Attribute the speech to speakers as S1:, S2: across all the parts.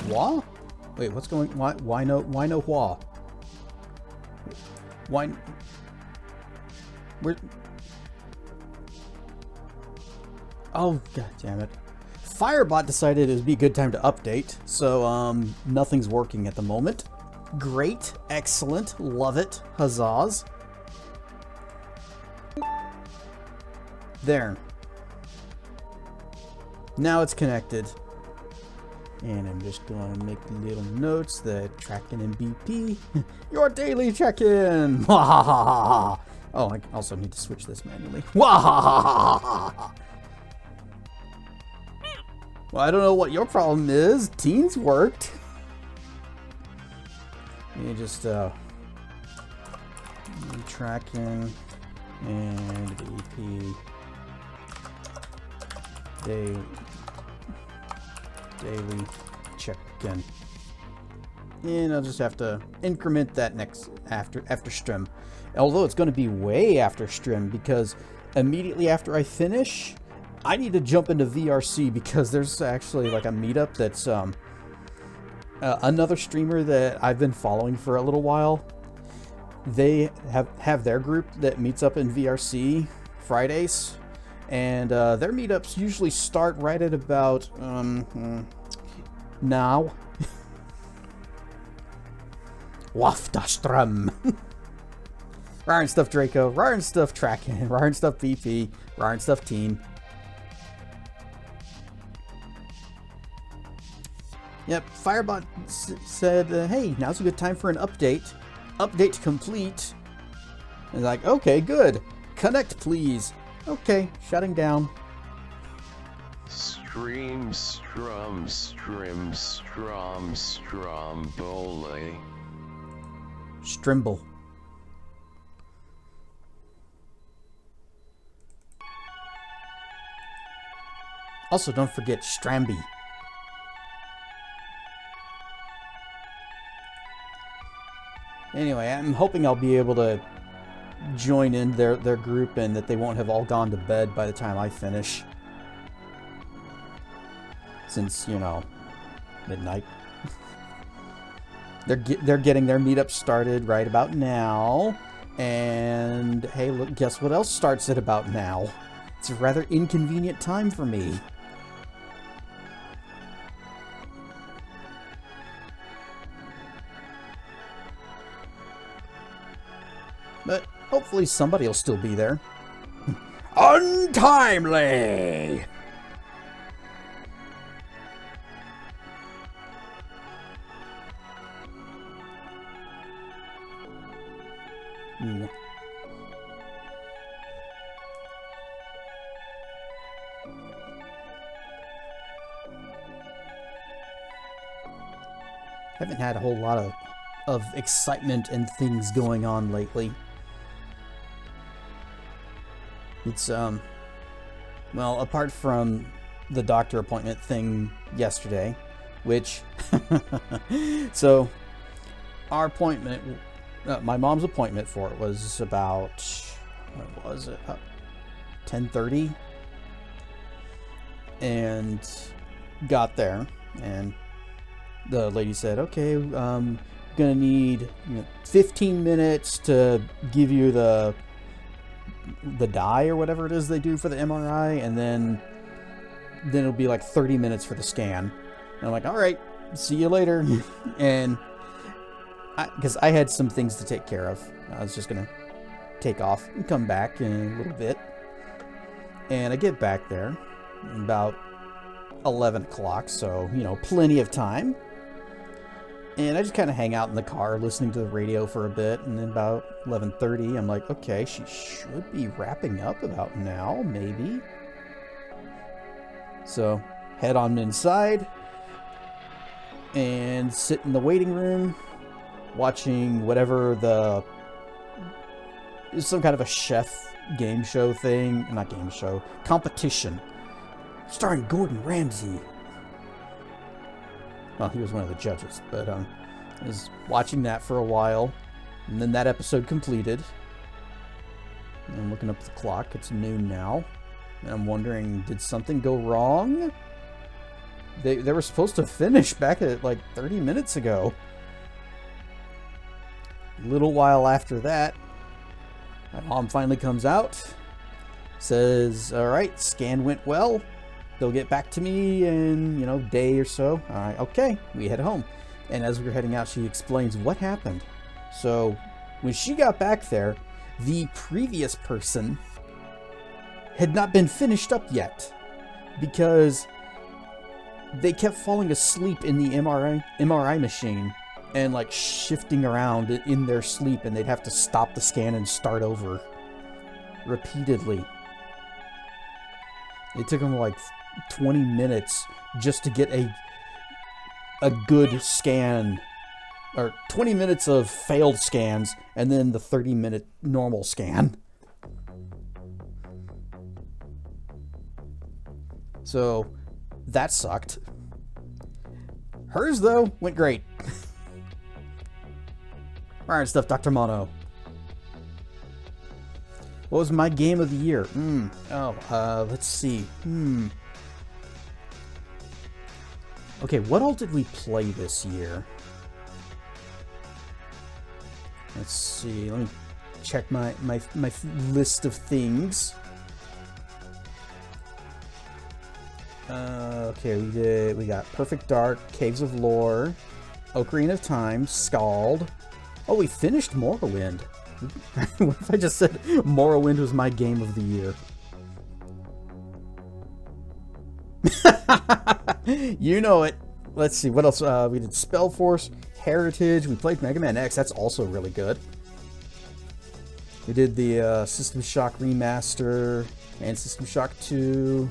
S1: Wah? Wait, what's going? Why no? Why no wah? Why? Where? Oh, god damn it! Firebot decided it would be a good time to update, so nothing's working at the moment. Great, excellent, love it, huzzahs. There. Now it's connected. And I'm just going to make little notes that tracking in BP. Your daily check-in! Oh, I also need to switch this manually. Well, I don't know what your problem is. Teens worked. Let me just tracking and BP daily check-in. And I'll just have to increment that next after stream. Although it's going to be way after stream, because immediately after I finish, I need to jump into VRC, because there's actually like a meetup that's another streamer that I've been following for a little while. They have their group that meets up in VRC Fridays, and their meetups usually start right at about now. Waftastrum. Ryan stuff Draco, Ryan stuff Tracking, Ryan stuff BP, Ryan stuff Teen. Yep, Firebot said, hey, now's a good time for an update. Update complete. And like, okay, good. Connect, please. Okay, shutting down.
S2: Stream, strum, strombole.
S1: Strimble. Also, don't forget Stramby. Anyway, I'm hoping I'll be able to join in their group, and that they won't have all gone to bed by the time I finish. Since, you know, midnight. They're getting their meetup started right about now. And hey, look, guess what else starts at about now? It's a rather inconvenient time for me. But hopefully somebody will still be there. Untimely! Haven't had a whole lot of excitement and things going on lately. It's, well, apart from the doctor appointment thing yesterday, which, so, our appointment, my mom's appointment for it was about, what was it, 10:30, and got there, and the lady said, okay, gonna need 15 minutes to give you the dye or whatever it is they do for the MRI, and then it'll be like 30 minutes for the scan. And I'm like, all right, see you later. And because I had some things to take care of, I was just gonna take off and come back in a little bit. And I get back there about 11 o'clock, so, you know, plenty of time. And I just kind of hang out in the car listening to the radio for a bit, and then about 11:30 I'm like, okay, she should be wrapping up about now, maybe. So head on inside and sit in the waiting room watching whatever some kind of a chef game show thing, not game show, competition starring Gordon Ramsay. Well, he was one of the judges, but I was watching that for a while, and then that episode completed. And I'm looking up the clock, it's noon now, and I'm wondering, did something go wrong? They were supposed to finish back at like 30 minutes ago. A little while after that, my mom finally comes out, says, all right, scan went well. They'll get back to me in, you know, day or so. All right, okay, we head home. And as we were heading out, she explains what happened. So when she got back there, the previous person had not been finished up yet because they kept falling asleep in the MRI machine and like shifting around in their sleep, and they'd have to stop the scan and start over repeatedly. It took them like 20 minutes just to get a good scan, or 20 minutes of failed scans and then the 30-minute normal scan. So that sucked. Hers, though, went great. Alright, stuff, Dr. Mono. What was my game of the year? Let's see. Okay, what all did we play this year? Let's see. Let me check my list of things. Okay, we got Perfect Dark, Caves of Lore, Ocarina of Time, Scald. Oh, we finished Morrowind. What if I just said Morrowind was my game of the year? You know it. Let's see, what else? We did Spellforce, Heritage, we played Mega Man X, that's also really good. We did the System Shock Remaster and System Shock 2.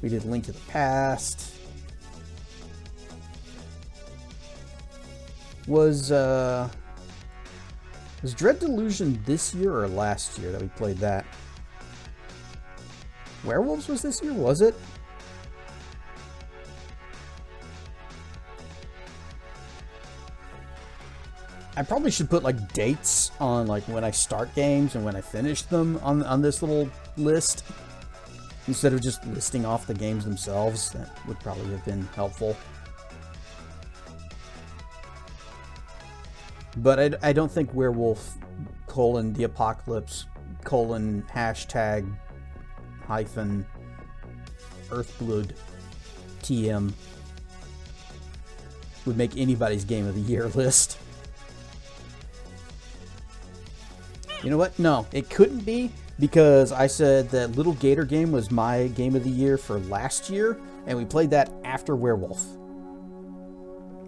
S1: We did Link to the Past. Was Dread Delusion this year or last year that we played that? Werewolves was this year, was it? I probably should put like dates on like when I start games and when I finish them on this little list, instead of just listing off the games themselves. That would probably have been helpful. But I don't think Werewolf the Apocalypse #Earthblood TM would make anybody's game of the year list. You know what? No, it couldn't be, because I said that Little Gator game was my game of the year for last year, and we played that after Werewolf.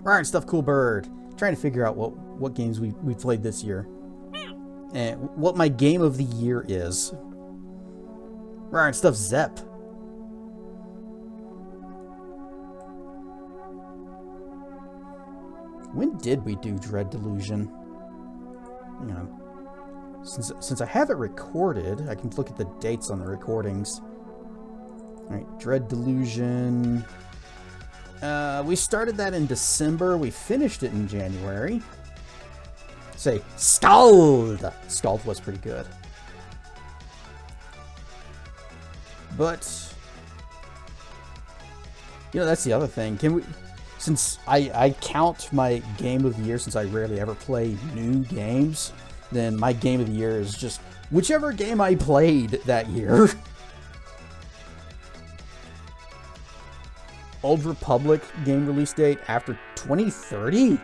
S1: Alright, Stuff Cool Bird. Trying to figure out what games we played this year. And what my game of the year is. Alright, Stuff Zep. When did we do Dread Delusion? Hang on. Since I have it recorded, I can look at the dates on the recordings. Alright, Dread Delusion. We started that in December. We finished it in January. Say, Scald! Scald was pretty good. But, you know, that's the other thing. Can we... Since I count my game of the year, since I rarely ever play new games, then my game of the year is just whichever game I played that year. Old Republic game release date after 2030?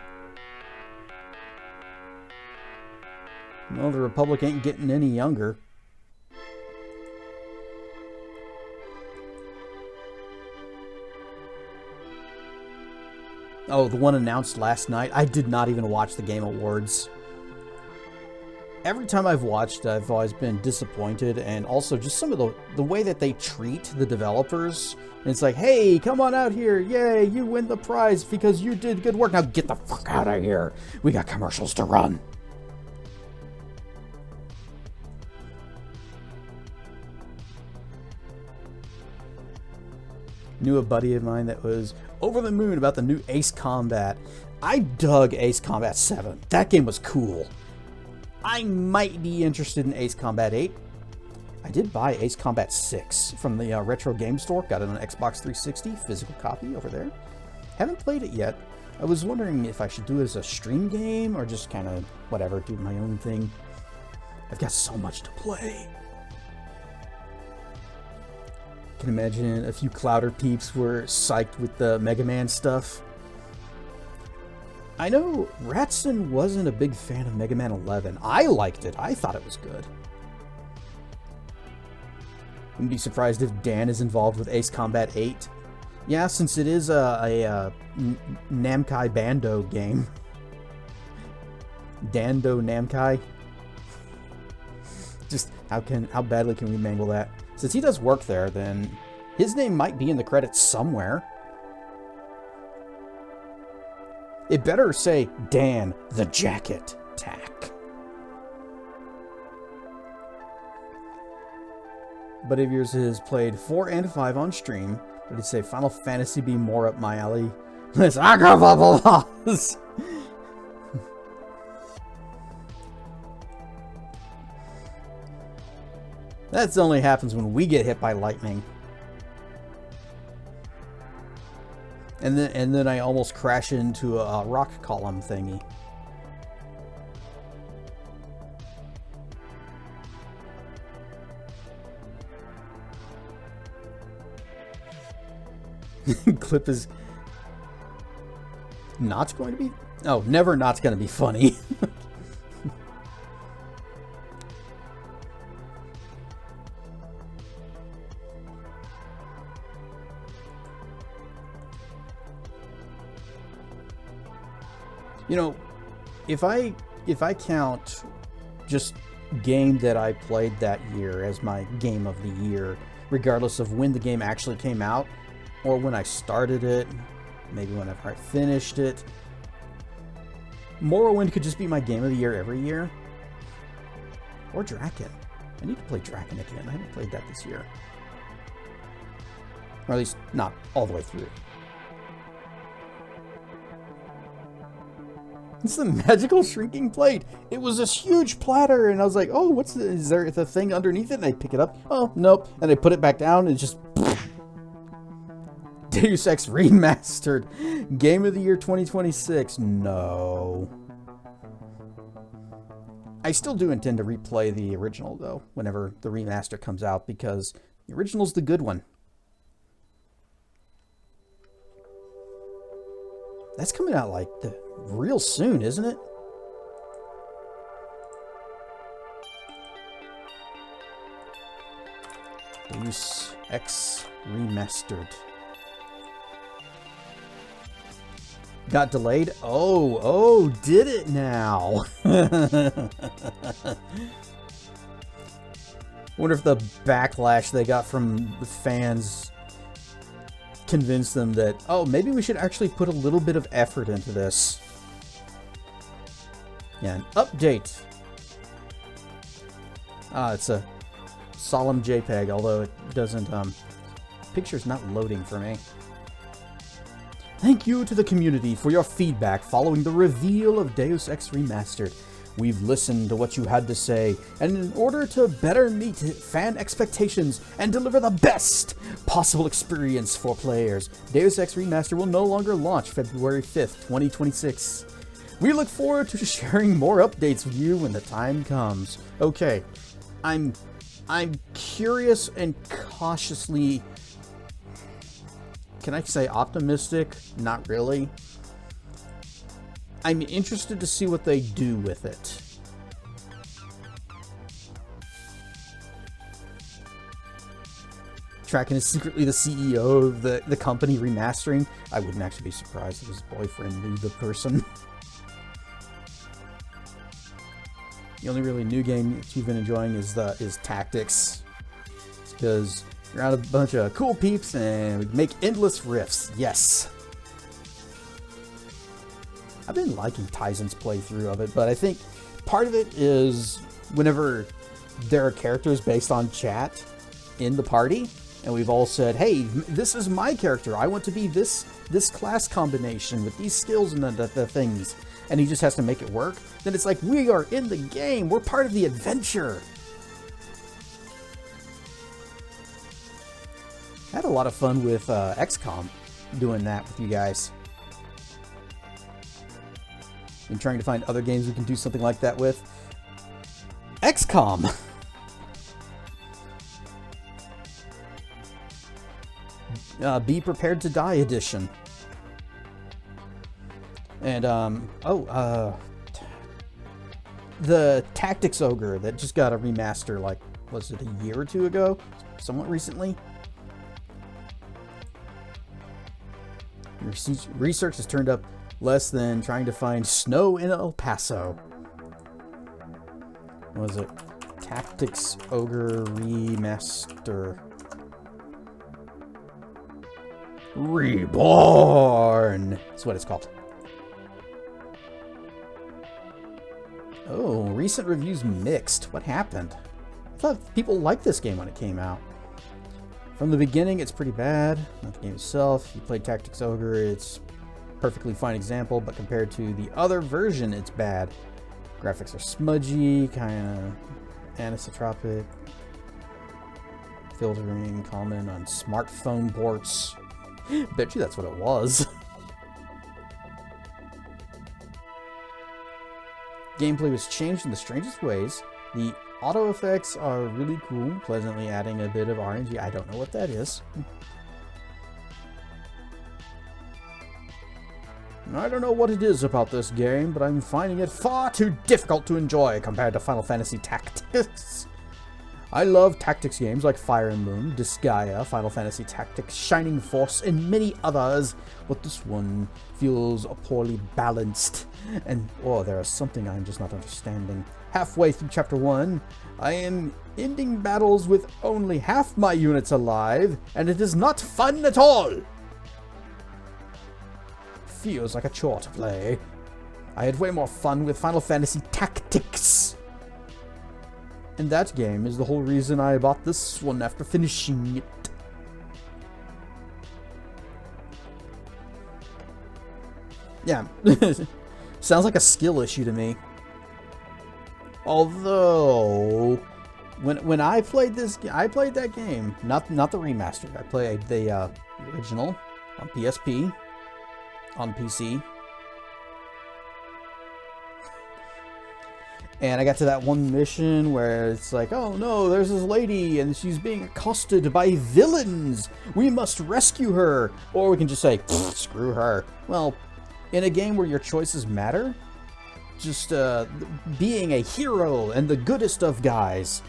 S1: Well, the Republic ain't getting any younger. Oh, the one announced last night? I did not even watch the Game Awards. Every time I've watched, I've always been disappointed, and also just some of the way that they treat the developers. And it's like, hey, come on out here, yay, you win the prize because you did good work. Now get the fuck out of here. We got commercials to run. Knew a buddy of mine that was over the moon about the new Ace Combat. I dug Ace Combat 7. That game was cool. I might be interested in Ace Combat 8. I did buy Ace Combat 6 from the Retro Game Store. Got it on Xbox 360, physical copy over there. Haven't played it yet. I was wondering if I should do it as a stream game or just kind of, whatever, do my own thing. I've got so much to play. Can imagine a few Clouder peeps were psyched with the Mega Man stuff. I know Ratson wasn't a big fan of Mega Man 11. I liked it. I thought it was good. Wouldn't be surprised if Dan is involved with Ace Combat 8. Yeah, since it is a Namkai Bando game. Dando Namkai. Just how badly can we mangle that? Since he does work there, then his name might be in the credits somewhere. It better say Dan the Jacket Tack. Buddy of yours has played 4 and 5 on stream, but he'd say Final Fantasy be more up my alley. Let's That only happens when we get hit by lightning. And then I almost crash into a rock column thingy. Clip is not going to be... Oh, never not going to be funny. You know, if I count just game that I played that year as my game of the year, regardless of when the game actually came out, or when I started it, maybe whenever I finished it, Morrowind could just be my game of the year every year. Or Draken. I need to play Draken again. I haven't played that this year. Or at least not all the way through. It's the magical shrinking plate. It was this huge platter, and I was like, oh, what's this? Is there the thing underneath it? And I pick it up. Oh, nope. And I put it back down, and it just... Deus Ex Remastered. Game of the Year 2026. No. I still do intend to replay the original, though, whenever the remaster comes out, because the original's the good one. That's coming out, like, real soon, isn't it? Deus Ex Remastered. Got delayed? Oh, did it now? Wonder if the backlash they got from the fans convinced them that, oh, maybe we should actually put a little bit of effort into this. Yeah, an update. It's a solemn JPEG, although it doesn't, picture's not loading for me. Thank you to the community for your feedback following the reveal of Deus Ex Remastered. We've listened to what you had to say, and in order to better meet fan expectations and deliver the best possible experience for players, Deus Ex Remastered will no longer launch February 5th, 2026. We look forward to sharing more updates with you when the time comes. Okay, I'm curious and cautiously... Can I say optimistic? Not really. I'm interested to see what they do with it. Tracken is secretly the CEO of the company remastering. I wouldn't actually be surprised if his boyfriend knew the person. The only really new game that you've been enjoying is Tactics. It's because you're out a bunch of cool peeps and we make endless riffs. Yes. I've been liking Tizen's playthrough of it, but I think part of it is whenever there are characters based on chat in the party, and we've all said, hey, this is my character. I want to be this class combination with these skills and the things. And he just has to make it work. Then it's like, we are in the game. We're part of the adventure. Had a lot of fun with XCOM doing that with you guys. Been trying to find other games we can do something like that with. XCOM! Be Prepared to Die edition. And, the Tactics Ogre that just got a remaster, like, was it a year or two ago? Somewhat recently. Research has turned up less than trying to find snow in El Paso. What was it? Tactics Ogre Remaster. Reborn! That's what it's called. Oh, recent reviews mixed. What happened? I thought people liked this game when it came out. From the beginning, it's pretty bad. Not the game itself. You played Tactics Ogre, it's a perfectly fine example, but compared to the other version, it's bad. Graphics are smudgy, kind of anisotropic. Filtering common on smartphone ports. Bet you that's what it was. Gameplay was changed in the strangest ways. The auto effects are really cool, pleasantly adding a bit of RNG. I don't know what that is. I don't know what it is about this game, but I'm finding it far too difficult to enjoy compared to Final Fantasy Tactics. I love tactics games like Fire Emblem, Disgaea, Final Fantasy Tactics, Shining Force, and many others, but this one feels poorly balanced, and there is something I'm just not understanding. Halfway through Chapter 1, I am ending battles with only half my units alive, and it is not fun at all! Feels like a chore to play. I had way more fun with Final Fantasy Tactics. And that game is the whole reason I bought this one after finishing it. Yeah, sounds like a skill issue to me. Although, when I played I played that game, not the remaster. I played the original on PSP, on PC. And I got to that one mission where it's like, oh no, there's this lady and she's being accosted by villains. We must rescue her. Or we can just say, screw her. Well, in a game where your choices matter, just being a hero and the goodest of guys,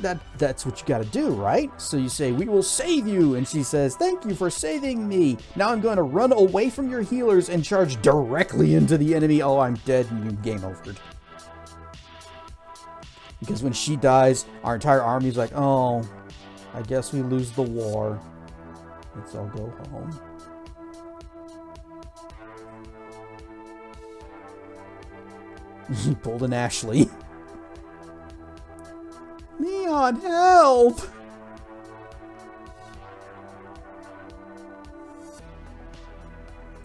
S1: that's what you gotta do, right? So you say, we will save you. And she says, thank you for saving me. Now I'm going to run away from your healers and charge directly into the enemy. Oh, I'm dead and you game overed. Because when she dies, our entire army's like, oh, I guess we lose the war. Let's all go home. He pulled an Ashley. Neon, help!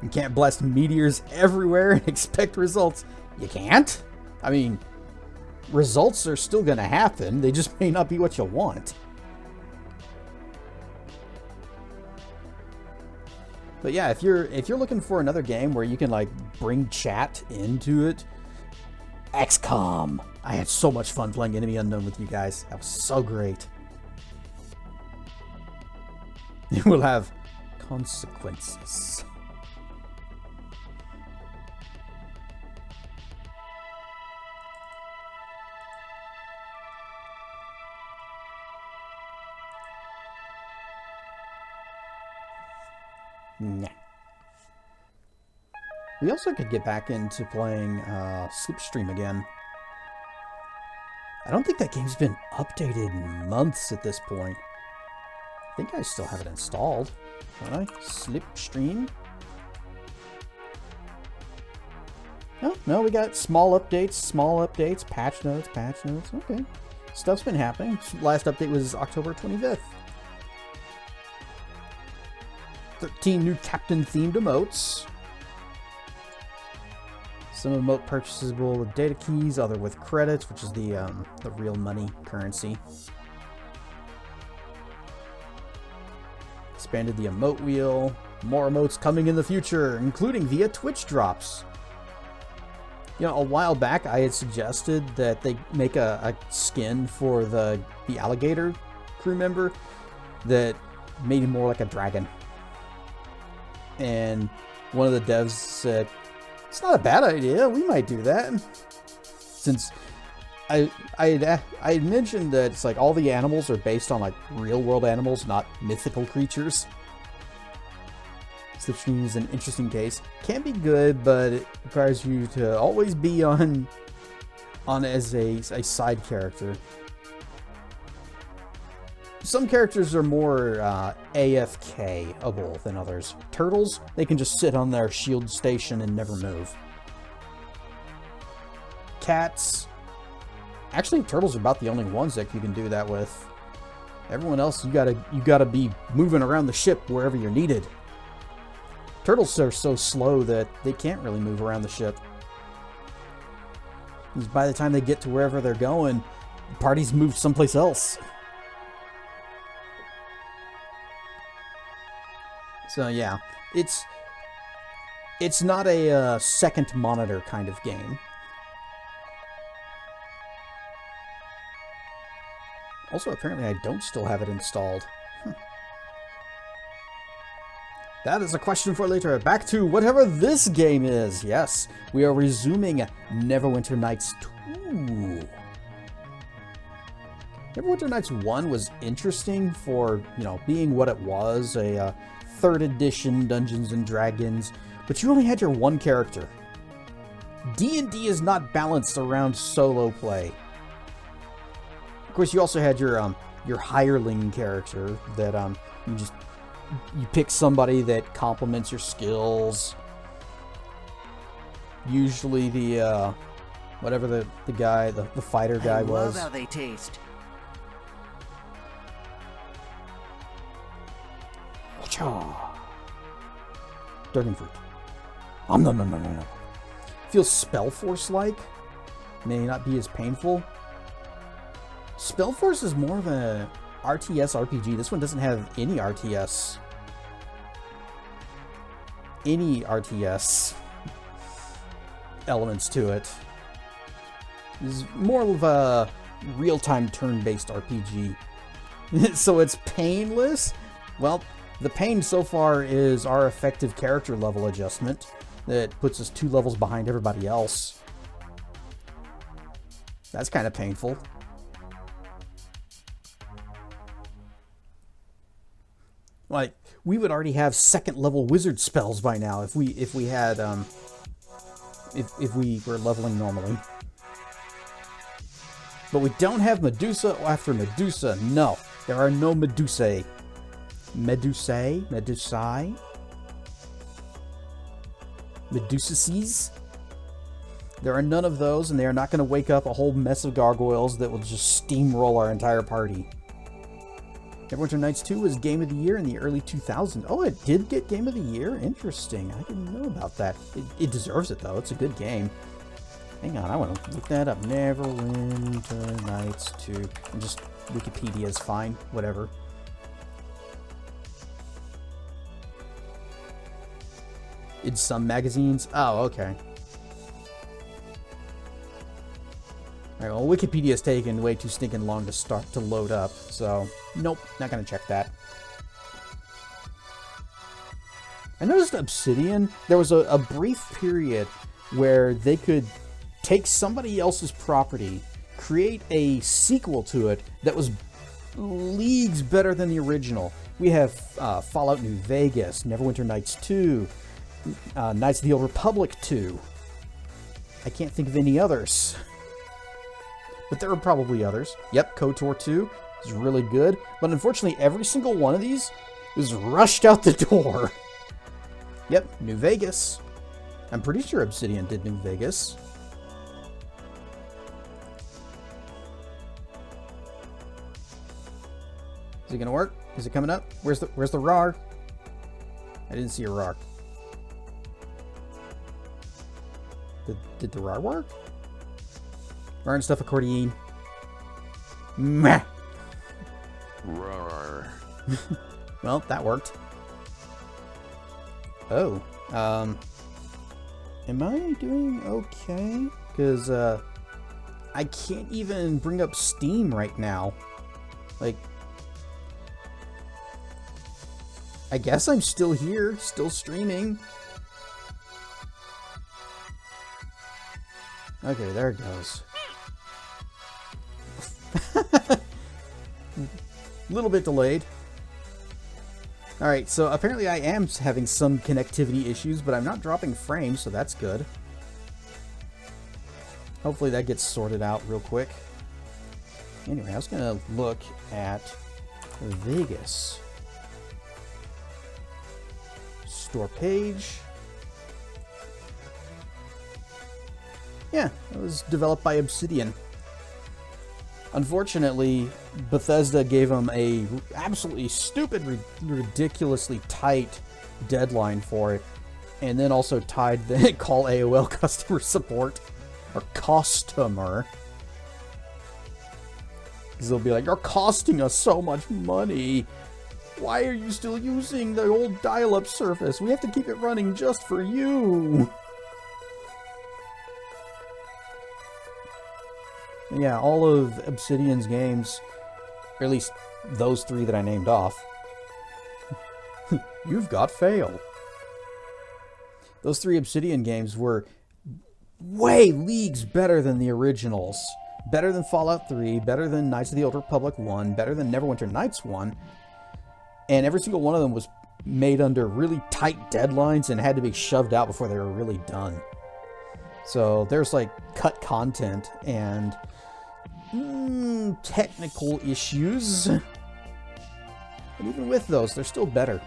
S1: You can't blast meteors everywhere and expect results. You can't? I mean, results are still going to happen. They just may not be what you want. But yeah, if you're looking for another game where you can like bring chat into it, XCOM. I had so much fun playing Enemy Unknown with you guys. That was so great. It will have consequences. Nah. We also could get back into playing Slipstream again. I don't think that game's been updated in months at this point. I think I still have it installed. Don't I? Slipstream? No, we got small updates, patch notes. Okay. Stuff's been happening. Last update was October 25th. 13 new captain-themed emotes. Some emote purchasable with data keys, other with credits, which is the real money currency. expanded the emote wheel. More emotes coming in the future, including via Twitch drops. You know, a while back I had suggested that they make a skin for the alligator crew member that made him more like a dragon. And one of the devs said, it's not a bad idea, we might do that. Since I had mentioned that it's like all the animals are based on like real world animals, not mythical creatures. Slipstream is an interesting case. Can be good, but it requires you to always be on as a side character. Some characters are more AFK-able than others. Turtles, they can just sit on their shield station and never move. Cats, actually turtles are about the only ones that you can do that with. Everyone else, you gotta be moving around the ship wherever you're needed. Turtles are so slow that they can't really move around the ship. Because by the time they get to wherever they're going, the party's moved someplace else. So yeah, it's not a second monitor kind of game. Also, apparently I don't still have it installed. That is a question for later. Back to whatever this game is. Yes, we are resuming Neverwinter Nights 2. Neverwinter Nights 1 was interesting for, you know, being what it was, a 3rd edition Dungeons and Dragons, but you only had your one character. D&D is not balanced around solo play. Of course, you also had your hireling character that you pick somebody that complements your skills. Usually the whatever the guy, the fighter guy was.
S3: I love how they taste.
S1: Dragon fruit. No. Feels Spellforce-like. May not be as painful. Spellforce is more of a RTS RPG. This one doesn't have any RTS. Elements to it. It's more of a real-time turn-based RPG. So it's painless? Well, the pain so far is our effective character level adjustment that puts us 2 levels behind everybody else. That's kind of painful. Like, we would already have 2nd level wizard spells by now if we had if we were leveling normally. But we don't have Medusa after Medusa. No, there are no Medusae. Medusae? Medusaces? There are none of those, and they are not going to wake up a whole mess of gargoyles that will just steamroll our entire party. Neverwinter Nights 2 was Game of the Year in the early 2000s. Oh, it did get Game of the Year? Interesting. I didn't know about that. It deserves it, though. It's a good game. Hang on, I want to look that up. Neverwinter Nights 2. And just Wikipedia is fine. Whatever. In some magazines? Oh, okay. Alright, well, Wikipedia's taken way too stinking long to load up, so nope, not gonna check that. I noticed Obsidian, there was a brief period where they could take somebody else's property, create a sequel to it that was leagues better than the original. We have Fallout New Vegas, Neverwinter Nights 2, Knights of the Old Republic 2. I can't think of any others. But there are probably others. Yep, KOTOR 2 is really good. But unfortunately, every single one of these is rushed out the door. Yep, New Vegas. I'm pretty sure Obsidian did New Vegas. Is it gonna work? Is it coming up? Where's the RAR? I didn't see a RAR. Did the RAR work? RAR and stuff accordion. Meh.
S2: Roar.
S1: Well, that worked. Oh, am I doing okay? Because, I can't even bring up Steam right now. Like, I guess I'm still here, still streaming. Okay, there it goes. A little bit delayed. Alright, so apparently I am having some connectivity issues, but I'm not dropping frames, so that's good. Hopefully that gets sorted out real quick. Anyway, I was going to look at Vegas. Store page. Yeah, it was developed by Obsidian. Unfortunately, Bethesda gave them a absolutely stupid, ridiculously tight deadline for it, and then also tied the call AOL customer support, or customer. Because they'll be like, "You're costing us so much money. Why are you still using the old dial-up service? We have to keep it running just for you." Yeah, all of Obsidian's games, or at least those 3 that I named off, you've got fail. Those 3 Obsidian games were way leagues better than the originals. Better than Fallout 3, better than Knights of the Old Republic 1, better than Neverwinter Nights 1. And every single one of them was made under really tight deadlines and had to be shoved out before they were really done. So there's like cut content and technical issues. But even with those, they're still better.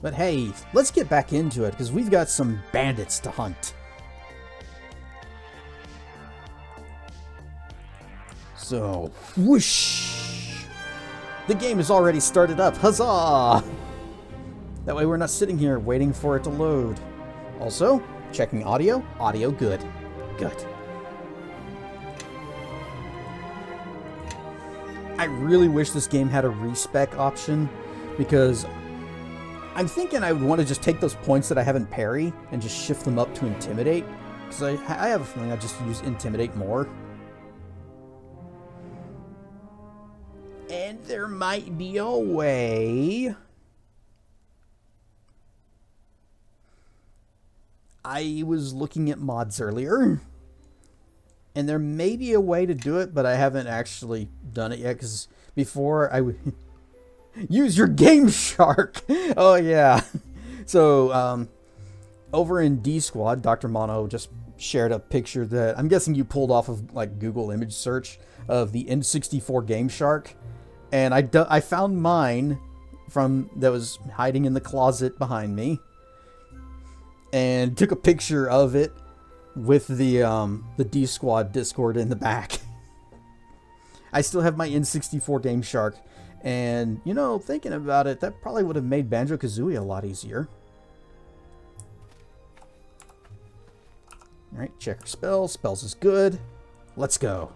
S1: But hey, let's get back into it, because we've got some bandits to hunt. So, whoosh! The game is already started up, huzzah! That way we're not sitting here waiting for it to load. Also, checking audio. Audio good. Good. I really wish this game had a respec option, because I'm thinking I would want to just take those points that I have in parry and just shift them up to intimidate, because I have a feeling I just use intimidate more. And there might be a way. I was looking at mods earlier, and there may be a way to do it, but I haven't actually done it yet, because before I would use your Game Shark. Oh yeah. So over in D Squad, Dr. Mono just shared a picture that I'm guessing you pulled off of like Google image search of the N64 Game Shark, and I found mine from that was hiding in the closet behind me, and took a picture of it with the D Squad Discord in the back. I still have my N64 Game Shark. And, you know, thinking about it, that probably would have made Banjo-Kazooie a lot easier. Alright, check our spells. Spells is good. Let's go.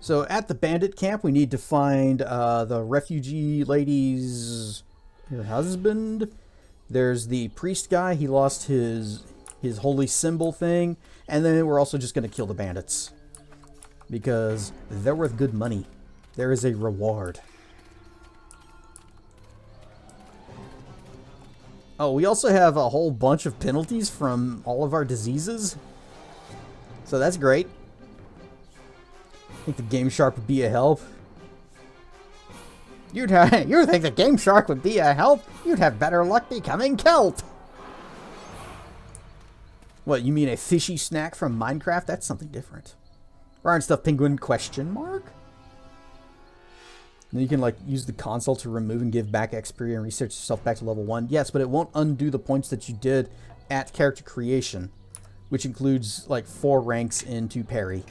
S1: So, at the bandit camp, we need to find the refugee lady's husband. There's the priest guy. He lost his holy symbol thing. And then we're also just going to kill the bandits, because they're worth good money. There is a reward. Oh, we also have a whole bunch of penalties from all of our diseases. So that's great. I think the Game Shark would be a help. You think the Game Shark would be a help? You'd have better luck becoming Celt. What, you mean a fishy snack from Minecraft? That's something different. Iron Stuff Penguin question mark? And then you can like use the console to remove and give back XP and research yourself back to level 1. Yes, but it won't undo the points that you did at character creation, which includes like 4 ranks into parry.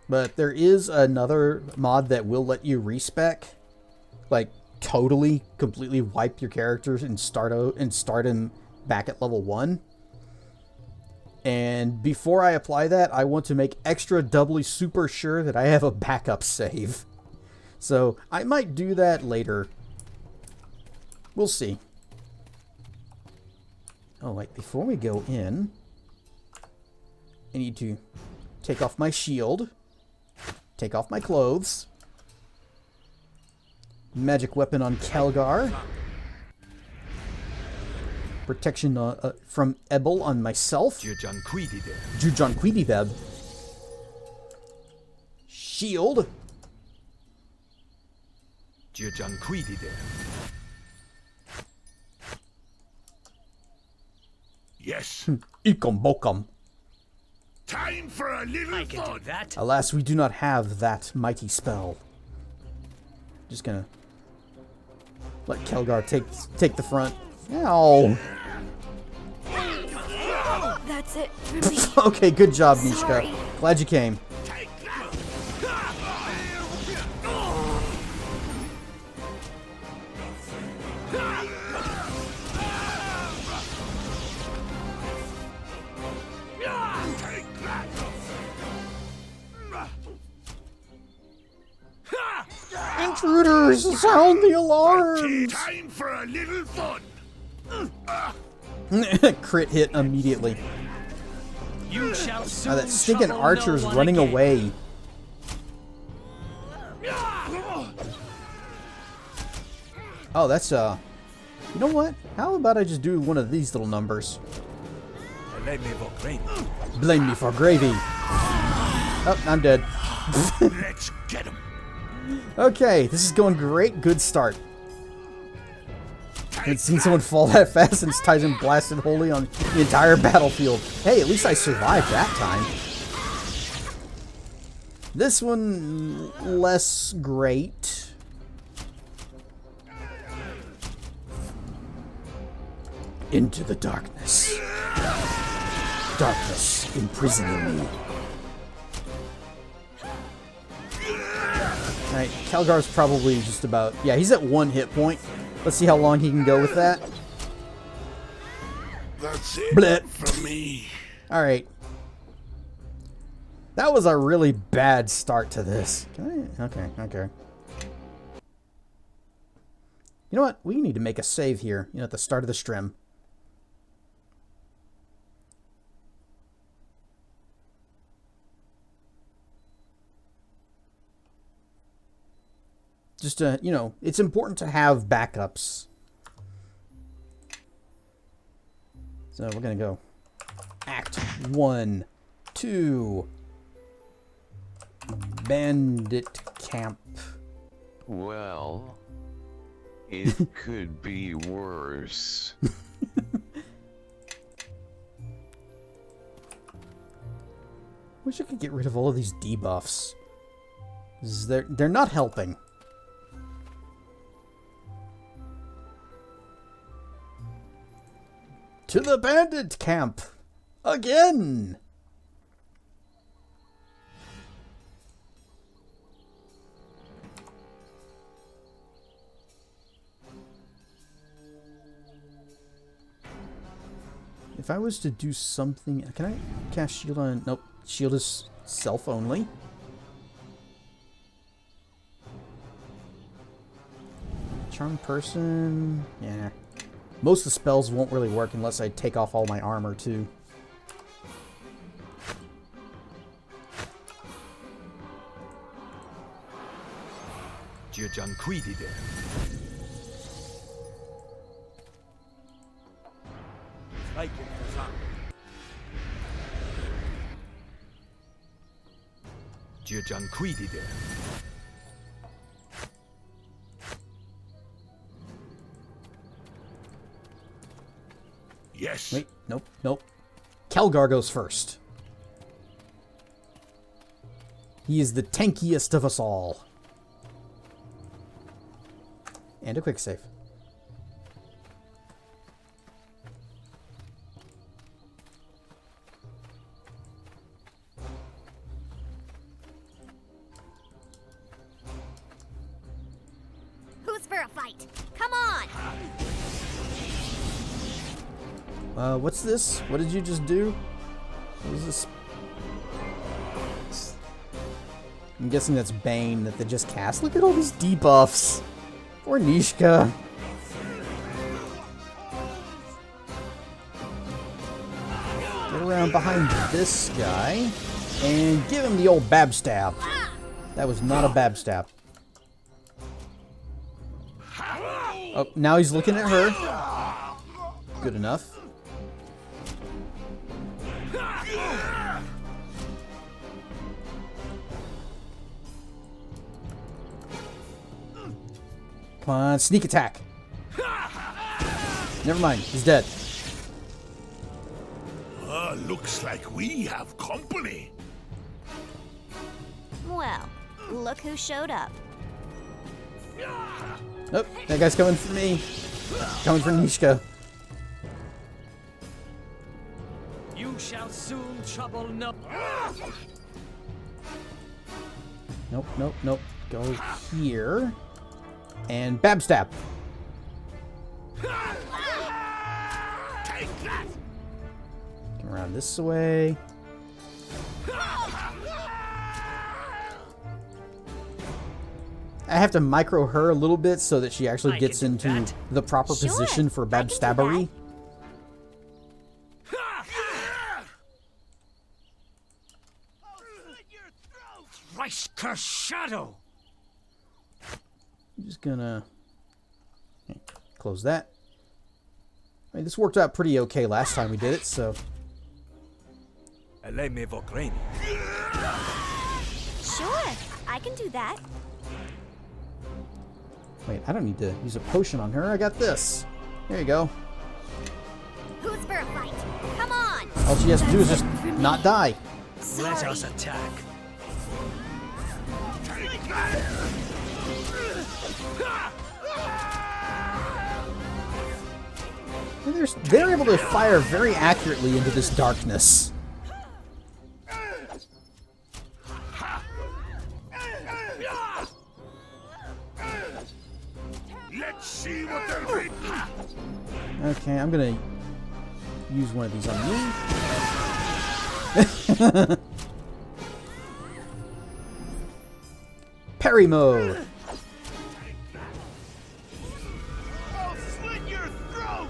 S1: But there is another mod that will let you respec, like totally, completely wipe your characters and start him back at level 1. And before I apply that, I want to make extra doubly super sure that I have a backup save. So I might do that later. We'll see. Oh, wait, before we go in, I need to take off my shield, take off my clothes, magic weapon on Kelgar, protection from Ebel on myself, Jujanquidibeb, shield,
S3: yes.
S1: Ikom Bokom.
S3: Time for a little
S4: I can
S3: fun.
S4: do that.
S1: Alas, we do not have that mighty spell. Just gonna let Kelgar take the front. Ow.
S5: That's it for me.
S1: Okay, good job, Mishka.
S5: Sorry.
S1: Glad you came.
S3: Take that. Take that.
S1: Intruders! Sound the alarm!
S3: Time for a little fun.
S1: Crit hit immediately.
S4: You shall soon
S1: Oh, that stinking
S4: trouble
S1: archer's
S4: no one
S1: running
S4: again.
S1: away. Oh, that's you know what? How about I just do one of these little numbers? Blame me for gravy. Oh, I'm dead.
S3: Let's get him.
S1: Okay, this is going great. Good start. I haven't seen someone fall that fast since Titan blasted holy on the entire battlefield. Hey, at least I survived that time. This one, less great. Into the darkness. Darkness imprisoning me. Alright, Kelgar's probably just about... Yeah, he's at 1 hit point. Let's see how long he can go with that.
S3: That's it
S1: Blit.
S3: for me.
S1: Alright. That was a really bad start to this. Can I? Okay. You know what? We need to make a save here, at the start of the stream. Just it's important to have backups. So we're gonna go Act 1, 2, Bandit Camp.
S2: Well, it could be worse.
S1: Wish I could get rid of all of these debuffs. They're not helping. To the Bandit Camp! Again! If I was to do something... Can I cast shield on... Nope. Shield is self only. Charm person... Yeah. Most of the spells won't really work unless I take off all my armor, too.
S3: Yes.
S1: Wait, nope. Kelgar goes first. He is the tankiest of us all. And a quick save.
S5: Who's for a fight? fight. Come on.
S1: What's this? What did you just do? What is this? I'm guessing that's Bane that they just cast. Look at all these debuffs. Or Nishka. Get around behind this guy and give him the old bab stab. That was not a bab stab. Oh, now he's looking at her. Good enough. Come on, sneak attack. Never mind, he's dead.
S3: Looks like we have company.
S5: Well, look who showed up.
S1: Nope, that guy's coming for me. Coming for Nishka.
S4: You shall soon trouble no.
S1: Nope, nope, nope. Go here. And bab stab.
S3: Take that.
S1: Come around this way. I have to micro her a little bit so that she actually gets into the proper position for bab stabbery.
S4: Thrice cursed shadow.
S1: I'm just gonna close that. I mean, this worked out pretty okay last time we did it, so.
S5: Sure, I can do that.
S1: Wait, I don't need to use a potion on her. I got this. There you go.
S5: Who's for a fight? Come on.
S1: All she has to do is just not die.
S5: Sorry.
S4: Let us attack.
S1: And they're able to fire very accurately into this darkness.
S3: Let's see what they're doing.
S1: Okay, I'm gonna use one of these on me. Parry mode.
S3: I'll slit your throat.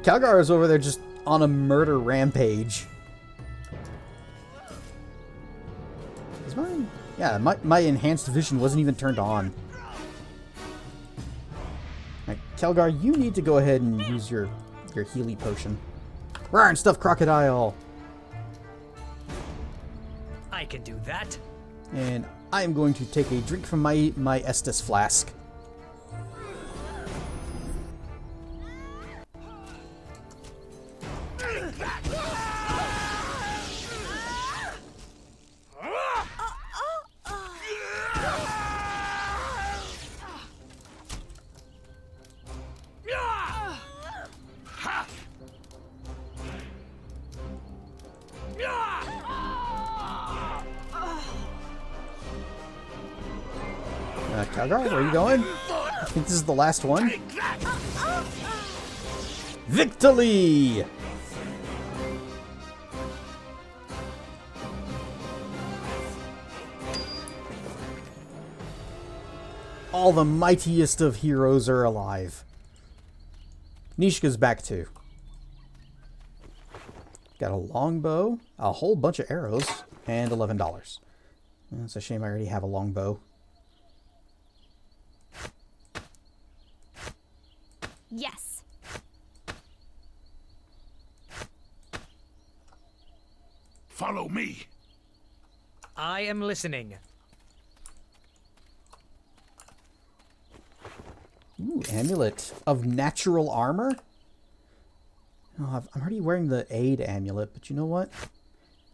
S1: Calgar is over there just on a murder rampage. Is mine? Yeah, my enhanced vision wasn't even turned on. Alright, Calgar, you need to go ahead and use your Healy potion. Rawr and stuff crocodile!
S4: I can do that.
S1: And I am going to take a drink from my Estus flask. Calgar, where are you going? I think this is the last one. Victory! All the mightiest of heroes are alive. Nishka's back too. Got a longbow, a whole bunch of arrows, and $11. It's a shame I already have a longbow.
S5: Yes.
S3: Follow me.
S4: I am listening.
S1: Ooh, amulet of natural armor? Oh, I'm already wearing the aid amulet, but you know what?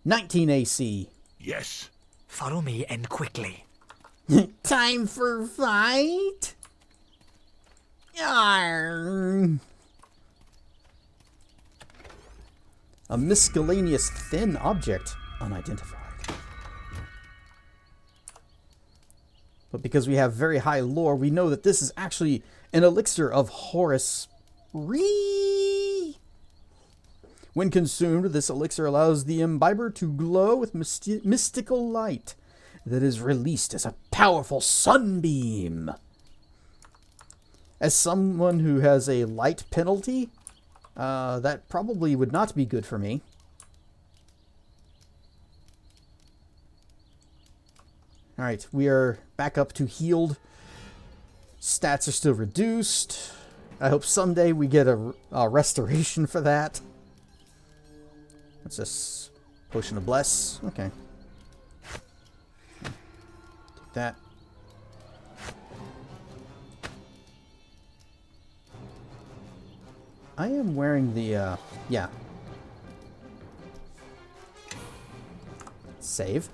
S1: 19 AC.
S3: Yes.
S4: Follow me and quickly.
S1: Time for fight? Yarn. A miscellaneous thin object. unidentified. But because we have very high lore, we know that this is actually an elixir of Horus Re. When consumed, this elixir allows the imbiber to glow with mystical light that is released as a powerful sunbeam. As someone who has a light penalty, that probably would not be good for me. Alright, we are back up to healed. Stats are still reduced. I hope someday we get a restoration for that. What's this? Potion of Bless. Okay. Take that. I am wearing the, yeah. Save.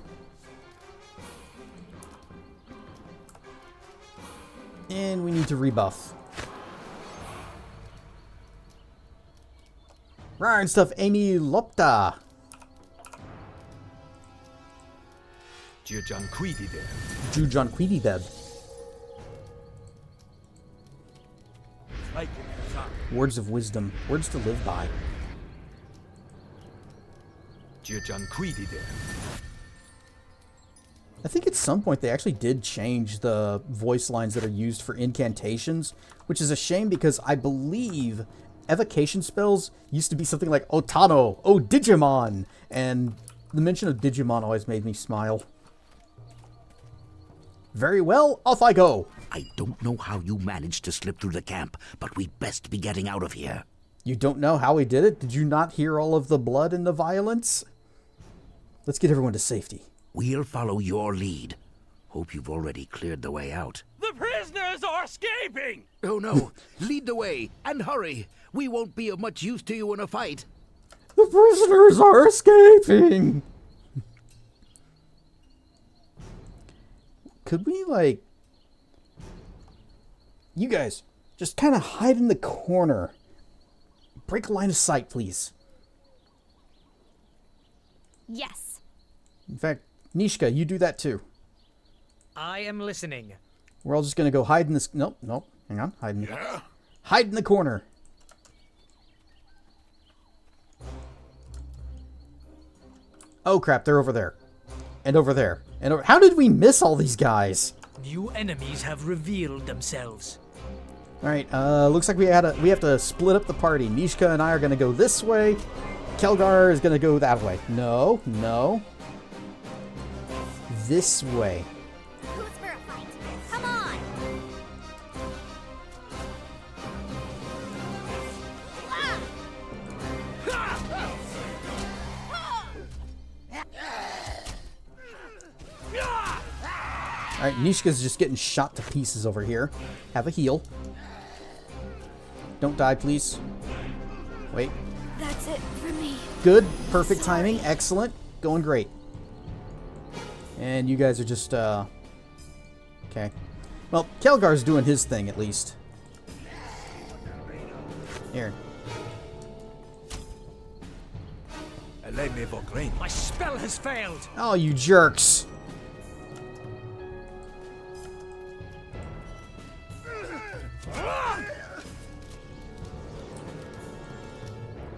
S1: And we need to rebuff. Rar and stuff, Amy Lopta. Jujan Quidideb. Words of wisdom. Words to live by. I think at some point they actually did change the voice lines that are used for incantations, which is a shame because I believe evocation spells used to be something like Otano, oh Digimon, and the mention of Digimon always made me smile. Very well, off I go.
S6: I don't know how you managed to slip through the camp, but we'd best be getting out of here.
S1: You don't know how he did it? Did you not hear all of the blood and the violence? Let's get everyone to safety.
S6: We'll follow your lead. Hope you've already cleared the way out.
S4: The prisoners are escaping!
S6: Oh no, lead the way, and hurry. We won't be of much use to you in a fight.
S1: The prisoners are escaping! Could we, like... You guys, just kind of hide in the corner. Break a line of sight, please.
S5: Yes.
S1: In fact, Nishka, you do that too.
S4: I am listening.
S1: We're all just going to go hide in this... Nope, nope. Hang on. Hide in the corner. Oh, crap. They're over there. And over there. And over... How did we miss all these guys?
S4: New enemies have revealed themselves.
S1: Alright, looks like we have to split up the party. Nishka and I are going to go this way. Kelgar is going to go that way. No, no. This way.
S5: Who's for a fight? Come on!
S1: Alright, Nishka's just getting shot to pieces over here. Have a heal. Don't die, please. Wait.
S5: That's it for me.
S1: Good. Perfect timing. Excellent. Going great. And you guys are just, okay. Well, Kelgar's doing his thing, at least. Here.
S4: My spell has failed.
S1: Oh, you jerks.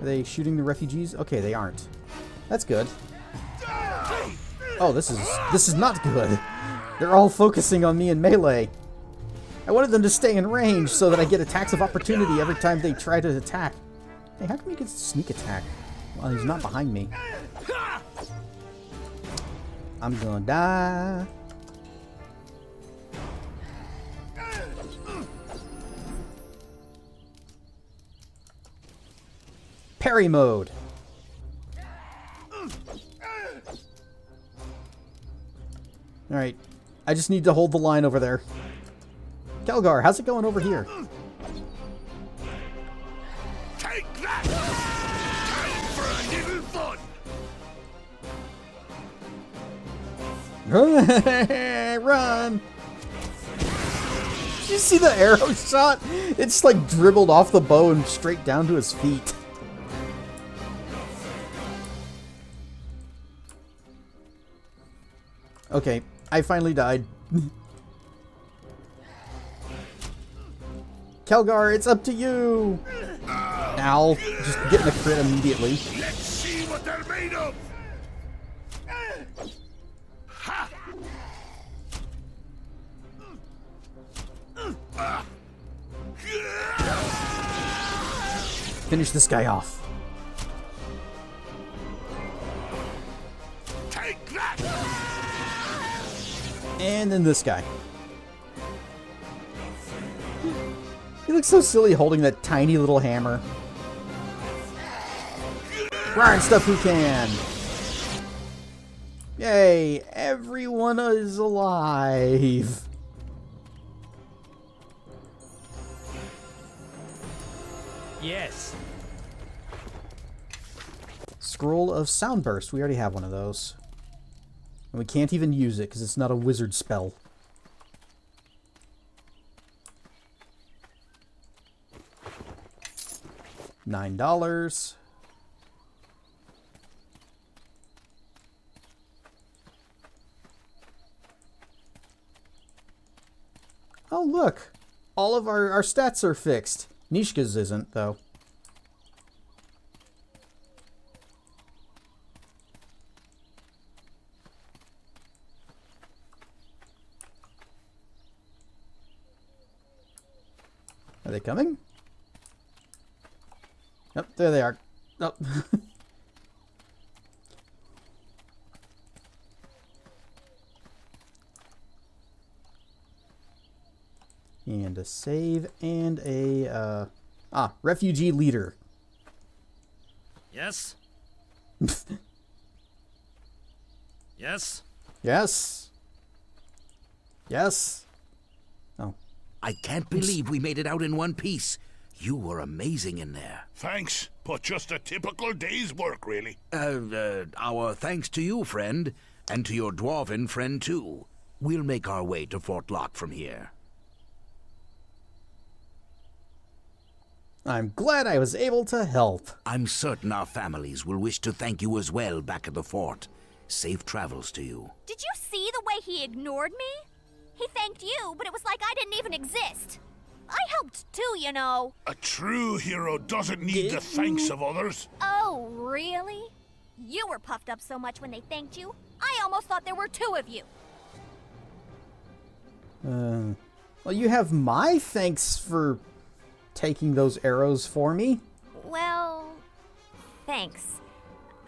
S1: Are they shooting the refugees? Okay, they aren't. That's good. Oh, this is not good. They're all focusing on me in melee. I wanted them to stay in range so that I get attacks of opportunity every time they try to attack. Hey, how come he gets a sneak attack? Well, he's not behind me. I'm gonna die. Parry mode. Alright. I just need to hold the line over there. Kelgar, how's it going over here?
S3: Take that! Time for a little fun!
S1: Run! Did you see the arrow shot? It's like dribbled off the bow and straight down to his feet. Okay, I finally died. Kelgar, it's up to you! Ow, just getting a crit immediately.
S3: Let's see what they're made of! Ha!
S1: Finish this guy off.
S3: Take that!
S1: And then this guy. He looks so silly holding that tiny little hammer. Grind stuff who can! Yay! Everyone is alive!
S4: Yes.
S1: Scroll of Soundburst. We already have one of those. And we can't even use it because it's not a wizard spell. $9. Oh, look! All of our stats are fixed. Nishka's isn't, though. Are they coming? Yep, there they are. Oh. And a save and a refugee leader.
S4: Yes. Yes.
S1: Yes. Yes. Oh.
S6: I can't believe we made it out in one piece. You were amazing in there.
S3: Thanks, but just a typical day's work, really.
S6: Our thanks to you, friend, and to your dwarven friend, too. We'll make our way to Fort Locke from here.
S1: I'm glad I was able to help.
S6: I'm certain our families will wish to thank you as well back at the fort. Safe travels to you.
S5: Did you see the way he ignored me? He thanked you, but it was like I didn't even exist. I helped too, you know.
S3: A true hero doesn't need the thanks of others.
S5: Oh, really? You were puffed up so much when they thanked you, I almost thought there were two of you.
S1: Well, you have my thanks for taking those arrows for me.
S5: Well, thanks.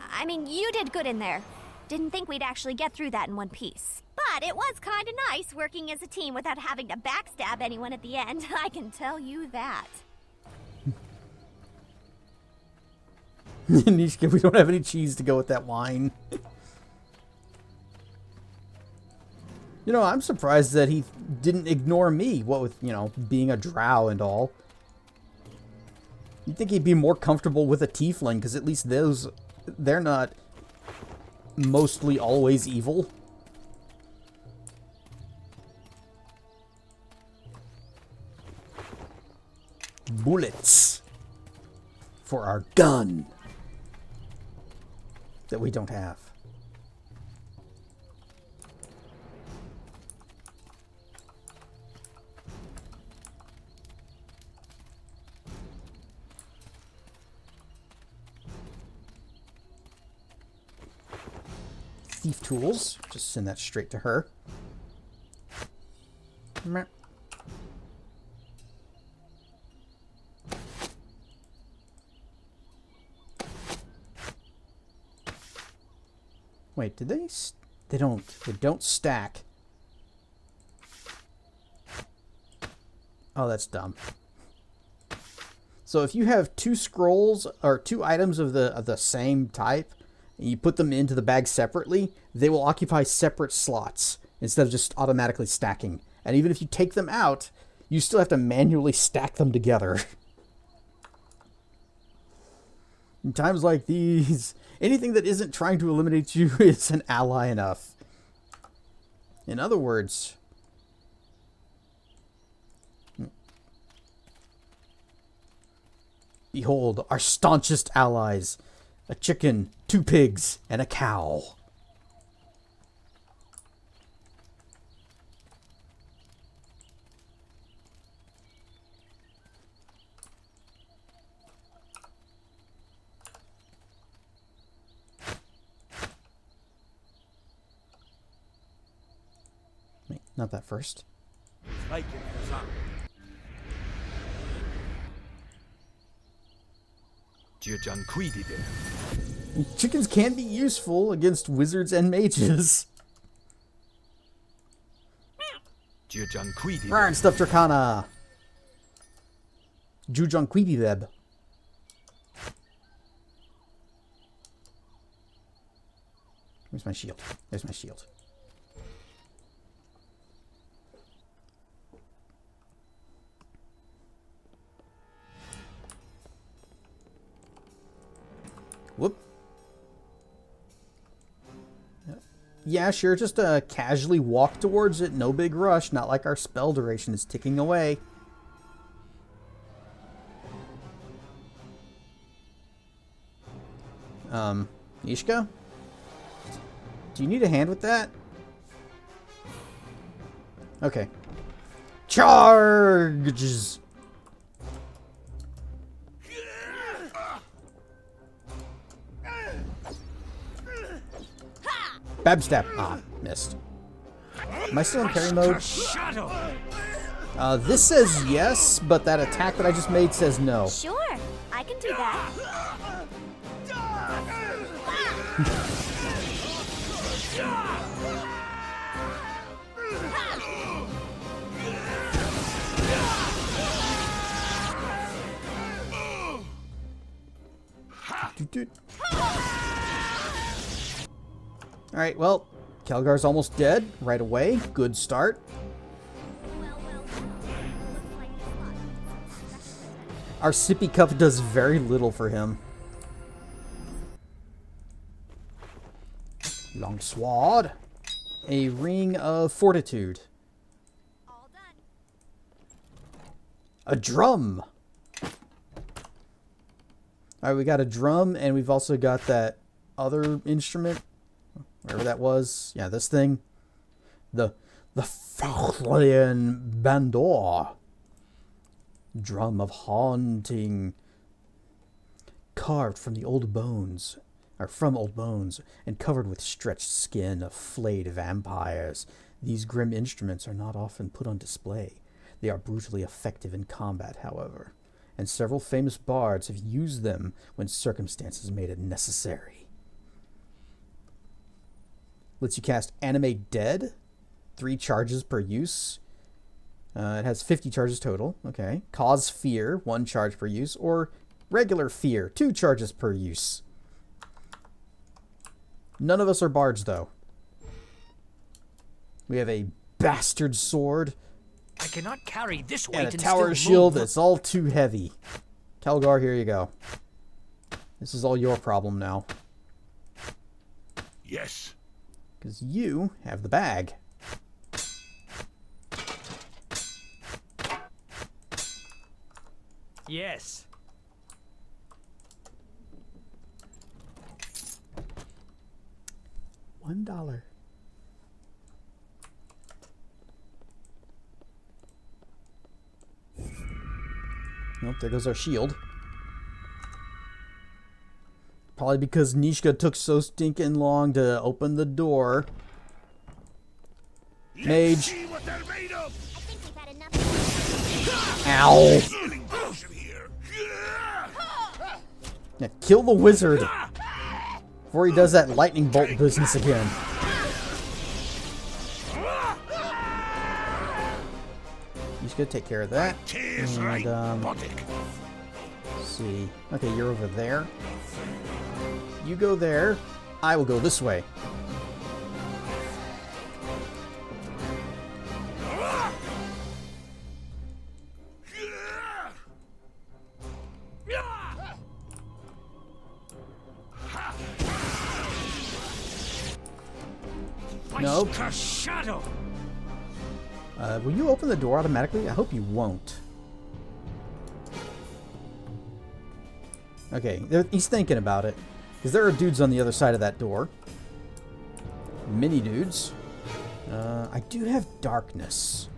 S5: I mean, you did good in there. Didn't think we'd actually get through that in one piece. But it was kind of nice working as a team without having to backstab anyone at the end, I can tell you that.
S1: Nishka, we don't have any cheese to go with that wine. You know, I'm surprised that he didn't ignore me, what with, you know, being a drow and all. You'd think he'd be more comfortable with a tiefling, because at least they're not mostly always evil. Bullets for our gun that we don't have. Thief tools. Just send that straight to her. Meh. Wait, did they? They don't stack. Oh, that's dumb. So if you have two scrolls or two items of the same type, and you put them into the bag separately, they will occupy separate slots instead of just automatically stacking. And even if you take them out, you still have to manually stack them together. In times like these, anything that isn't trying to eliminate you is an ally enough. In other words, behold, our staunchest allies. A chicken, 2 pigs, and a cow. Not that first. Chickens can be useful against wizards and mages. Rarn stuff Dracana. Jujanquidideb. Where's my shield? There's my shield. Whoop. Yeah, sure, just casually walk towards it. No big rush. Not like our spell duration is ticking away. Ishka? Do you need a hand with that? Okay. Charges! Babstab. Ah, missed. Am I still in parry mode? This says yes, but that attack that I just made says no.
S5: Sure, I can do that.
S1: Alright, well, Kelgar's almost dead right away. Good start. Our sippy cup does very little for him. Long sword. A ring of fortitude.
S5: All done.
S1: A drum. Alright, we got a drum, and we've also got that other instrument. Wherever that was. Yeah, this thing. The Faffing Bandit. Drum of haunting. Carved from the old bones. Or from old bones. And covered with stretched skin of flayed vampires. These grim instruments are not often put on display. They are brutally effective in combat, however. And several famous bards have used them when circumstances made it necessary. Lets you cast Animate Dead. 3 charges per use. It has 50 charges total. Okay. Cause Fear. 1 charge per use. Or Regular Fear. 2 charges per use. None of us are bards, though. We have a Bastard Sword.
S4: I cannot carry this weight
S1: And a Tower Shield
S4: move.
S1: that's all too heavy. Kelgar, here you go. This is all your problem now.
S3: Yes.
S1: Because you have the bag.
S4: Yes.
S1: $1. Nope, there goes our shield. Probably because Nishka took so stinking long to open the door. Mage.
S3: See what they're made of.
S5: I think we've had enough.
S1: Ow.
S3: Healing potion here.
S1: Yeah, kill the wizard. Before he does that lightning bolt business again. He's gonna take care of that.
S3: Tears
S1: And,
S3: like
S1: let's see. Okay, you're over there. You go there. I will go this way. Nope.
S4: Shadow.
S1: Will you open the door automatically? I hope you won't. Okay, he's thinking about it. Because there are dudes on the other side of that door. Mini dudes. I do have darkness.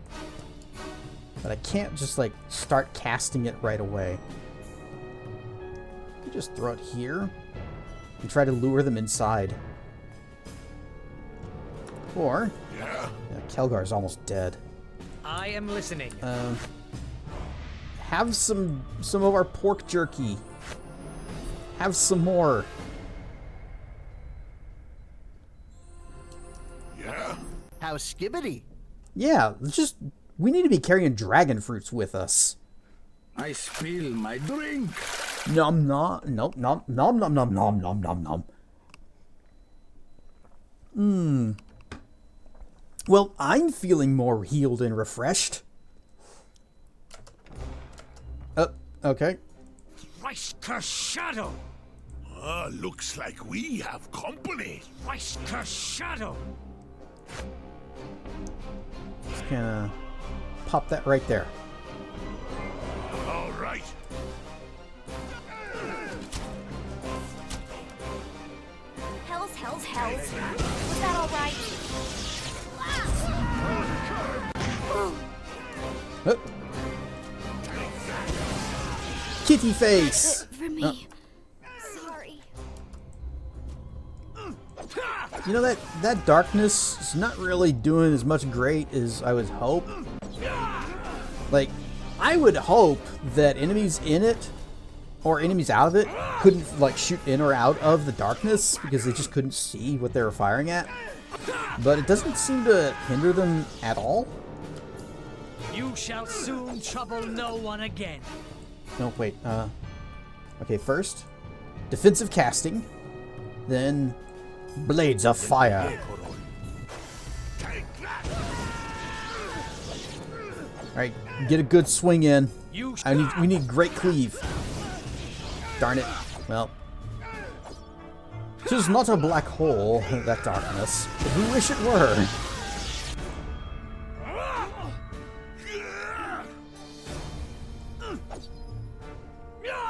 S1: But I can't just, like, start casting it right away. You just throw it here. And try to lure them inside. Or...
S3: Yeah.
S1: Kelgar's almost dead.
S4: I am listening.
S1: Have some of our pork jerky. Have some more.
S3: Yeah?
S7: How skibbity?
S1: Yeah, we need to be carrying dragon fruits with us.
S3: I spill my drink.
S1: Nom nom nope nom nom nom nom nom nom nom nom. Well, I'm feeling more healed and refreshed. Okay.
S4: Christ curse shadow!
S3: Looks like we have company.
S4: Christ curse shadow!
S1: Just gonna pop that right there.
S3: All right.
S5: Hells. Was that all right?
S1: Kitty face!
S5: For me. Sorry.
S1: You know, that darkness is not really doing as much great as I would hope. Like, I would hope that enemies in it, or enemies out of it, couldn't, like, shoot in or out of the darkness, because they just couldn't see what they were firing at. But it doesn't seem to hinder them at all.
S4: You shall soon trouble no one again.
S1: No, wait, okay, first, defensive casting, then blades of fire. Alright, get a good swing in. We need great cleave. Darn it. Well. 'Tis not a black hole, that darkness, but we wish it were.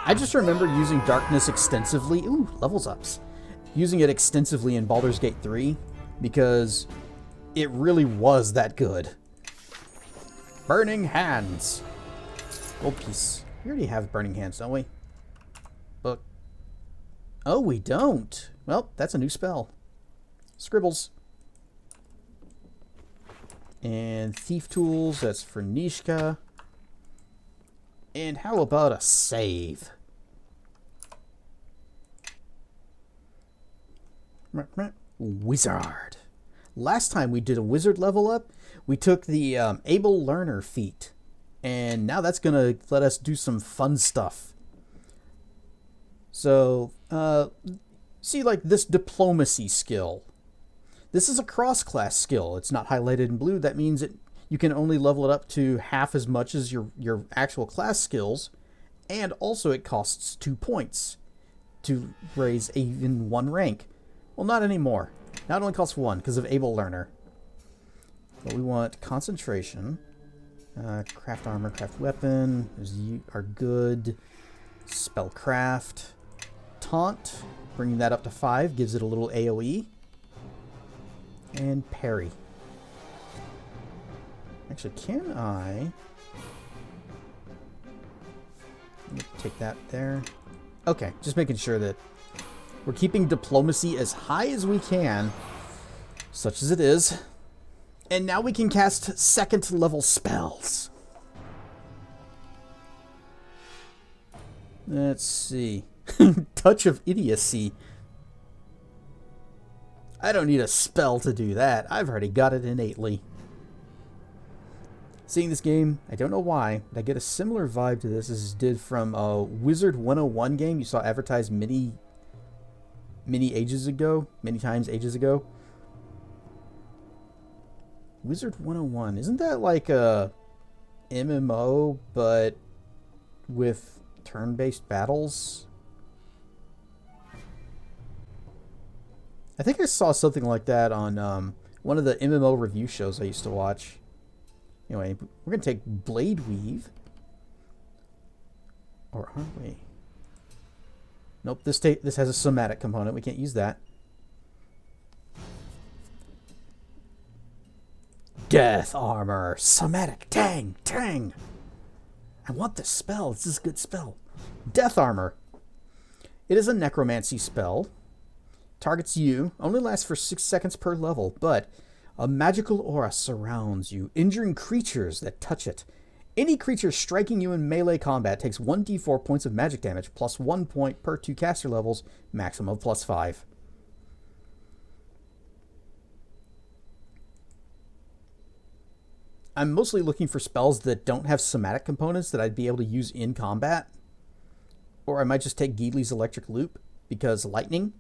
S1: I just remember using darkness extensively. Ooh, levels ups. Using it extensively in Baldur's Gate 3 because it really was that good. Burning Hands. Gold piece. We already have Burning Hands, don't we? Book. Oh, we don't. Well, that's a new spell. Scribbles. And Thief Tools, that's for Nishka. And how about a save? Wizard. Last time we did a wizard level up, we took the Able Learner feat. And now that's going to let us do some fun stuff. So, see, like this diplomacy skill. This is a cross-class skill. It's not highlighted in blue. That means you can only level it up to half as much as your actual class skills. And also it costs 2 points to raise even 1 rank. Well, not anymore. Now it only costs 1 because of Able Learner. But we want concentration. Craft armor, craft weapon. Are good. Spellcraft. Taunt. Bringing that up to 5 gives it a little AoE. And parry. Actually, can I... Let me take that there. Okay, just making sure that we're keeping diplomacy as high as we can, such as it is. And now we can cast 2nd level spells. Let's see. Touch of Idiocy. I don't need a spell to do that. I've already got it innately. Seeing this game, I don't know why, but I get a similar vibe to this as it did from a Wizard 101 game you saw advertised many times ages ago. Wizard 101, isn't that like a MMO but with turn-based battles? I think I saw something like that on one of the MMO review shows I used to watch. Anyway, we're going to take Blade Weave. Or aren't we? Nope, this has a somatic component. We can't use that. Death Armor. Somatic. Dang. I want this spell. This is a good spell. Death Armor. It is a necromancy spell. Targets you. Only lasts for 6 seconds per level, but A magical aura surrounds you, injuring creatures that touch it. Any creature striking you in melee combat takes 1d4 points of magic damage, plus 1 point per 2 caster levels, maximum of plus 5. I'm mostly looking for spells that don't have somatic components that I'd be able to use in combat. Or I might just take Gheedley's Electric Loop, because lightning.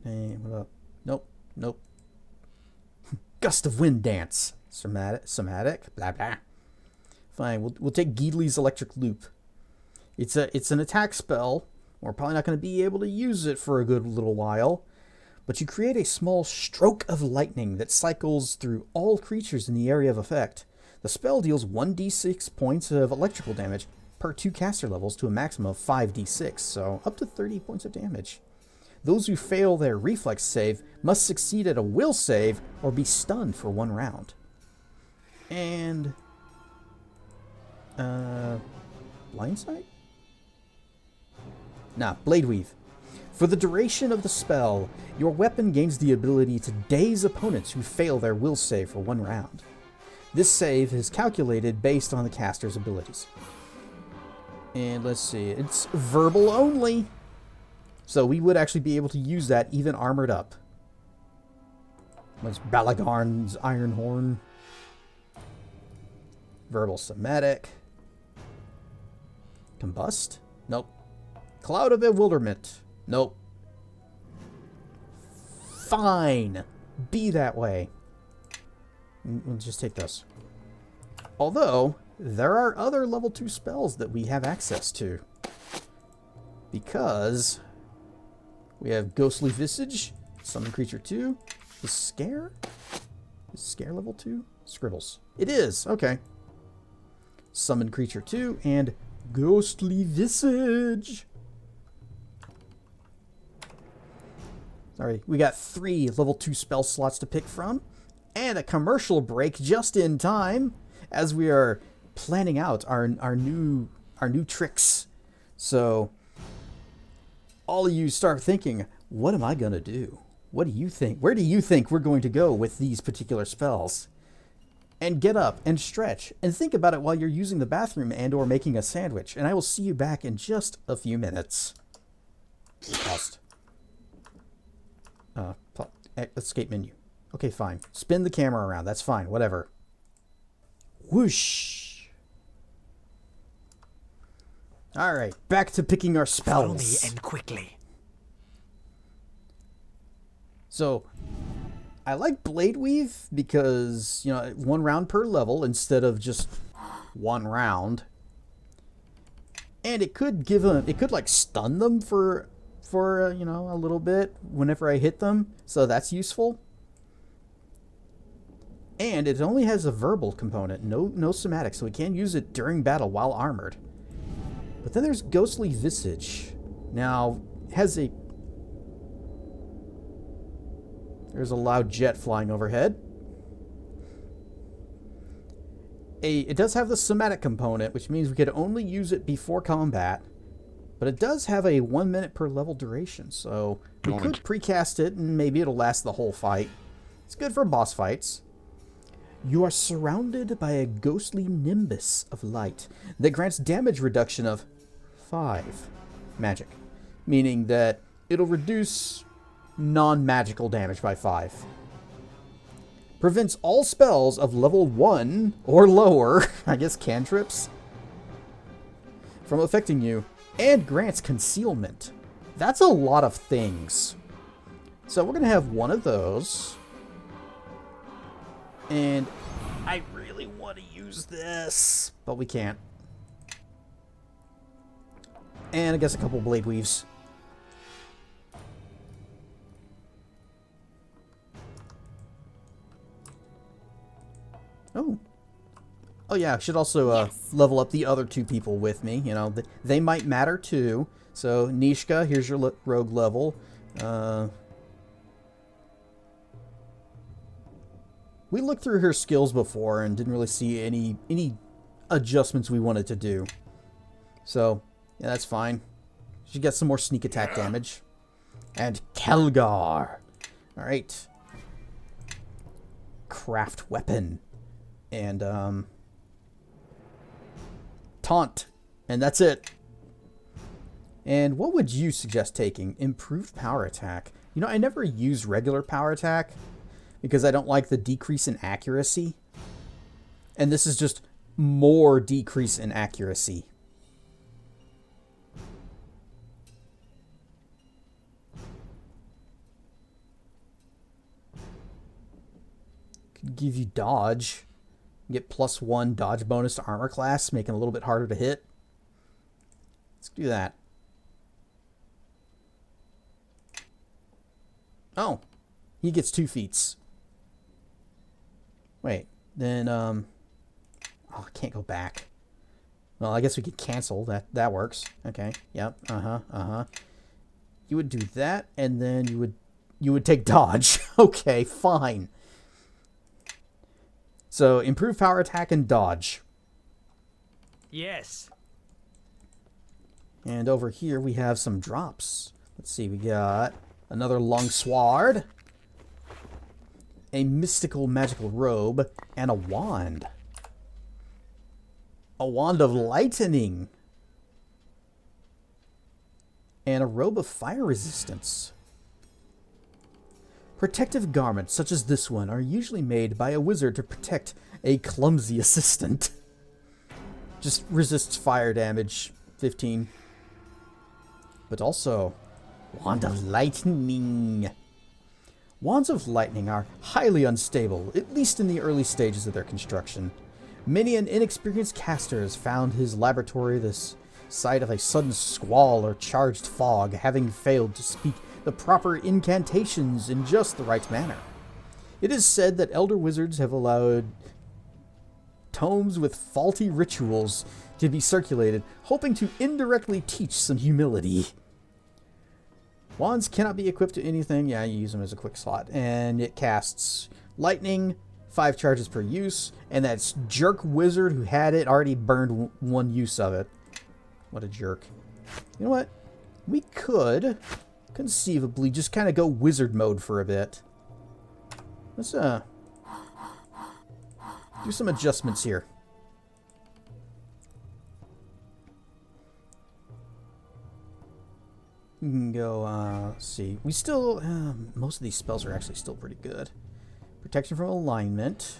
S1: Okay, what up? Nope, nope. Gust of Wind Dance. Somatic, blah blah. Fine, we'll take Gheedley's Electric Loop. It's an attack spell. We're probably not going to be able to use it for a good little while. But you create a small stroke of lightning that cycles through all creatures in the area of effect. The spell deals 1d6 points of electrical damage per 2 caster levels to a maximum of 5d6, so up to 30 points of damage. Those who fail their reflex save must succeed at a will save or be stunned for 1 round. And blind sight? Nah, Blade Weave. For the duration of the spell, your weapon gains the ability to daze opponents who fail their will save for 1 round. This save is calculated based on the caster's abilities. And let's see, it's verbal only. So we would actually be able to use that even armored up. That's Balagarn's Iron Horn. Verbal Somatic. Combust? Nope. Cloud of Bewilderment. Nope. Fine. Be that way. We'll just take this. Although, there are other level 2 spells that we have access to. Because we have Ghostly Visage, Summon Creature 2, the Scare? Is Scare level 2? Scribbles. It is, okay. Summon Creature 2 and Ghostly Visage. Sorry, we got 3 level 2 spell slots to pick from, and a commercial break just in time as we are planning out our new tricks. So all of you start thinking, what am I gonna do? What do you think? Where do you think we're going to go with these particular spells? And get up and stretch and think about it while you're using the bathroom and or making a sandwich. And I will see you back in just a few minutes. Paused. Escape menu. Okay, fine. Spin the camera around. That's fine. Whatever. Whoosh. All right, back to picking our spells.
S7: Follow me and quickly.
S1: So, I like Blade Weave because, you know, 1 round per level instead of just 1 round. And it could give them, it could like stun them for you know, a little bit whenever I hit them. So that's useful. And it only has a verbal component, no somatic, so we can use it during battle while armored. But then there's Ghostly Visage. Now, there's a loud jet flying overhead. It does have the somatic component, which means we could only use it before combat. But it does have a 1 minute per level duration, so we could precast it and maybe it'll last the whole fight. It's good for boss fights. You are surrounded by a ghostly nimbus of light that grants damage reduction of 5 magic, meaning that it'll reduce non-magical damage by 5. Prevents all spells of level 1 or lower, I guess cantrips, from affecting you, and grants concealment. That's a lot of things. So we're going to have one of those. And I really want to use this, but we can't. And I guess a couple Blade Weaves. Oh. Oh yeah, I should also level up the other 2 people with me. You know, they might matter too. So Nishka, here's your rogue level. We looked through her skills before and didn't really see any adjustments we wanted to do. So yeah, that's fine. She gets some more sneak attack damage. And Kelgar. All right, craft weapon. And, taunt. And that's it. And what would you suggest taking? Improved power attack. You know, I never use regular power attack because I don't like the decrease in accuracy. And this is just more decrease in accuracy. Could give you dodge. Get +1 dodge bonus to armor class, making it a little bit harder to hit. Let's do that. Oh, he gets 2 feats. Wait, then, oh, I can't go back. Well, I guess we could cancel. That works. Okay, yep, You would do that, and then you would take dodge. Okay, fine. So, improve power attack and dodge.
S4: Yes.
S1: And over here we have some drops. Let's see, we got another long sword, a mystical magical robe, and a wand. A wand of lightning. And a robe of fire resistance. Protective garments such as this one are usually made by a wizard to protect a clumsy assistant. Just resists fire damage, 15. But also, Wand of Lightning. Wands of Lightning are highly unstable, at least in the early stages of their construction. Many an inexperienced caster has found his laboratory the site of a sudden squall or charged fog, having failed to speak the proper incantations in just the right manner. It is said that elder wizards have allowed tomes with faulty rituals to be circulated, hoping to indirectly teach some humility. Wands cannot be equipped to anything. Yeah, you use them as a quick slot. And it casts lightning, 5 charges per use, and that jerk wizard who had it already burned 1 use of it. What a jerk. You know what? We could conceivably just kind of go wizard mode for a bit. Let's do some adjustments here. We can go, let's see. We still, most of these spells are actually still pretty good. Protection from alignment.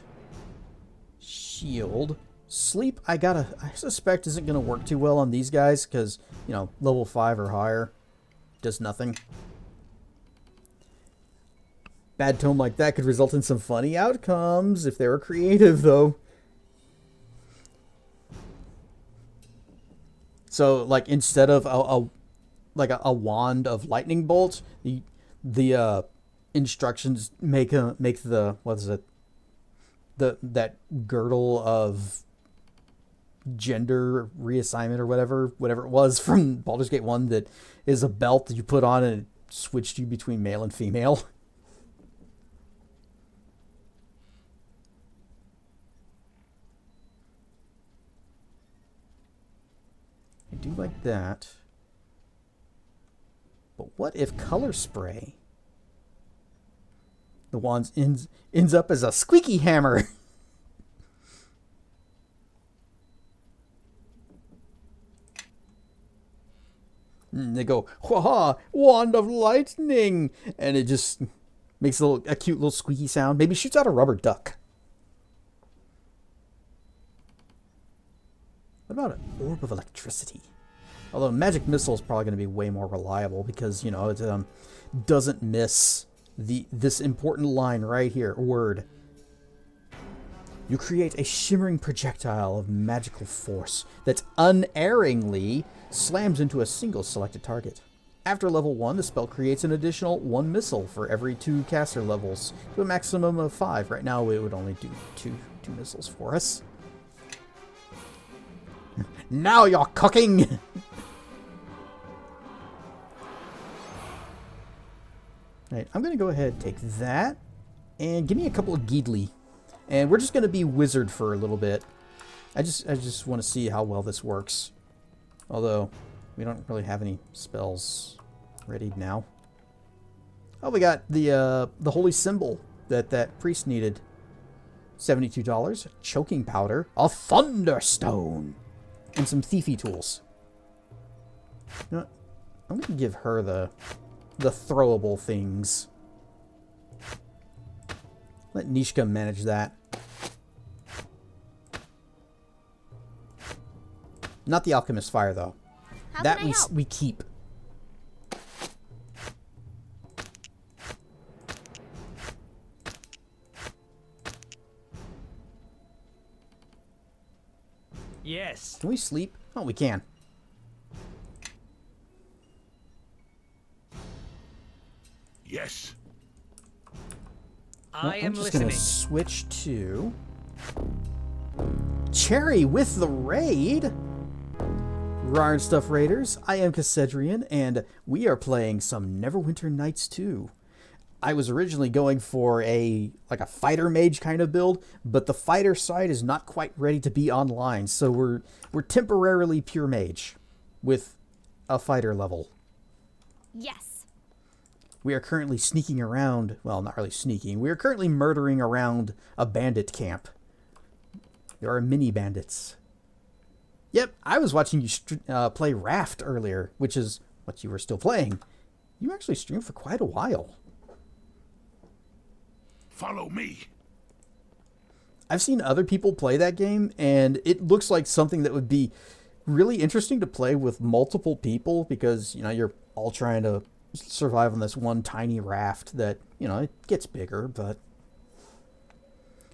S1: Shield. Sleep, I suspect isn't going to work too well on these guys because, you know, level 5 or higher does nothing. Bad tome like that could result in some funny outcomes if they were creative, though. So, like, instead of a wand of lightning bolts, the instructions make the, what is it? That girdle of gender reassignment or whatever it was from Baldur's Gate 1 that is a belt that you put on and it switched you between male and female. I do like that. But what if color spray? The wand ends up as a squeaky hammer. And they go, "Wah! Wand of lightning!" And it just makes a cute little squeaky sound. Maybe shoots out a rubber duck. What about an orb of electricity? Although magic missile is probably going to be way more reliable because, you know, it doesn't miss this important line right here. Word. You create a shimmering projectile of magical force that unerringly slams into a single selected target. After level 1, the spell creates an additional 1 missile for every 2 caster levels, to a maximum of 5. Right now, it would only do two missiles for us. Now you're cooking! Alright, I'm going to go ahead and take that, and give me a couple of Geedly. And we're just going to be wizard for a little bit. I just want to see how well this works. Although, we don't really have any spells ready now. Oh, we got the holy symbol that priest needed. $72. Choking powder. A thunderstone. And some thiefy tools. You know what? I'm going to give her the throwable things. Let Nishka manage that. Not the alchemist fire, though.
S5: How
S1: That
S5: can I help?
S1: we keep.
S4: Yes.
S1: Can we sleep? Oh, we can.
S3: Yes.
S1: Well,
S4: I am
S1: I'm just
S4: listening.
S1: gonna switch to Cherry with the raid. Rarn Stuff Raiders. I am Cassedrian, and we are playing some Neverwinter Nights 2. I was originally going for a fighter mage kind of build, but the fighter side is not quite ready to be online, so we're temporarily pure mage with a fighter level.
S5: Yes.
S1: We are currently sneaking around, well, not really sneaking. We are currently murdering around a bandit camp. There are mini bandits. Yep, I was watching you play Raft earlier, which is what you were still playing. You actually streamed for quite a while.
S3: Follow me.
S1: I've seen other people play that game, and it looks like something that would be really interesting to play with multiple people because, you know, you're all trying to survive on this one tiny raft that, you know, it gets bigger, but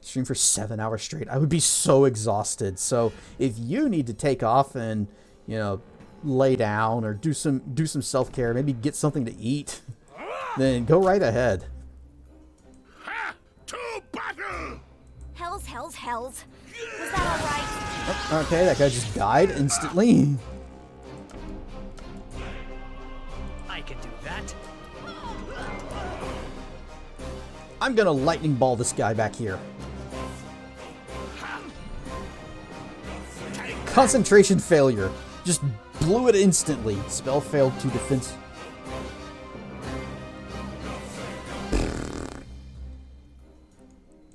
S1: stream for 7 hours straight. I would be so exhausted. So if you need to take off and, you know, lay down or do some self-care, maybe get something to eat, then go right ahead.
S3: Ha! To battle!
S5: Hells. Was that all right?
S1: Okay, that guy just died instantly.
S4: I can do that.
S1: I'm gonna lightning ball this guy back here. Concentration failure. Just blew it instantly. Spell failed to defense.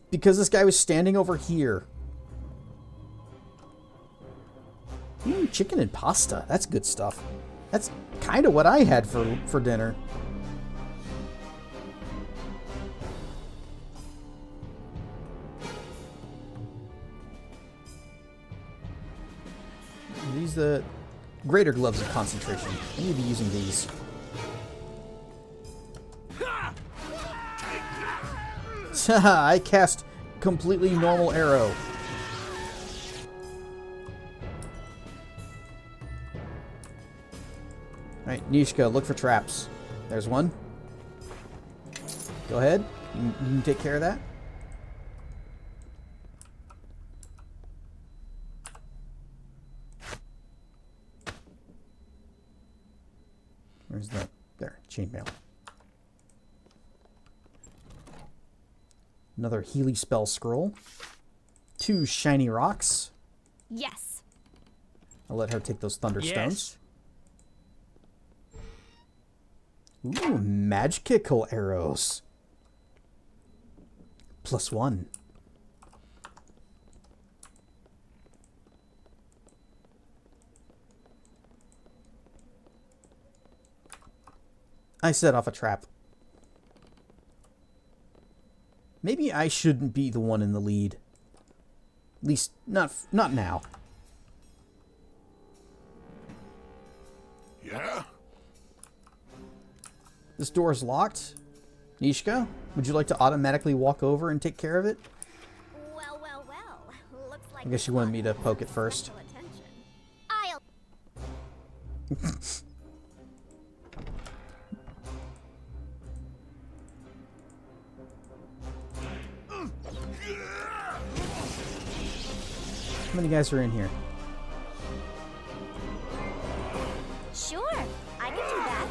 S1: Because this guy was standing over here. Chicken and pasta. That's good stuff. That's kind of what I had for dinner. Are these the greater gloves of concentration? I need to be using these. I cast completely normal arrow. Alright, Nishka, look for traps. There's one. Go ahead. You can take care of that. Where's the... There, chainmail. Another Healy spell scroll. 2 shiny rocks.
S5: Yes.
S1: I'll let her take those thunderstones.
S4: Yes.
S1: Ooh, magical arrows. +1. I set off a trap. Maybe I shouldn't be the one in the lead. At least, not now.
S3: Yeah?
S1: This door is locked. Nishka, would you like to automatically walk over and take care of it?
S5: Well. Looks like
S1: I guess you wanted me to poke it first.
S5: attention. I'll
S1: How many guys are in here?
S5: Sure. I can do that.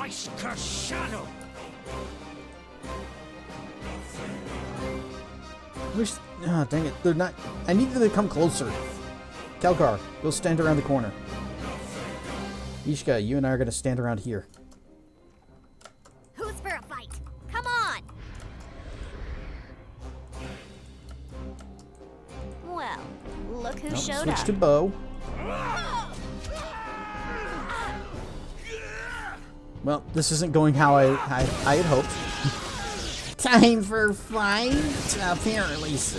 S3: Ice Curse Shadow!
S1: Wish. Ah, dang it. They're not. I need them to come closer. Kelkar, go stand around the corner. Ishka, you and I are going to stand around here.
S5: Who's for a fight? Come on. Look who
S1: Nope,
S5: showed
S1: switch
S5: up.
S1: to bow. Well, this isn't going how I had hoped. Time for fight? Apparently so.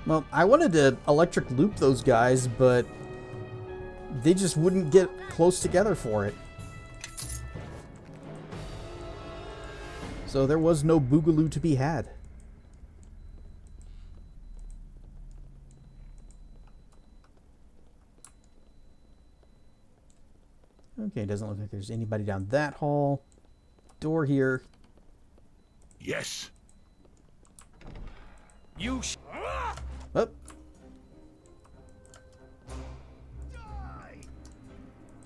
S1: Well, I wanted to electric loop those guys, but they just wouldn't get close together for it. So there was no boogaloo to be had. Okay, doesn't look like there's anybody down that hall. Door here.
S3: Yes.
S4: You
S1: Oh.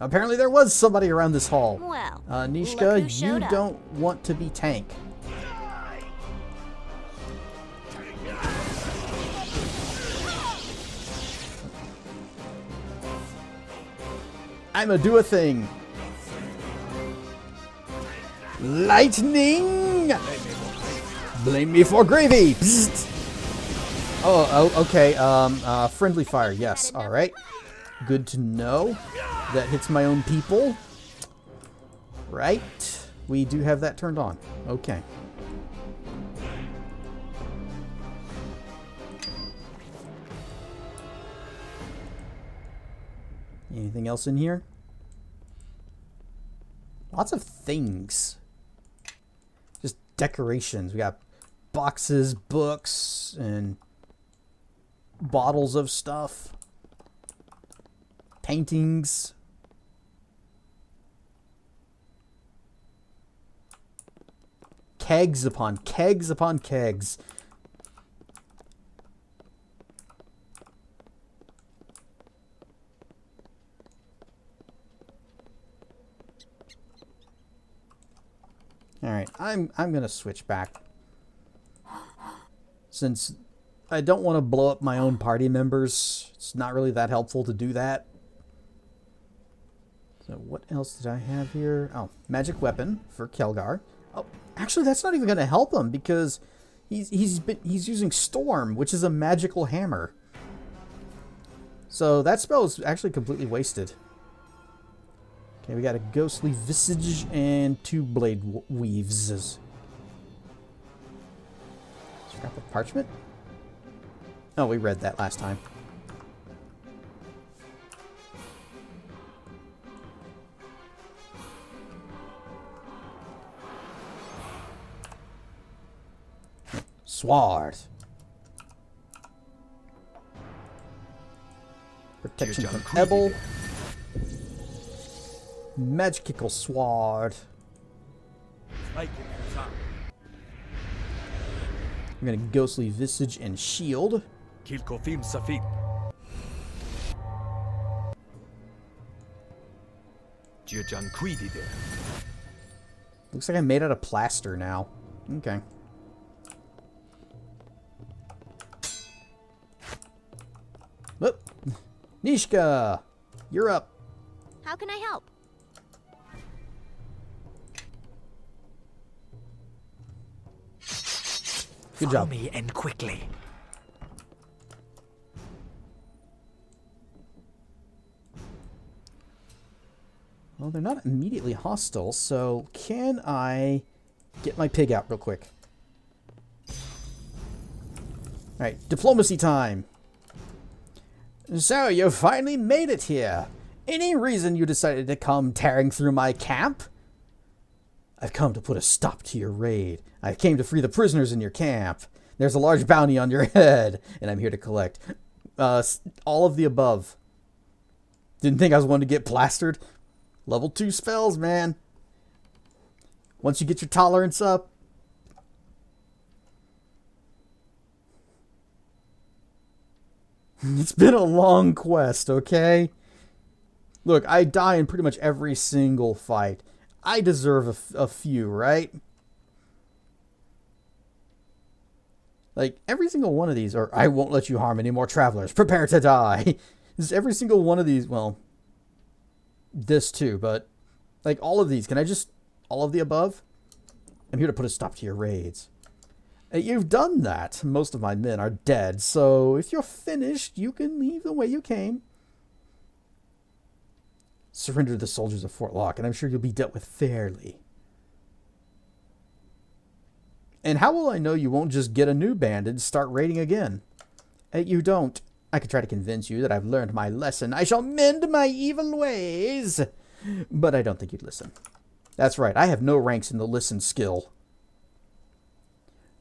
S1: Apparently there was somebody around this hall.
S5: Well,
S1: Nishka,
S5: look who
S1: you
S5: showed up.
S1: don't want to be tank. I'ma do a thing. Lightning! Blame me for gravy! Psst. Oh, okay. Friendly fire. Yes. All right. Good to know. That hits my own people. Right. We do have that turned on. Okay. Anything else in here? Lots of things. Just decorations. We got boxes, books, and bottles of stuff. Paintings. Kegs upon kegs upon kegs. All right, I'm gonna switch back since I don't want to blow up my own party members. It's not really that helpful to do that. So what else did I have here? Oh, magic weapon for Kelgar. Oh, actually, that's not even gonna help him because he's using Storm, which is a magical hammer. So that spell is actually completely wasted. Okay, we got a ghostly visage and 2 blade weaves. Scrap of parchment? Oh, we read that last time. Sword. Protection from Ebel. Magical sword. I'm gonna ghostly visage and shield.
S4: Kilkofim Safin.
S1: Looks like I'm made out of plaster now. Okay. Whoop. Nishka, you're up.
S5: How can I help?
S1: Good job.
S4: me and quickly.
S1: Well, they're not immediately hostile, so can I get my pig out real quick? Alright, diplomacy time. So, you finally made it here. Any reason you decided to come tearing through my camp? I've come to put a stop to your raid. I came to free the prisoners in your camp. There's a large bounty on your head, and I'm here to collect all of the above. Didn't think I was one to get plastered. Level 2 spells, man. Once you get your tolerance up. It's been a long quest, okay? Look, I die in pretty much every single fight. I deserve a few, right? Like, every single one of these, or I won't let you harm any more travelers. Prepare to die. This every single one of these, well, this too, but like all of these. Can I just, all of the above? I'm here to put a stop to your raids. You've done that. Most of my men are dead, so if you're finished, you can leave the way you came. Surrender the soldiers of Fort Locke, and I'm sure you'll be dealt with fairly. And how will I know you won't just get a new bandit and start raiding again? You don't. I could try to convince you that I've learned my lesson. I shall mend my evil ways. But I don't think you'd listen. That's right, I have no ranks in the listen skill.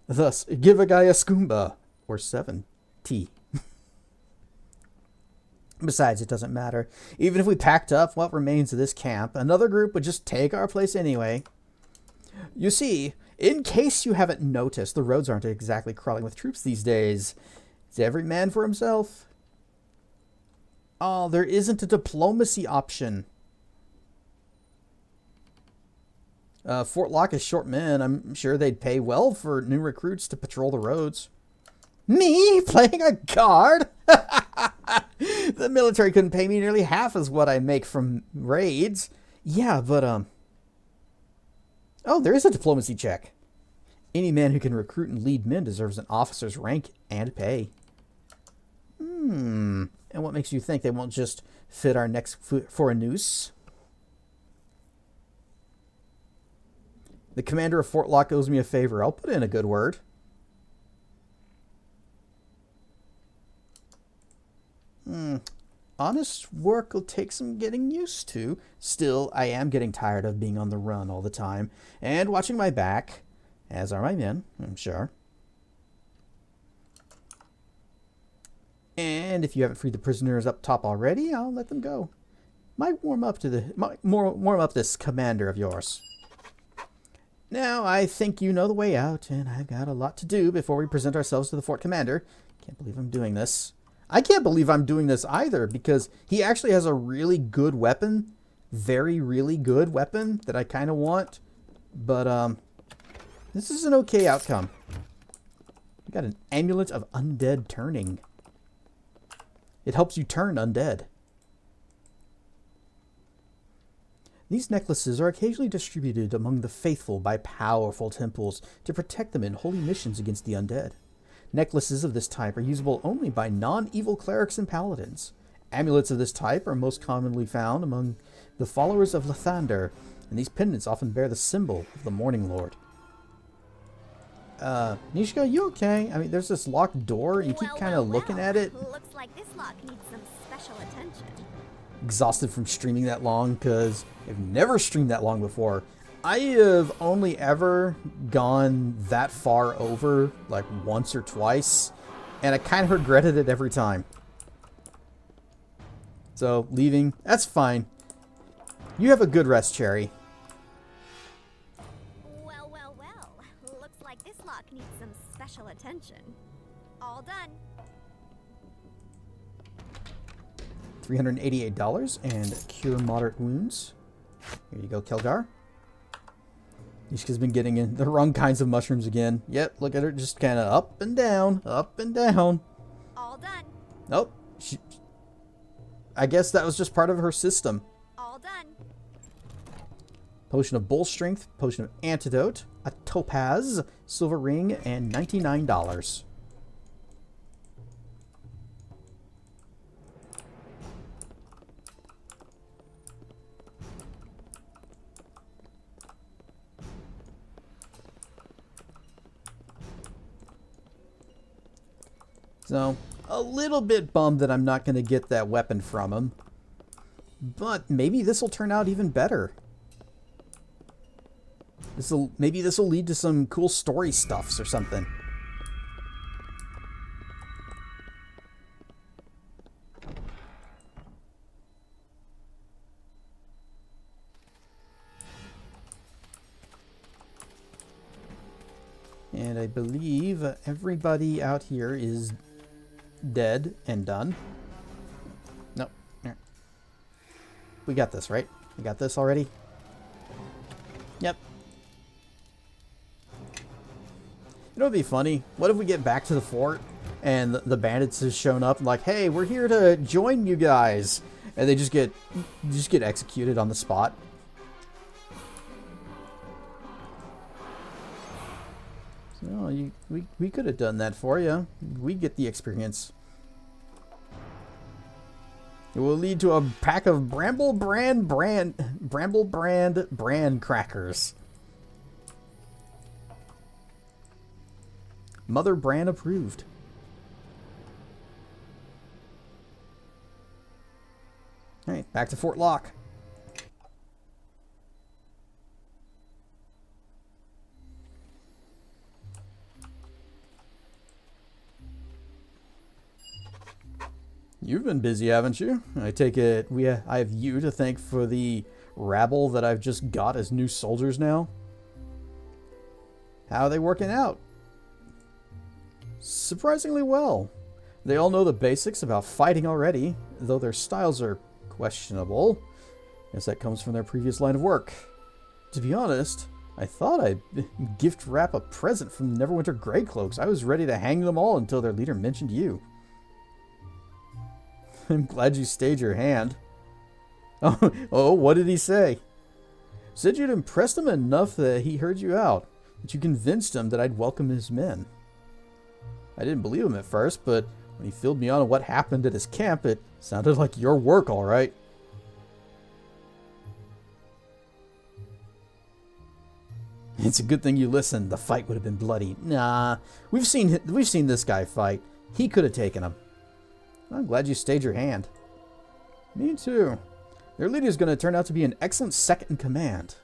S1: Thus, give a guy a skoomba, or 7 tea. Besides, it doesn't matter. Even if we packed up what remains of this camp, another group would just take our place anyway. You see, in case you haven't noticed, the roads aren't exactly crawling with troops these days. It's every man for himself. Oh, there isn't a diplomacy option. Fort Locke is short men. I'm sure they'd pay well for new recruits to patrol the roads. Me? Playing a guard? The military couldn't pay me nearly half as what I make from raids. Yeah, but, oh, there is a diplomacy check. Any man who can recruit and lead men deserves an officer's rank and pay. And what makes you think they won't just fit our necks for a noose? The commander of Fort Locke owes me a favor. I'll put in a good word. Honest work will take some getting used to. Still, I am getting tired of being on the run all the time and watching my back, as are my men, I'm sure. And if you haven't freed the prisoners up top already, I'll let them go. Might warm up this commander of yours. Now, I think you know the way out, and I've got a lot to do before we present ourselves to the fort commander. Can't believe I'm doing this. I can't believe I'm doing this either, because he actually has a really good weapon. Really good weapon that I kind of want. But, this is an okay outcome. I got an amulet of undead turning. It helps you turn undead. These necklaces are occasionally distributed among the faithful by powerful temples to protect them in holy missions against the undead. Necklaces of this type are usable only by non-evil clerics and paladins. Amulets of this type are most commonly found among the followers of Lathander, and these pendants often bear the symbol of the Morning Lord. Nishka, you okay? I mean, there's this locked door, and you keep kind of looking at it.
S5: Looks like this lock needs some special attention.
S1: Exhausted from streaming that long, because I've never streamed that long before. I have only ever gone that far over, like, once or twice, and I kind of regretted it every time. So, leaving, that's fine. You have a good rest, Cherry.
S5: Well. Looks like this lock needs some special attention. All done.
S1: $388 and cure moderate wounds. Here you go, Kelgar. Nishka's been getting in the wrong kinds of mushrooms again. Yep, look at her, just kind of up and down, up and down.
S5: All done.
S1: Nope. I guess that was just part of her system.
S5: All done.
S1: Potion of bull strength, potion of antidote, a topaz, silver ring, and $99. So, a little bit bummed that I'm not going to get that weapon from him. But maybe this will turn out even better. Maybe this will lead to some cool story stuffs or something. And I believe everybody out here is dead and done. Nope. We got this, right? We got this already? Yep. You know what would be funny? What if we get back to the fort and the bandits have shown up and like, hey, we're here to join you guys, and they just get executed on the spot. So we could have done that for you. We get the experience. It will lead to a pack of Bramble Brand crackers. Mother Brand approved. Alright, back to Fort Locke. You've been busy, haven't you? I take it I have you to thank for the rabble that I've just got as new soldiers now. How are they working out? Surprisingly well. They all know the basics about fighting already, though their styles are questionable. Guess that comes from their previous line of work. To be honest, I thought I'd gift wrap a present from Neverwinter Grey Cloaks. I was ready to hang them all until their leader mentioned you. I'm glad you stayed your hand. Oh, what did he say? Said you'd impressed him enough that he heard you out, that you convinced him that I'd welcome his men. I didn't believe him at first, but when he filled me on what happened at his camp, it sounded like your work, all right. It's a good thing you listened. The fight would have been bloody. Nah, we've seen this guy fight. He could have taken him. I'm glad you stayed your hand. Me too. Their leader's going to turn out to be an excellent second in command.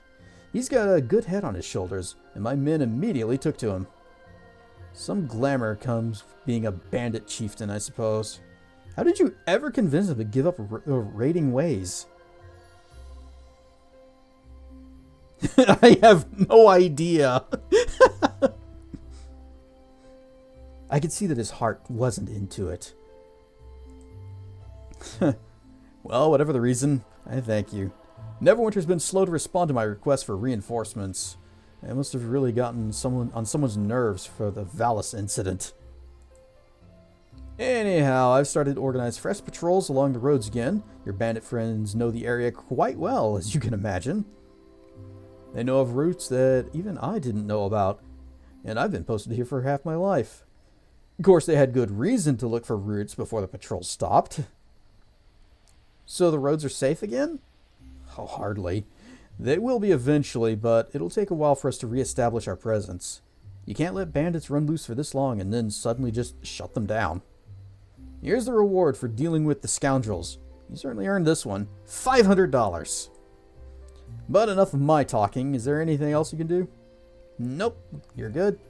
S1: He's got a good head on his shoulders, and my men immediately took to him. Some glamour comes being a bandit chieftain, I suppose. How did you ever convince him to give up raiding ways? I have no idea. I could see that his heart wasn't into it. Well, whatever the reason, I thank you. Neverwinter's been slow to respond to my request for reinforcements. I must have really gotten on someone's nerves for the Valis incident. Anyhow, I've started to organize fresh patrols along the roads again. Your bandit friends know the area quite well, as you can imagine. They know of routes that even I didn't know about, and I've been posted here for half my life. Of course, they had good reason to look for routes before the patrol stopped. So the roads are safe again? Oh, hardly. They will be eventually, but it'll take a while for us to reestablish our presence. You can't let bandits run loose for this long and then suddenly just shut them down. Here's the reward for dealing with the scoundrels. You certainly earned this one. $500. But enough of my talking. Is there anything else you can do? Nope. You're good.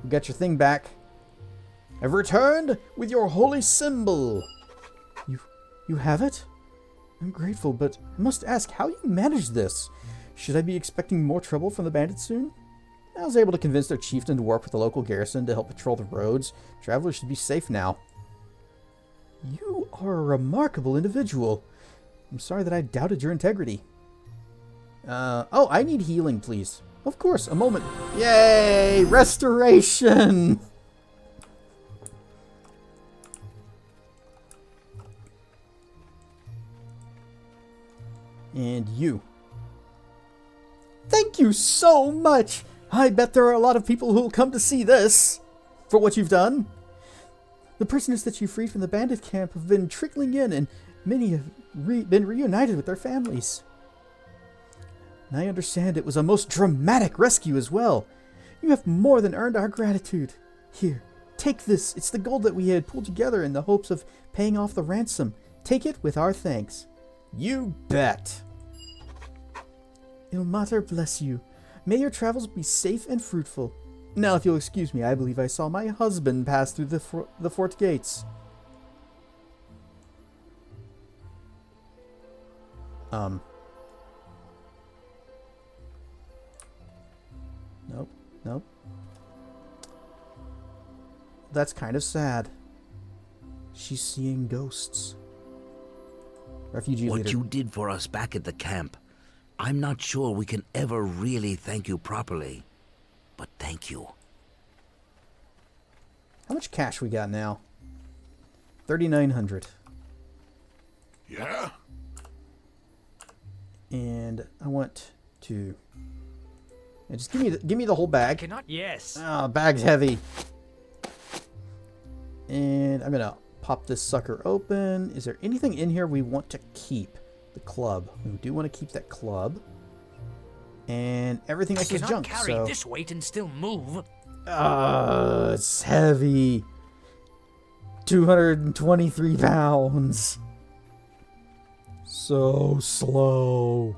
S1: You got your thing back. I've returned with your holy symbol. You have it? I'm grateful, but I must ask how you managed this. Should I be expecting more trouble from the bandits soon? I was able to convince their chieftain to work with the local garrison to help patrol the roads. Travelers should be safe now. You are a remarkable individual. I'm sorry that I doubted your integrity. Oh, I need healing, please. Of course, a moment. Yay! Restoration! And you. Thank you so much! I bet there are a lot of people who will come to see this for what you've done. The prisoners that you freed from the bandit camp have been trickling in, and many have been reunited with their families. And I understand it was a most dramatic rescue as well. You have more than earned our gratitude. Here, take this. It's the gold that we had pulled together in the hopes of paying off the ransom. Take it with our thanks. You bet. Ilmater bless you. May your travels be safe and fruitful. Now, if you'll excuse me, I believe I saw my husband pass through the fort gates. Nope. That's kind of sad. She's seeing ghosts. Refugee
S6: What
S1: leader.
S6: you did for us back at the camp, I'm not sure we can ever really thank you properly. But thank you.
S1: How much cash we got now? 3,900.
S3: Yeah?
S1: And I want to And just give me the whole bag.
S4: Cannot. Yes.
S1: Ah, bag's heavy. And I'm gonna pop this sucker open. Is there anything in here we want to keep? The club. We do want to keep that club. And everything else is junk.
S4: Carry
S1: so
S4: this weight and still move.
S1: it's heavy. 223 pounds. So slow.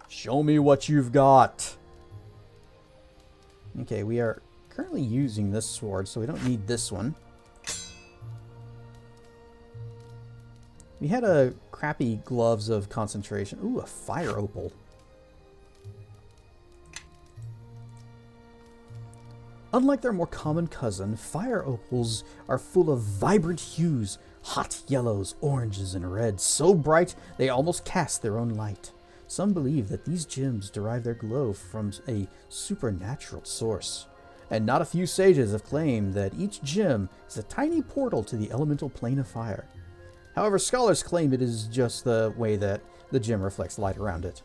S1: Show me what you've got. Okay, we are currently using this sword, so we don't need this one. We had a crappy gloves of concentration. Ooh, a fire opal. Unlike their more common cousin, fire opals are full of vibrant hues, hot yellows, oranges, and reds, so bright they almost cast their own light. Some believe that these gems derive their glow from a supernatural source, and not a few sages have claimed that each gem is a tiny portal to the elemental plane of fire. However, scholars claim it is just the way that the gem reflects light around it.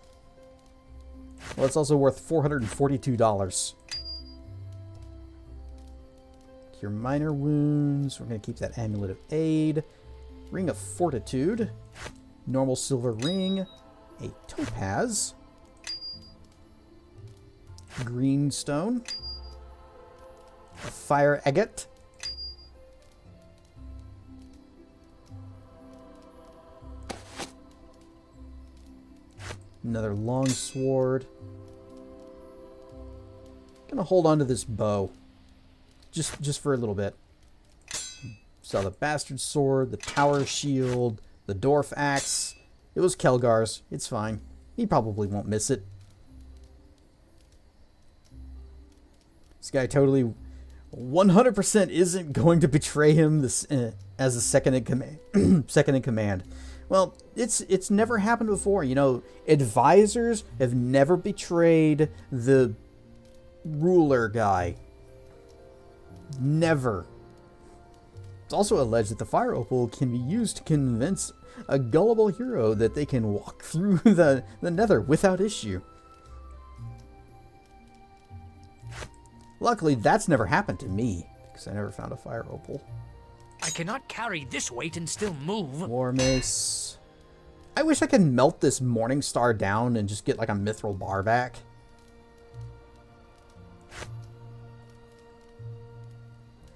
S1: Well, it's also worth $442. Cure minor wounds. We're going to keep that Amulet of Aid. Ring of Fortitude. Normal silver ring. A topaz. Green stone. A fire agate. Another long sword. Gonna hold on to this bow. Just for a little bit. Saw the bastard sword, the tower shield, the dwarf axe. It was Kelgar's. It's fine. He probably won't miss it. This guy totally 100% isn't going to betray him as a second in command. Second in command. Well, it's never happened before. You know, advisors have never betrayed the ruler guy. Never. It's also alleged that the fire opal can be used to convince a gullible hero that they can walk through the nether without issue. Luckily, that's never happened to me, because I never found a fire opal.
S4: I cannot carry this weight and still move.
S1: War mace. I wish I could melt this Morning Star down and just get like a mithril bar back.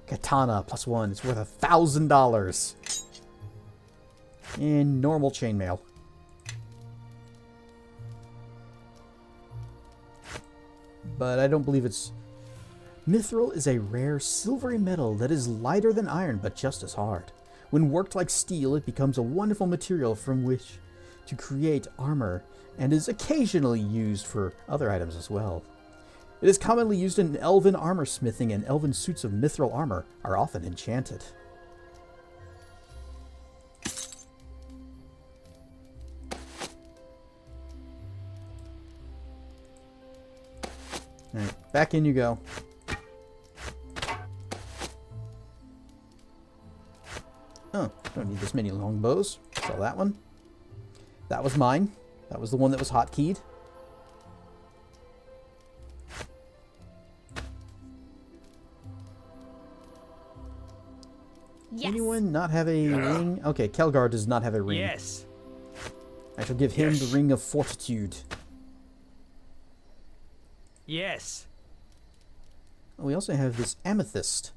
S1: Katana +1. It's worth $1,000. And normal chainmail. But I don't believe it's... Mithril is a rare silvery metal that is lighter than iron but just as hard. When worked like steel, it becomes a wonderful material from which to create armor and is occasionally used for other items as well. It is commonly used in elven armor smithing, and elven suits of mithril armor are often enchanted. Alright, back in you go. Oh, don't need this many longbows. Sell that one. That was mine. That was the one that was hotkeyed.
S5: Yes.
S1: Anyone not have a ring? Okay, Kelgar does not have a ring.
S4: Yes.
S1: I shall give him the Ring of Fortitude.
S4: Yes.
S1: Oh, we also have this amethyst.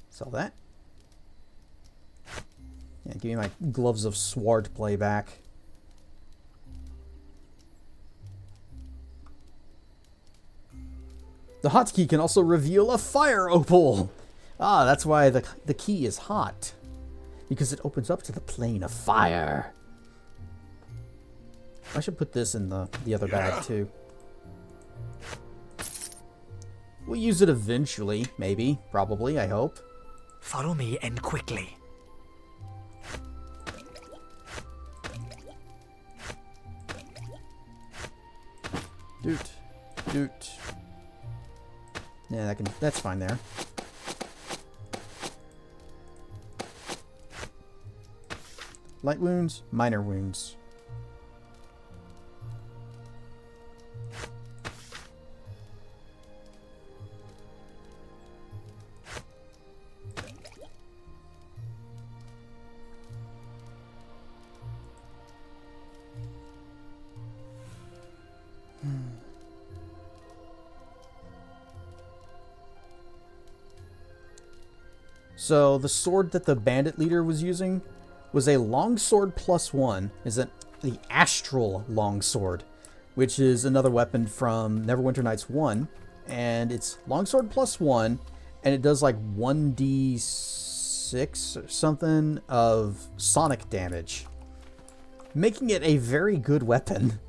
S1: Sell that. Yeah, give me my gloves of sword play back. The hotkey can also reveal a fire opal. Ah, that's why the key is hot. Because it opens up to the plane of fire. I should put this in the other bag too. We'll use it eventually, maybe, probably, I hope.
S4: Follow me and quickly.
S1: Doot. Doot. Yeah, that's fine there. Light wounds, minor wounds. So the sword that the bandit leader was using was a longsword +1, the astral longsword, which is another weapon from Neverwinter Nights 1, and it's longsword +1, and it does like 1d6 or something of sonic damage, making it a very good weapon.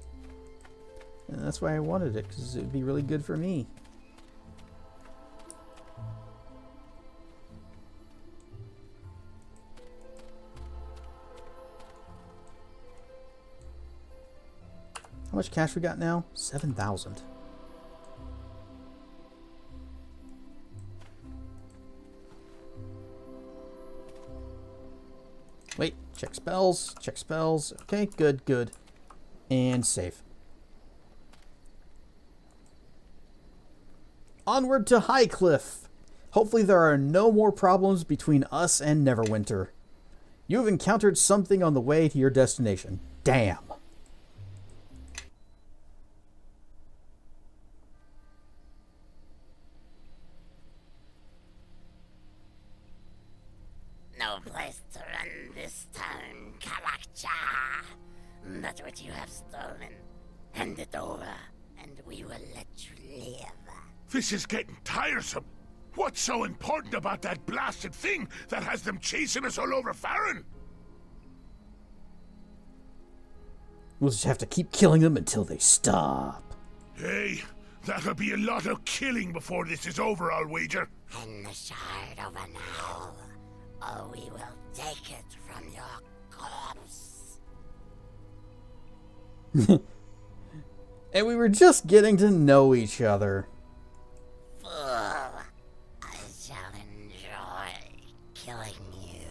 S1: And that's why I wanted it, because it would be really good for me. How much cash we got now? 7,000. Wait, check spells, check spells. Okay, good, good. And save. Onward to Highcliff. Hopefully there are no more problems between us and Neverwinter. You have encountered something on the way to your destination. Damn.
S7: No place to run this town, Kalakcha. That's what you have stolen. Hand it over, and we will let you live.
S3: This is getting tiresome. What's so important about that blasted thing that has them chasing us all over Farron?
S1: We'll just have to keep killing them until they stop.
S3: Hey, that'll be a lot of killing before this is over, I'll wager.
S7: Hand the shard over now, or we will take it from your corpse.
S1: And we were just getting to know each other.
S7: Fool, I shall enjoy killing you.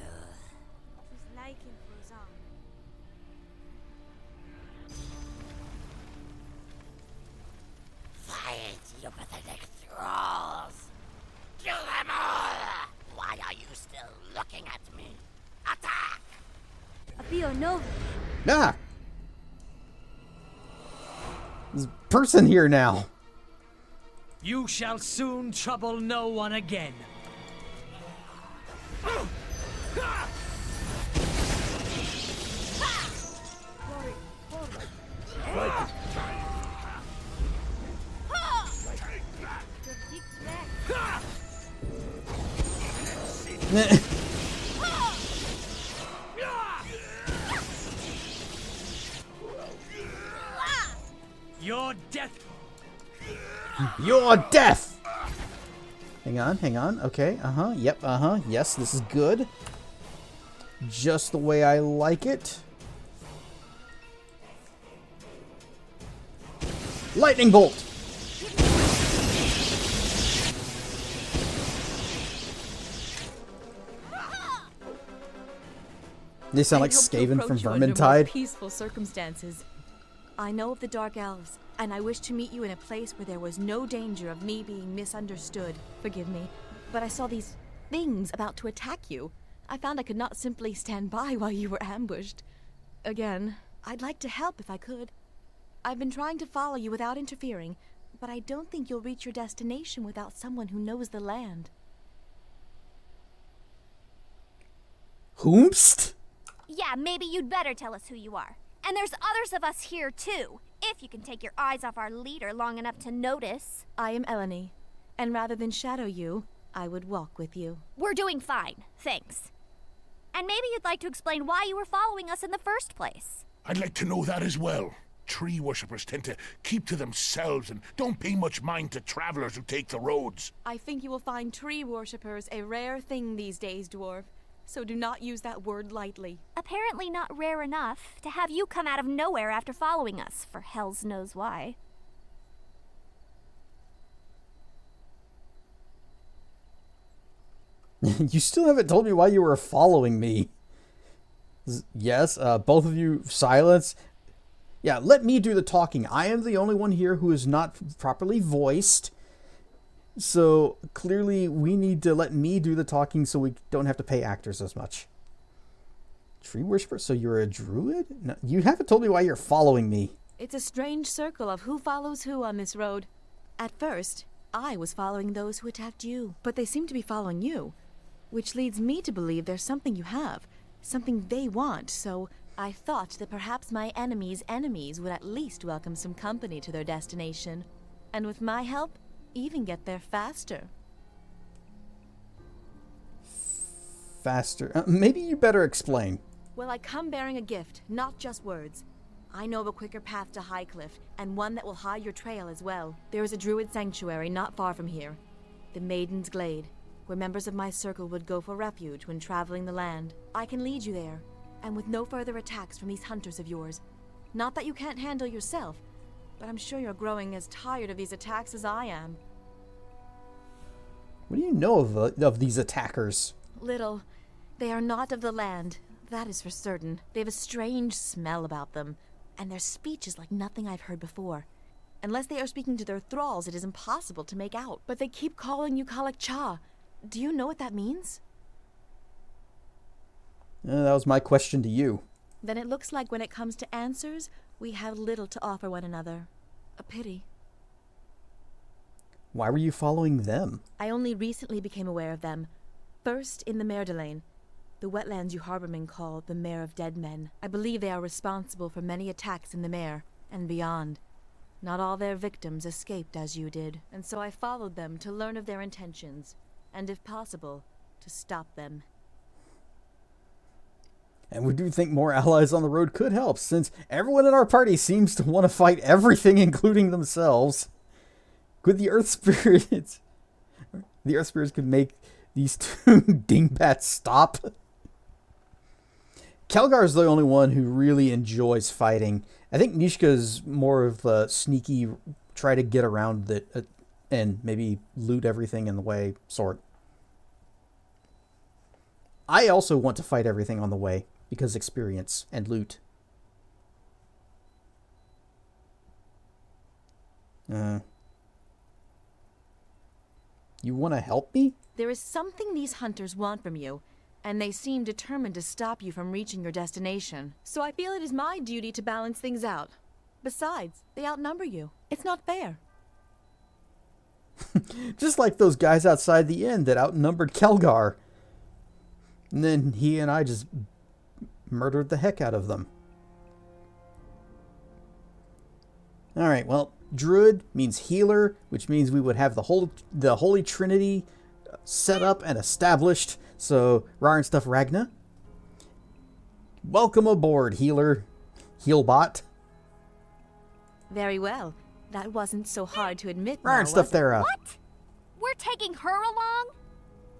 S7: Fight, you pathetic thralls! Kill them all! Why are you still looking at me? Attack!
S1: Ah! There's a person here now.
S4: You shall soon trouble no one again. Your death.
S1: Your death! Hang on, hang on. Okay, yep, yes, this is good. Just the way I like it. Lightning bolt! They sound like Skaven from Vermintide.
S8: Peaceful circumstances. I know of the Dark Elves, and I wish to meet you in a place where there was no danger of me being misunderstood. Forgive me, but I saw these things about to attack you. I found I could not simply stand by while you were ambushed. Again, I'd like to help if I could. I've been trying to follow you without interfering, but I don't think you'll reach your destination without someone who knows the land.
S1: Whomst?
S5: Yeah, maybe you'd better tell us who you are. And there's others of us here too, if you can take your eyes off our leader long enough to notice.
S8: I am Eleni, and rather than shadow you, I would walk with you.
S5: We're doing fine, thanks. And maybe you'd like to explain why you were following us in the first place.
S3: I'd like to know that as well. Tree worshippers tend to keep to themselves and don't pay much mind to travelers who take the roads.
S8: I think you will find tree worshippers a rare thing these days, dwarf. So do not use that word lightly.
S5: Apparently not rare enough to have you come out of nowhere after following us, for hells knows why.
S1: You still haven't told me why you were following me. Yes, both of you silence. Yeah, let me do the talking. I am the only one here who is not properly voiced. So clearly we need to let me do the talking so we don't have to pay actors as much. Tree worshiper? So you're a druid? No, you haven't told me why you're following me.
S8: It's a strange circle of who follows who on this road. At first, I was following those who attacked you, but they seem to be following you. Which leads me to believe there's something you have, something they want, so I thought that perhaps my enemy's enemies would at least welcome some company to their destination. And with my help, even get there faster.
S1: Faster? Maybe you better explain.
S8: Well, I come bearing a gift, not just words. I know of a quicker path to Highcliff, and one that will hide your trail as well. There is a druid sanctuary not far from here, the Maiden's Glade, where members of my circle would go for refuge when traveling the land. I can lead you there, and with no further attacks from these hunters of yours. Not that you can't handle yourself, but I'm sure you're growing as tired of these attacks as I am.
S1: What do you know of these attackers?
S8: Little. They are not of the land, that is for certain. They have a strange smell about them, and their speech is like nothing I've heard before. Unless they are speaking to their thralls, it is impossible to make out. But they keep calling you Kalakcha. Do you know what that means?
S1: That was my question to you.
S8: Then it looks like when it comes to answers, we have little to offer one another. A pity.
S1: Why were you following them?
S8: I only recently became aware of them. First, in the Merdelane, the wetlands you harbormen call the Mare of Dead Men. I believe they are responsible for many attacks in the Mare, and beyond. Not all their victims escaped as you did, and so I followed them to learn of their intentions, and if possible, to stop them.
S1: And we do think more allies on the road could help, since everyone in our party seems to want to fight everything, including themselves. Could the Earth Spirits... The Earth Spirits could make these two dingbats stop? Kelgar's the only one who really enjoys fighting. I think Nishka's more of a sneaky, try to get around it and maybe loot everything in the way sort. I also want to fight everything on the way, because experience and loot. You want to help me?
S8: There is something these hunters want from you, and they seem determined to stop you from reaching your destination. So I feel it is my duty to balance things out. Besides, they outnumber you. It's not fair.
S1: Just like those guys outside the inn that outnumbered Kelgar. And then he and I just murdered the heck out of them. Alright, well, Druid means healer, which means we would have the Holy Trinity set up and established. So, Rar and stuff, Ragna. Welcome aboard, healer. Healbot.
S8: Very well. That wasn't so hard to admit.
S1: Rar and stuff, Thera.
S5: What? We're taking her along?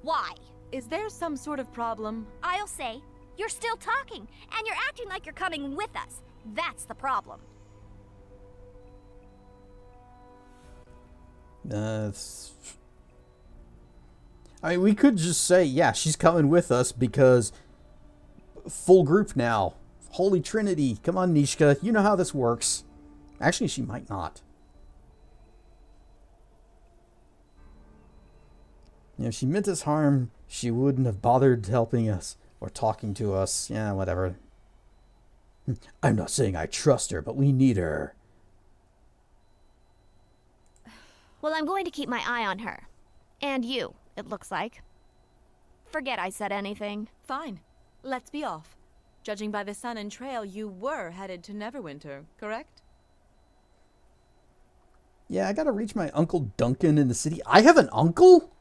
S5: Why?
S8: Is there some sort of problem?
S5: I'll say, you're still talking, and you're acting like you're coming with us. That's the problem.
S1: I mean, we could just say, yeah, she's coming with us because full group now. Holy Trinity. Come on, Nishka. You know how this works. Actually, she might not. If she meant us harm, she wouldn't have bothered helping us or talking to us. Yeah, whatever. I'm not saying I trust her, but we need her.
S5: Well, I'm going to keep my eye on her. And you, it looks like. Forget I said anything.
S8: Fine. Let's be off. Judging by the sun and trail, you were headed to Neverwinter, correct?
S1: Yeah, I gotta reach my Uncle Duncan in the city. I have an uncle?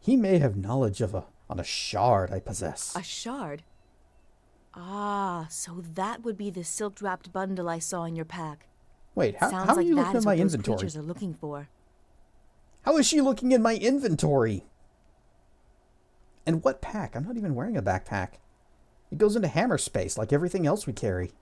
S1: He may have knowledge of on a shard I possess.
S8: A shard? Ah, so that would be the silk-wrapped bundle I saw in your pack.
S1: Wait, how
S8: Sounds
S1: are
S8: like
S1: you
S8: that
S1: looking
S8: is
S1: at my
S8: what those
S1: inventory?
S8: creatures are looking for.
S1: How is she looking in my inventory? And what pack? I'm not even wearing a backpack. It goes into hammer space like everything else we carry.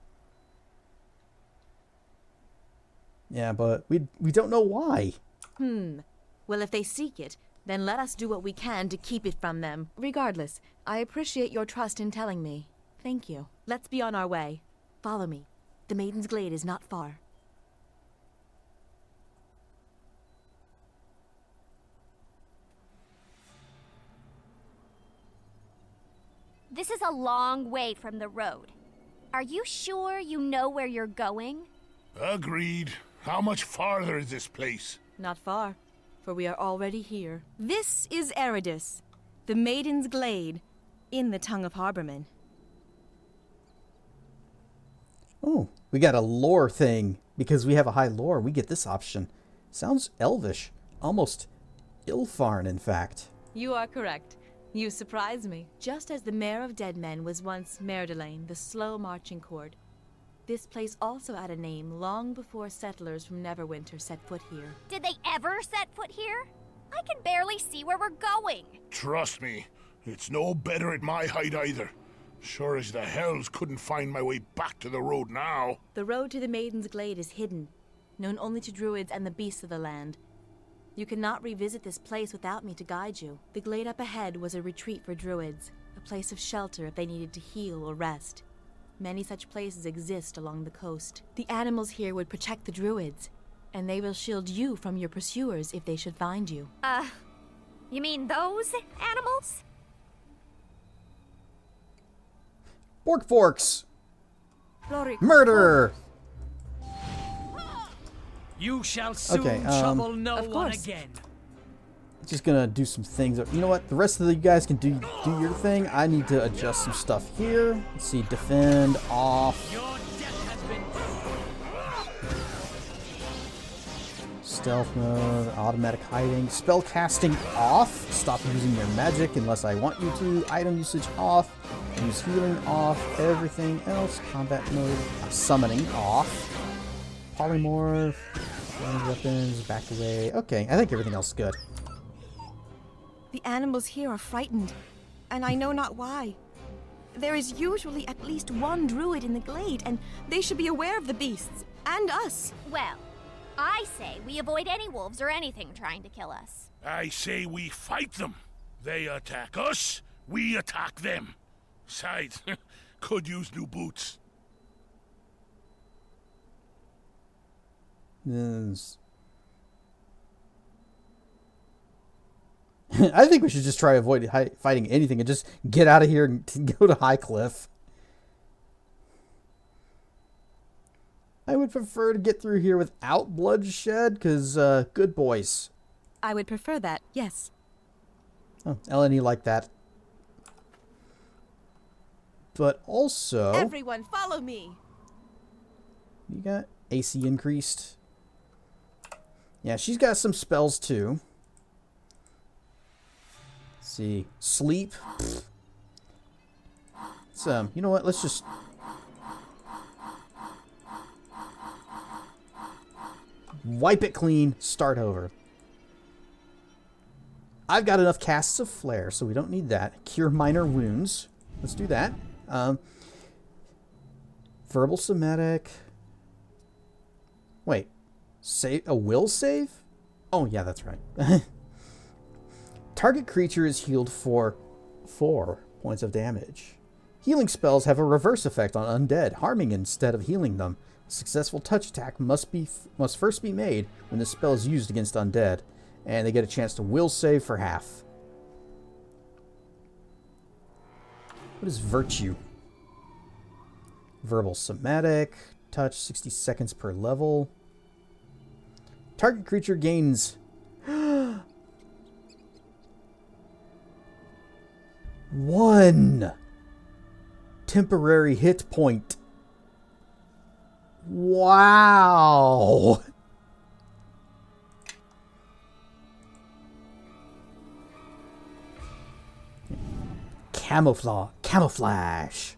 S1: Yeah, but we don't know why.
S8: Well, if they seek it, then let us do what we can to keep it from them. Regardless, I appreciate your trust in telling me. Thank you. Let's be on our way. Follow me. The Maiden's Glade is not far.
S5: This is a long way from the road. Are you sure you know where you're going?
S3: Agreed. How much farther is this place?
S8: Not far. for we are already here. This is Eridus, the Maiden's Glade, in the tongue of Harborman.
S1: Oh, we got a lore thing. Because we have a high lore, we get this option. Sounds elvish. Almost Ilfarn, in fact.
S8: You are correct. You surprise me. Just as the Mare of Dead Men was once Merdelaine, the slow marching chord, this place also had a name long before settlers from Neverwinter set foot here.
S5: Did they ever set foot here? I can barely see where we're going.
S3: Trust me, it's no better at my height either. Sure as the hells couldn't find my way back to the road now.
S8: The road to the Maiden's Glade is hidden, known only to druids and the beasts of the land. You cannot revisit this place without me to guide you. The glade up ahead was a retreat for druids, a place of shelter if they needed to heal or rest. Many such places exist along the coast. The animals here would protect the druids, and they will shield you from your pursuers if they should find you.
S5: You mean those animals?
S1: Bork forks! Murder!
S4: You shall soon
S1: Okay,
S4: trouble no
S8: of
S4: one
S8: course.
S4: again.
S1: Just gonna do some things. You know what? The rest of you guys can do your thing. I need to adjust some stuff here. Let's see. Defend, off.
S4: Your death has been
S1: Stealth mode, automatic hiding. Spell casting off. Stop using your magic unless I want you to. Item usage off. Use healing off. Everything else. Combat mode. Summoning off. Polymorph. Range weapons. Back away. Okay, I think everything else is good.
S8: The animals here are frightened, and I know not why. There is usually at least one druid in the glade, and they should be aware of the beasts, and us.
S5: Well, I say we avoid any wolves or anything trying to kill us.
S3: I say we fight them. They attack us, we attack them. Besides, could use new boots.
S1: Yes. I think we should just try to avoid fighting anything and just get out of here and go to Highcliff. I would prefer to get through here without bloodshed, because good boys.
S8: I would prefer that, yes.
S1: Oh, Eleni liked that. But also...
S8: Everyone, follow me!
S1: You got AC increased. Yeah, she's got some spells too. Let's see. Sleep. So, you know what? Let's just... wipe it clean. Start over. I've got enough casts of flare, so we don't need that. Cure minor wounds. Let's do that. Verbal somatic. Wait. Save a will save? Oh, yeah, that's right. Target creature is healed for 4 points of damage. Healing spells have a reverse effect on undead, harming instead of healing them. A successful touch attack must first be made when the spell is used against undead, and they get a chance to will save for half. What is virtue? Verbal somatic, touch 60 seconds per level. Target creature gains 1 temporary hit point. Wow. Camouflage.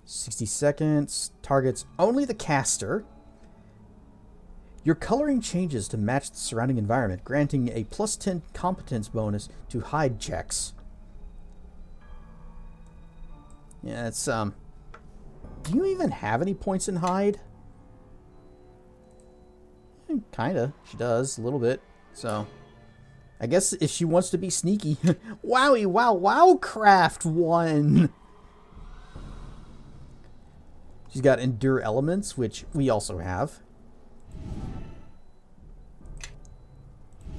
S1: 60 seconds. Targets only the caster. Your coloring changes to match the surrounding environment, granting a +10 competence bonus to hide checks. Yeah, it's, do you even have any points in hide? Kinda. She does, a little bit. So, I guess if she wants to be sneaky. Wowie, wow, craft 1! She's got Endure Elements, which we also have.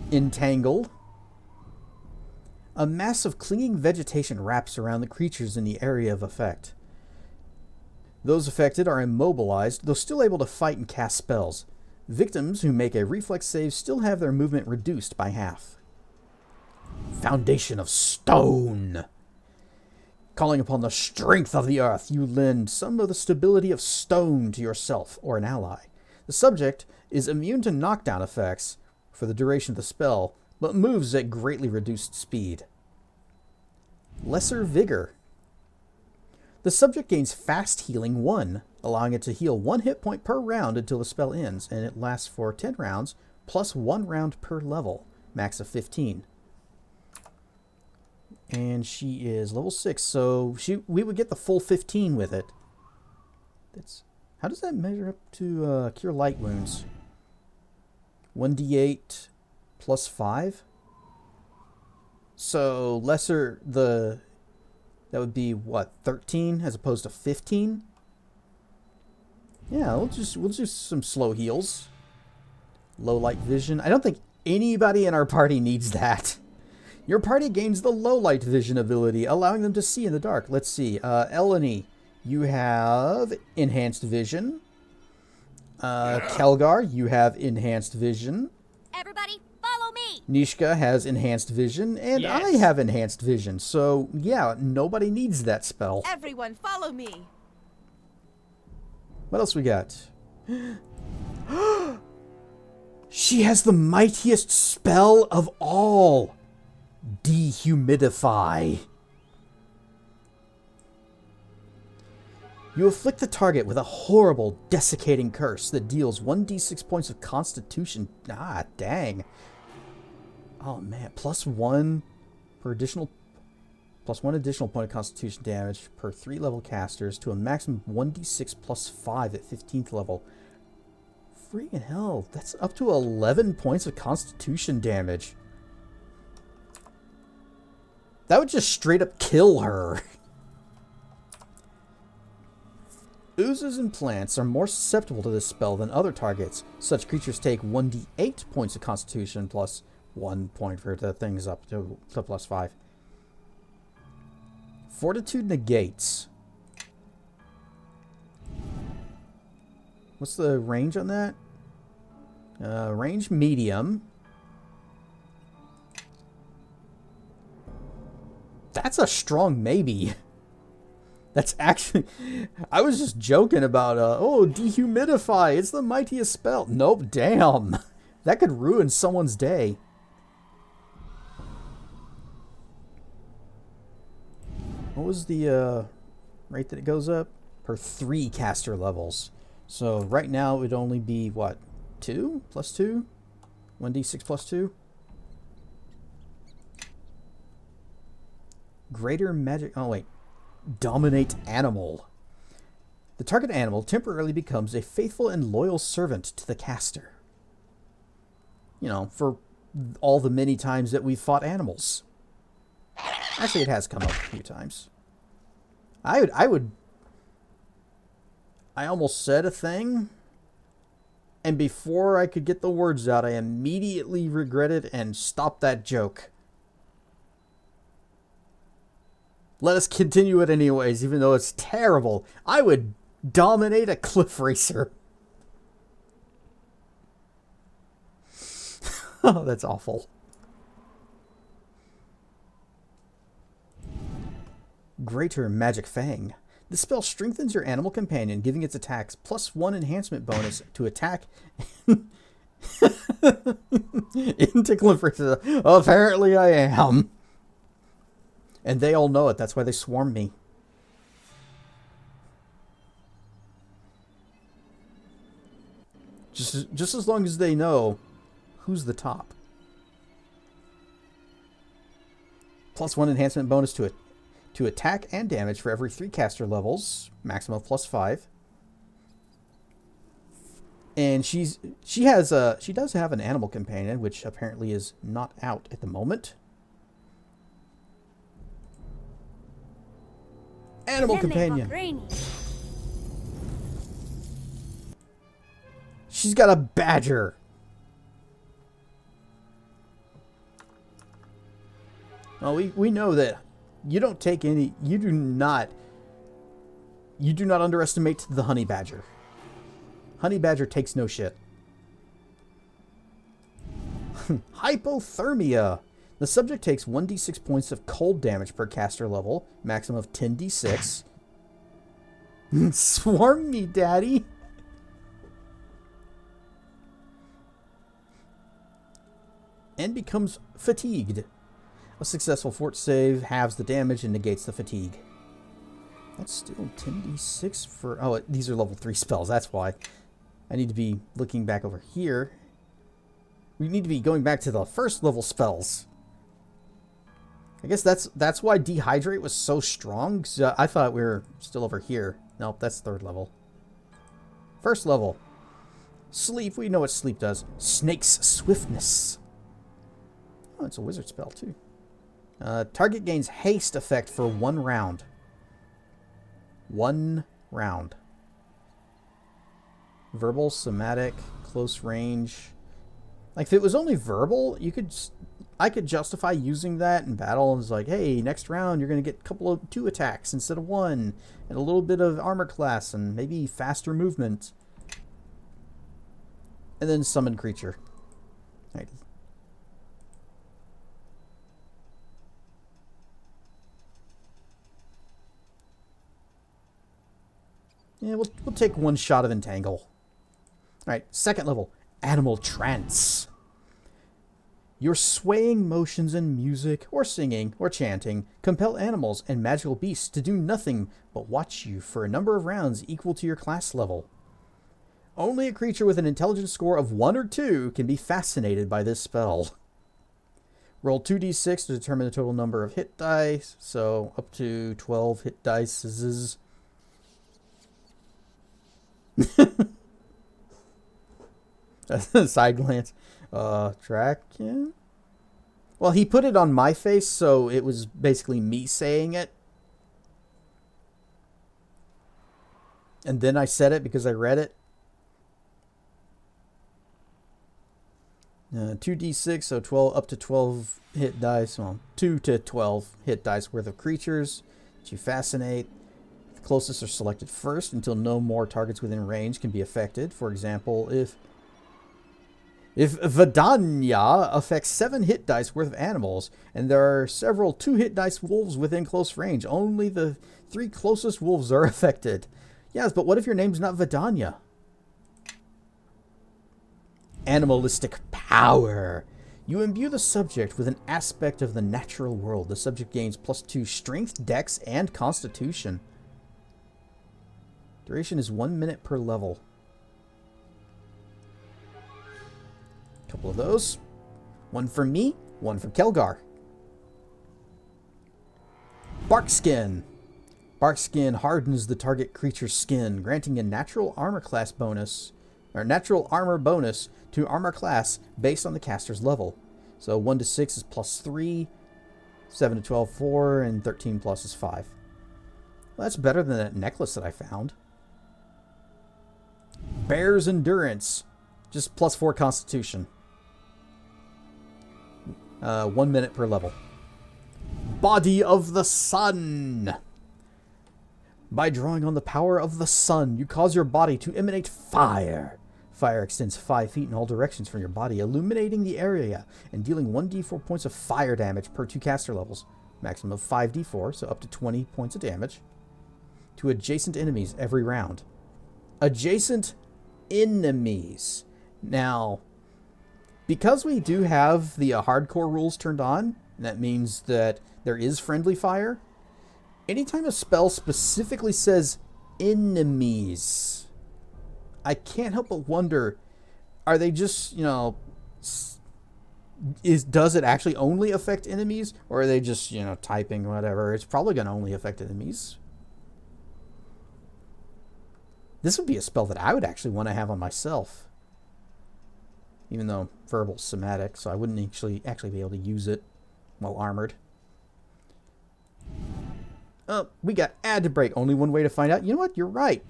S1: Entangled. A mass of clinging vegetation wraps around the creatures in the area of effect. Those affected are immobilized, though still able to fight and cast spells. Victims who make a reflex save still have their movement reduced by half. Foundation of Stone. Calling upon the strength of the earth, you lend some of the stability of stone to yourself or an ally. The subject is immune to knockdown effects for the duration of the spell, but moves at greatly reduced speed. Lesser Vigor. The subject gains fast healing 1, allowing it to heal 1 hit point per round until the spell ends, and it lasts for 10 rounds, plus 1 round per level, max of 15. And she is level 6, so we would get the full 15 with it. How does that measure up to cure light wounds? 1d8 plus 5? So that would be what, 13 as opposed to 15? Yeah, we'll do some slow heals. Low light vision. I don't think anybody in our party needs that. Your party gains the low light vision ability, allowing them to see in the dark. Let's see. Eleni, you have enhanced vision. Kelgar, you have enhanced vision.
S5: Everybody, follow me!
S1: Nishka has enhanced vision, and
S4: Yes.
S1: I have enhanced vision. So, yeah, nobody needs that spell.
S8: Everyone, follow me.
S1: What else we got? She has the mightiest spell of all. Dehumidify. You afflict the target with a horrible, desiccating curse that deals 1d6 points of constitution. Ah, dang. Oh, man. Plus one additional point of constitution damage per 3 level casters to a maximum of 1d6 plus 5 at 15th level. Freaking hell. That's up to 11 points of constitution damage. That would just straight up kill her. Oozes and plants are more susceptible to this spell than other targets. Such creatures take 1d8 points of constitution plus 1 point for the things up to plus 5. Fortitude negates. What's the range on that? Range medium. That's a strong maybe. That's actually... I was just joking about, dehumidify. It's the mightiest spell. Nope, damn. That could ruin someone's day. What was the rate that it goes up? Per 3 caster levels. So right now it would only be, what, 2 plus 2? 1d6 plus 2? Greater magic... Oh, wait. Dominate animal. The target animal temporarily becomes a faithful and loyal servant to the caster. You know, for all the many times that we've fought animals. Actually, it has come up a few times. I almost said a thing, and before I could get the words out, I immediately regretted and stopped that joke. Let us continue it anyways, even though it's terrible. I would dominate a cliff racer. Oh, that's awful. Greater Magic Fang. This spell strengthens your animal companion, giving its attacks plus 1 enhancement bonus to attack into cliff racer. Apparently I am. And they all know it. That's why they swarm me. Just as long as they know who's the top. Plus 1 enhancement bonus to attack and damage for every 3 caster levels. Maximum of plus 5. And she does have an animal companion, which apparently is not out at the moment. Animal companion. She's got a badger. Well, we know that you don't take any. You do not underestimate the honey badger. Honey badger takes no shit. Hypothermia. The subject takes 1d6 points of cold damage per caster level, maximum of 10d6. Swarm me, daddy. And becomes fatigued. A successful fort save halves the damage and negates the fatigue. That's still 10d6 for... Oh, these are level 3 spells. That's why. I need to be looking back over here. We need to be going back to the first level spells. I guess that's why Dehydrate was so strong. 'Cause, I thought we were still over here. Nope, that's 3rd level. 1st level. Sleep. We know what sleep does. Snake's Swiftness. Oh, it's a wizard spell, too. Target gains haste effect for 1 round. 1 round. Verbal, somatic, close range. Like, if it was only verbal, I could justify using that in battle. And it's like, hey, next round you're going to get a 2 attacks instead of 1. And a little bit of armor class and maybe faster movement. And then summon creature. Alright. Yeah, we'll take 1 shot of Entangle. Alright, 2nd level. Animal Trance. Your swaying motions in music, or singing, or chanting compel animals and magical beasts to do nothing but watch you for a number of rounds equal to your class level. Only a creature with an intelligence score of 1 or 2 can be fascinated by this spell. Roll 2d6 to determine the total number of hit dice, so up to 12 hit dice. Side glance. Draken? Well, he put it on my face, so it was basically me saying it. And then I said it because I read it. 2d6, so 12 up to 12 hit dice. Well, 2 to 12 hit dice worth of creatures that you fascinate. The closest are selected first until no more targets within range can be affected. For example, if Vidanya affects 7 hit dice worth of animals, and there are several 2 hit dice wolves within close range, only the 3 closest wolves are affected. Yes, but what if your name's not Vidanya? Animalistic power. You imbue the subject with an aspect of the natural world. The subject gains +2 strength, dex, and constitution. Duration is 1 minute per level. Couple of those. 1 from me, 1 from Kelgar. Barkskin. Barkskin hardens the target creature's skin, granting a natural armor class bonus, or natural armor bonus to armor class based on the caster's level. So 1 to 6 is +3, 7 to 12, 4, and 13 plus is 5. Well, that's better than that necklace that I found. Bear's Endurance. Just +4 constitution. 1 minute per level. Body of the Sun. By drawing on the power of the sun, you cause your body to emanate fire. Fire extends 5 feet in all directions from your body, illuminating the area and dealing 1d4 points of fire damage per 2 caster levels. Maximum of 5d4, so up to 20 points of damage. To adjacent enemies every round. Adjacent enemies. Now, because we do have the hardcore rules turned on, that means that there is friendly fire. Anytime a spell specifically says enemies, I can't help but wonder, are they just, does it actually only affect enemies? Or are they just, typing whatever? It's probably going to only affect enemies. This would be a spell that I would actually want to have on myself. Even though verbal's somatic, so I wouldn't actually be able to use it while armored. Oh, we got ad to break. Only one way to find out. You know what? You're right.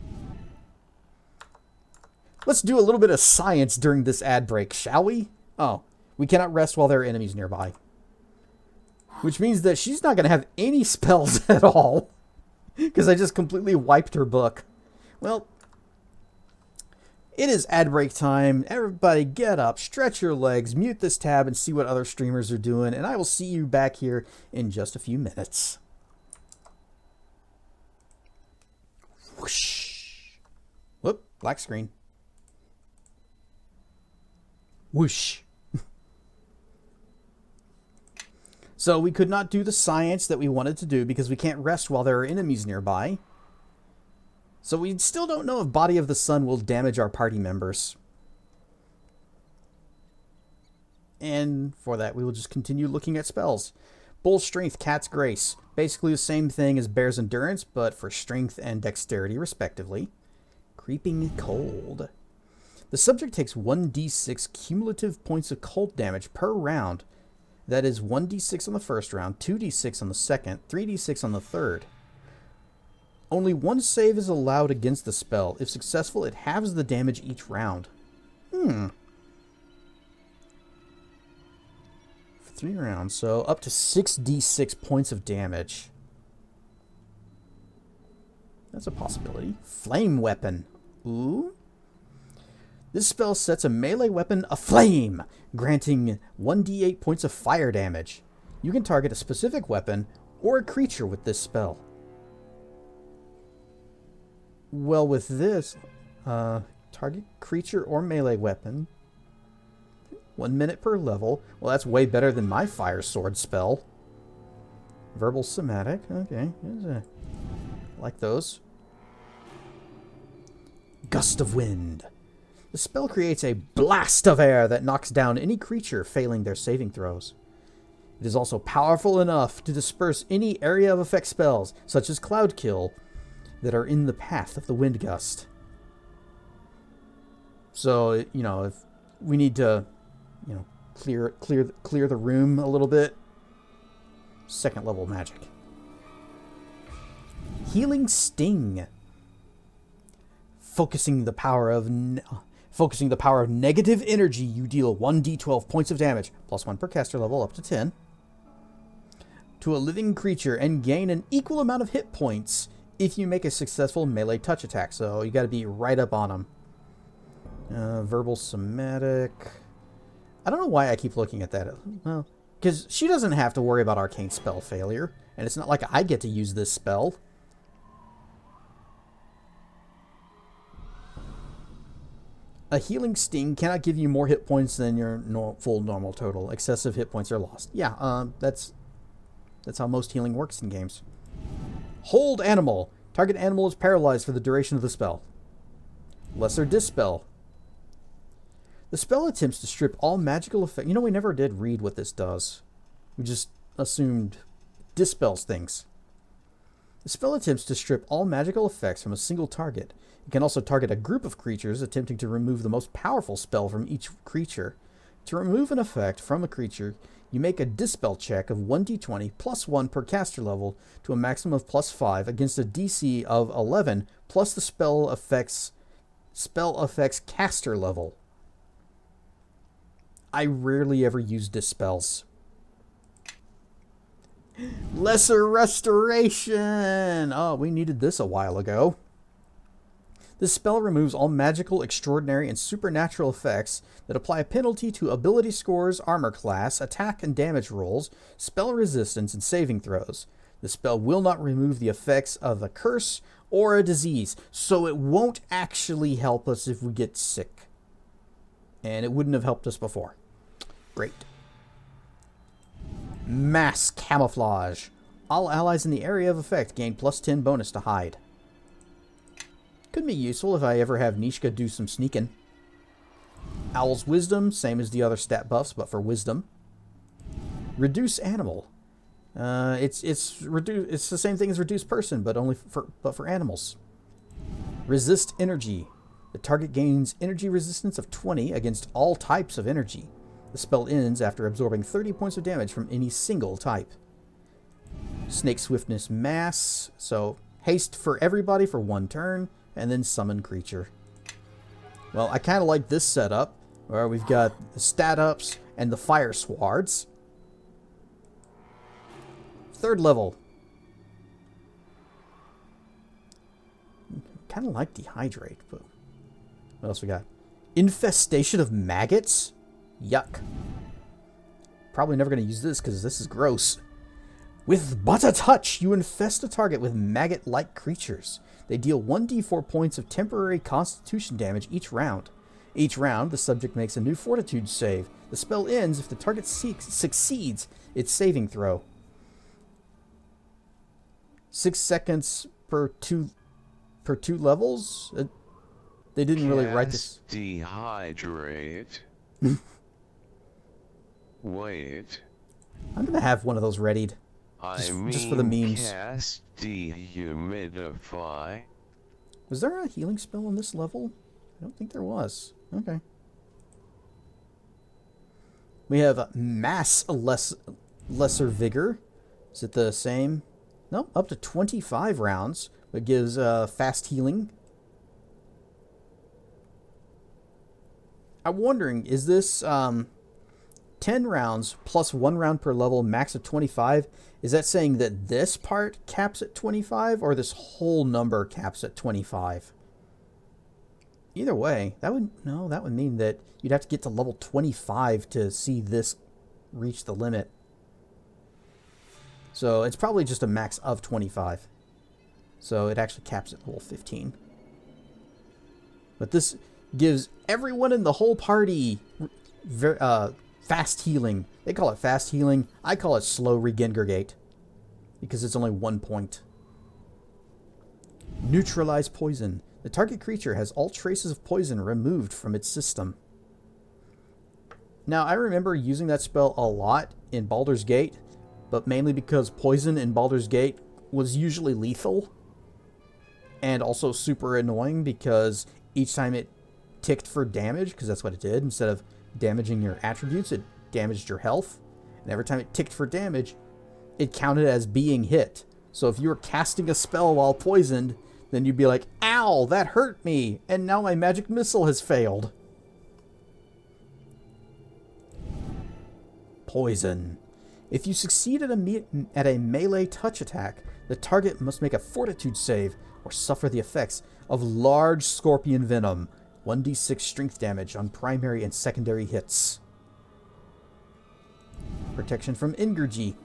S1: Let's do a little bit of science during this ad break, shall we? Oh, we cannot rest while there are enemies nearby. Which means that she's not going to have any spells at all. Because I just completely wiped her book. Well, It is ad break time. Everybody get up, stretch your legs, mute this tab, and see what other streamers are doing. And I will see you back here in just a few minutes. Whoosh. Whoop, black screen. Whoosh. So we could not do the science that we wanted to do because we can't rest while there are enemies nearby. So we still don't know if Body of the Sun will damage our party members. And for that, we will just continue looking at spells. Bull's Strength, Cat's Grace. Basically the same thing as Bear's Endurance, but for strength and dexterity, respectively. Creeping Cold. The subject takes 1d6 cumulative points of cold damage per round. That is 1d6 on the first round, 2d6 on the second, 3d6 on the third. Only one save is allowed against the spell. If successful, it halves the damage each round. For 3 rounds, so up to 6d6 points of damage. That's a possibility. Flame Weapon. Ooh. This spell sets a melee weapon aflame, granting 1d8 points of fire damage. You can target a specific weapon or a creature with this spell. Well, with this, target creature or melee weapon. 1 minute per level. Well, that's way better than my fire sword spell. Verbal Somatic. Okay. Like those. Gust of Wind. The spell creates a blast of air that knocks down any creature failing their saving throws. It is also powerful enough to disperse any area of effect spells, such as Cloud Kill, that are in the path of the wind gust. So, you know, if we need to, you know, clear the room a little bit, 2nd level magic. Healing Sting. Focusing the power of negative energy, you deal 1d12 points of damage, +1 per caster level, up to 10, to a living creature and gain an equal amount of hit points if you make a successful melee touch attack. So you got to be right up on them. Verbal Somatic. I don't know why I keep looking at that. Well, because she doesn't have to worry about arcane spell failure, and it's not like I get to use this spell. A Healing Sting cannot give you more hit points than your full normal total. Excessive hit points are lost. Yeah, that's how most healing works in games. Hold Animal. Target animal is paralyzed for the duration of the spell. Lesser Dispel. The spell attempts to strip all magical effects. You know, we never did read what this does. We just assumed dispels things. The spell attempts to strip all magical effects from a single target. It can also target a group of creatures, attempting to remove the most powerful spell from each creature. To remove an effect from a creature, you make a Dispel check of 1d20 +1 per caster level to a maximum of +5 against a DC of 11 plus the spell effect's caster level. I rarely ever use Dispels. Lesser Restoration! Oh, we needed this a while ago. This spell removes all magical, extraordinary, and supernatural effects that apply a penalty to ability scores, armor class, attack and damage rolls, spell resistance, and saving throws. The spell will not remove the effects of a curse or a disease, so it won't actually help us if we get sick. And it wouldn't have helped us before. Great. Mass Camouflage. All allies in the area of effect gain +10 bonus to hide. Could be useful if I ever have Nishka do some sneaking. Owl's Wisdom, same as the other stat buffs, but for wisdom. Reduce Animal. It's the same thing as Reduce Person, but only for animals. Resist Energy. The target gains energy resistance of 20 against all types of energy. The spell ends after absorbing 30 points of damage from any single type. Snake Swiftness Mass. So haste for everybody for 1 turn, and then summon creature. Well, I kind of like this setup, where we've got the stat ups and the fire swords. 3rd level. Kind of like Dehydrate, but What else we got? Infestation of maggots? Yuck. Probably never going to use this because this is gross. With but a touch, you infest a target with maggot-like creatures. They deal 1d4 points of temporary constitution damage each round. Each round, the subject makes a new fortitude save. The spell ends if the target succeeds its saving throw. 6 seconds per two levels? They didn't really write this.
S2: Dehydrate. Wait.
S1: I'm going to have one of those readied. Just for the memes.
S2: Cast dehumidify.
S1: Was there a healing spell on this level? I don't think there was. Okay. We have mass lesser vigor. Is it the same? No, up to 25 rounds. It gives fast healing. I'm wondering, is this 10 rounds plus 1 round per level, max of 25? Is that saying that this part caps at 25 or this whole number caps at 25? Either way, that would mean that you'd have to get to level 25 to see this reach the limit. So it's probably just a max of 25. So it actually caps at level 15. But this gives everyone in the whole party fast healing. They call it fast healing. I call it slow regenerate because it's only 1 point. Neutralize poison. The target creature has all traces of poison removed from its system. Now, I remember using that spell a lot in Baldur's Gate, but mainly because poison in Baldur's Gate was usually lethal and also super annoying because each time it ticked for damage, because that's what it did, instead of damaging your attributes, it damaged your health. And every time it ticked for damage, it counted as being hit. So if you were casting a spell while poisoned, then you'd be like, ow, that hurt me, and now my magic missile has failed. Poison. If you succeed at a melee touch attack, the target must make a fortitude save or suffer the effects of large scorpion venom. 1d6 strength damage on primary and secondary hits. Protection from Ingurgi.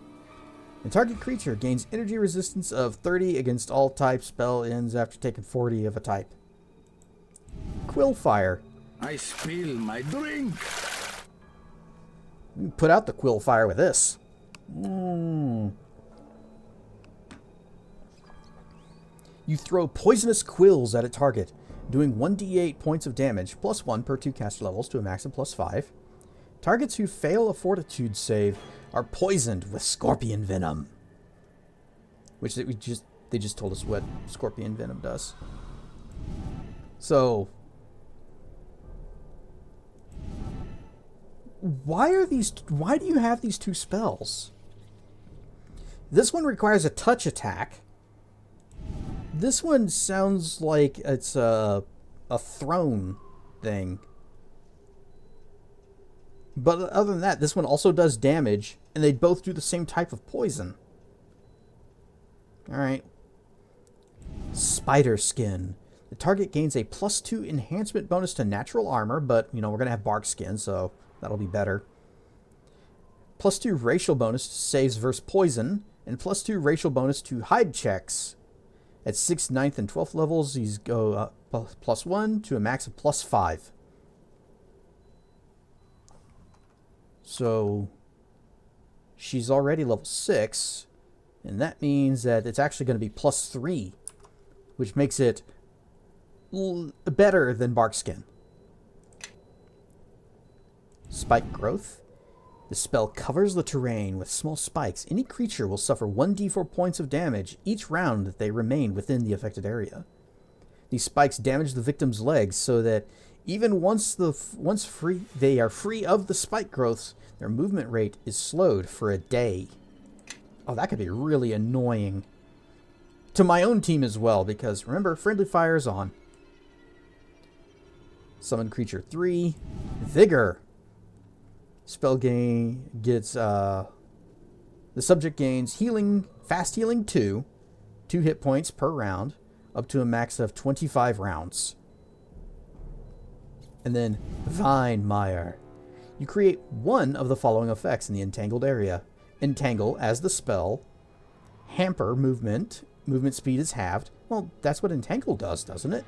S1: The target creature gains energy resistance of 30 against all types. Spell ends after taking 40 of a type. Quillfire.
S9: I spill my drink.
S1: We can put out the Quillfire with this. You throw poisonous quills at a target, doing 1d8 points of damage, plus 1 per 2 caster levels to a max of plus 5. Targets who fail a fortitude save are poisoned with scorpion venom. Which they just told us what scorpion venom does. So, why do you have these two spells? This one requires a touch attack. This one sounds like it's a throne thing. But other than that, this one also does damage, and they both do the same type of poison. Alright. Spider Skin. The target gains a +2 enhancement bonus to natural armor, but, we're going to have bark skin, so that'll be better. +2 racial bonus to saves versus poison, and +2 racial bonus to hide checks. At 6th, 9th, and 12th levels, these go up +1 to a max of +5. So, she's already level 6, and that means that it's actually going to be +3, which makes it better than Barkskin. Spike Growth. The spell covers the terrain with small spikes. Any creature will suffer 1d4 points of damage each round that they remain within the affected area. These spikes damage the victim's legs so that even once they are free of the spike growths, their movement rate is slowed for a day. Oh, that could be really annoying. To my own team as well, because remember, friendly fire is on. Summon creature 3. Vigor. Spell gets the subject gains healing, fast healing 2 hit points per round, up to a max of 25 rounds. And then Vine Mire. You create one of the following effects in the entangled area. Entangle as the spell. Hamper movement. Movement speed is halved. Well, that's what Entangle does, doesn't it?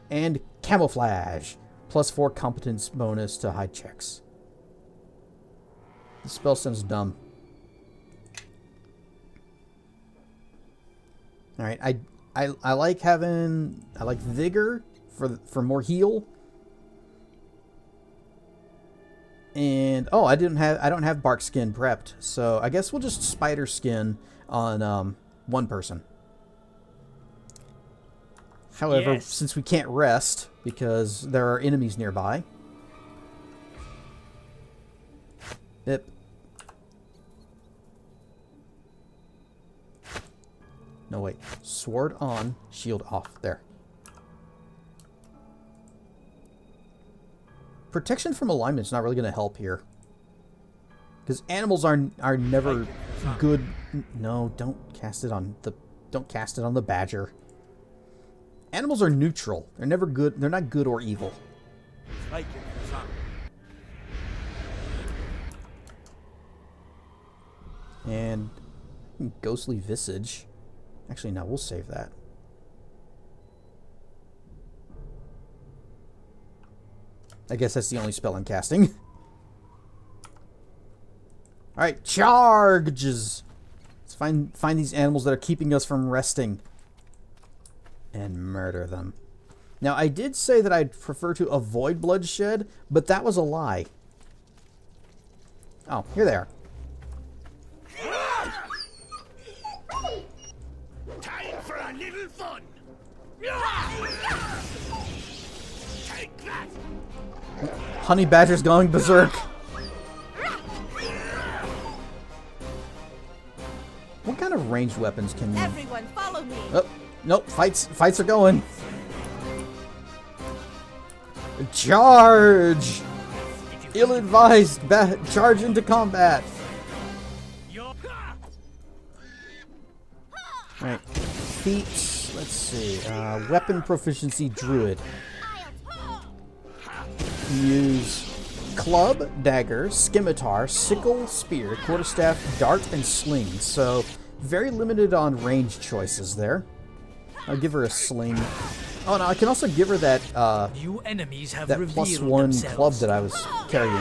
S1: And Camouflage. +4 competence bonus to hide checks. The spell sounds dumb. Alright, I like having... I like Vigor for more heal. And oh, I don't have bark skin prepped, so I guess we'll just spider skin on one person. However, since we can't rest because there are enemies nearby. Yep. No wait. Sword on, shield off. There. Protection from alignment is not really going to help here. Because animals are never good. No, don't cast it on the badger. Animals are neutral. They're never good. They're not good or evil. And ghostly visage. Actually, no, we'll save that. I guess that's the only spell I'm casting. Alright, charges! Let's find these animals that are keeping us from resting. And murder them. Now, I did say that I'd prefer to avoid bloodshed, but that was a lie. Oh, here they are.
S3: Time for a little fun. Take that.
S1: Honey Badger's going berserk. What kind of ranged weapons can you...
S8: Everyone, follow me.
S1: Oh, nope, fights are going. Charge! Ill-advised, charge into combat. Alright, feats, let's see, weapon proficiency druid. Use club, dagger, scimitar, sickle, spear, quarterstaff, dart, and sling. So, very limited on range choices there. I'll give her a sling. Oh no, I can also give her that
S4: New enemies have
S1: that
S4: revealed
S1: +1
S4: themselves.
S1: club that I was carrying.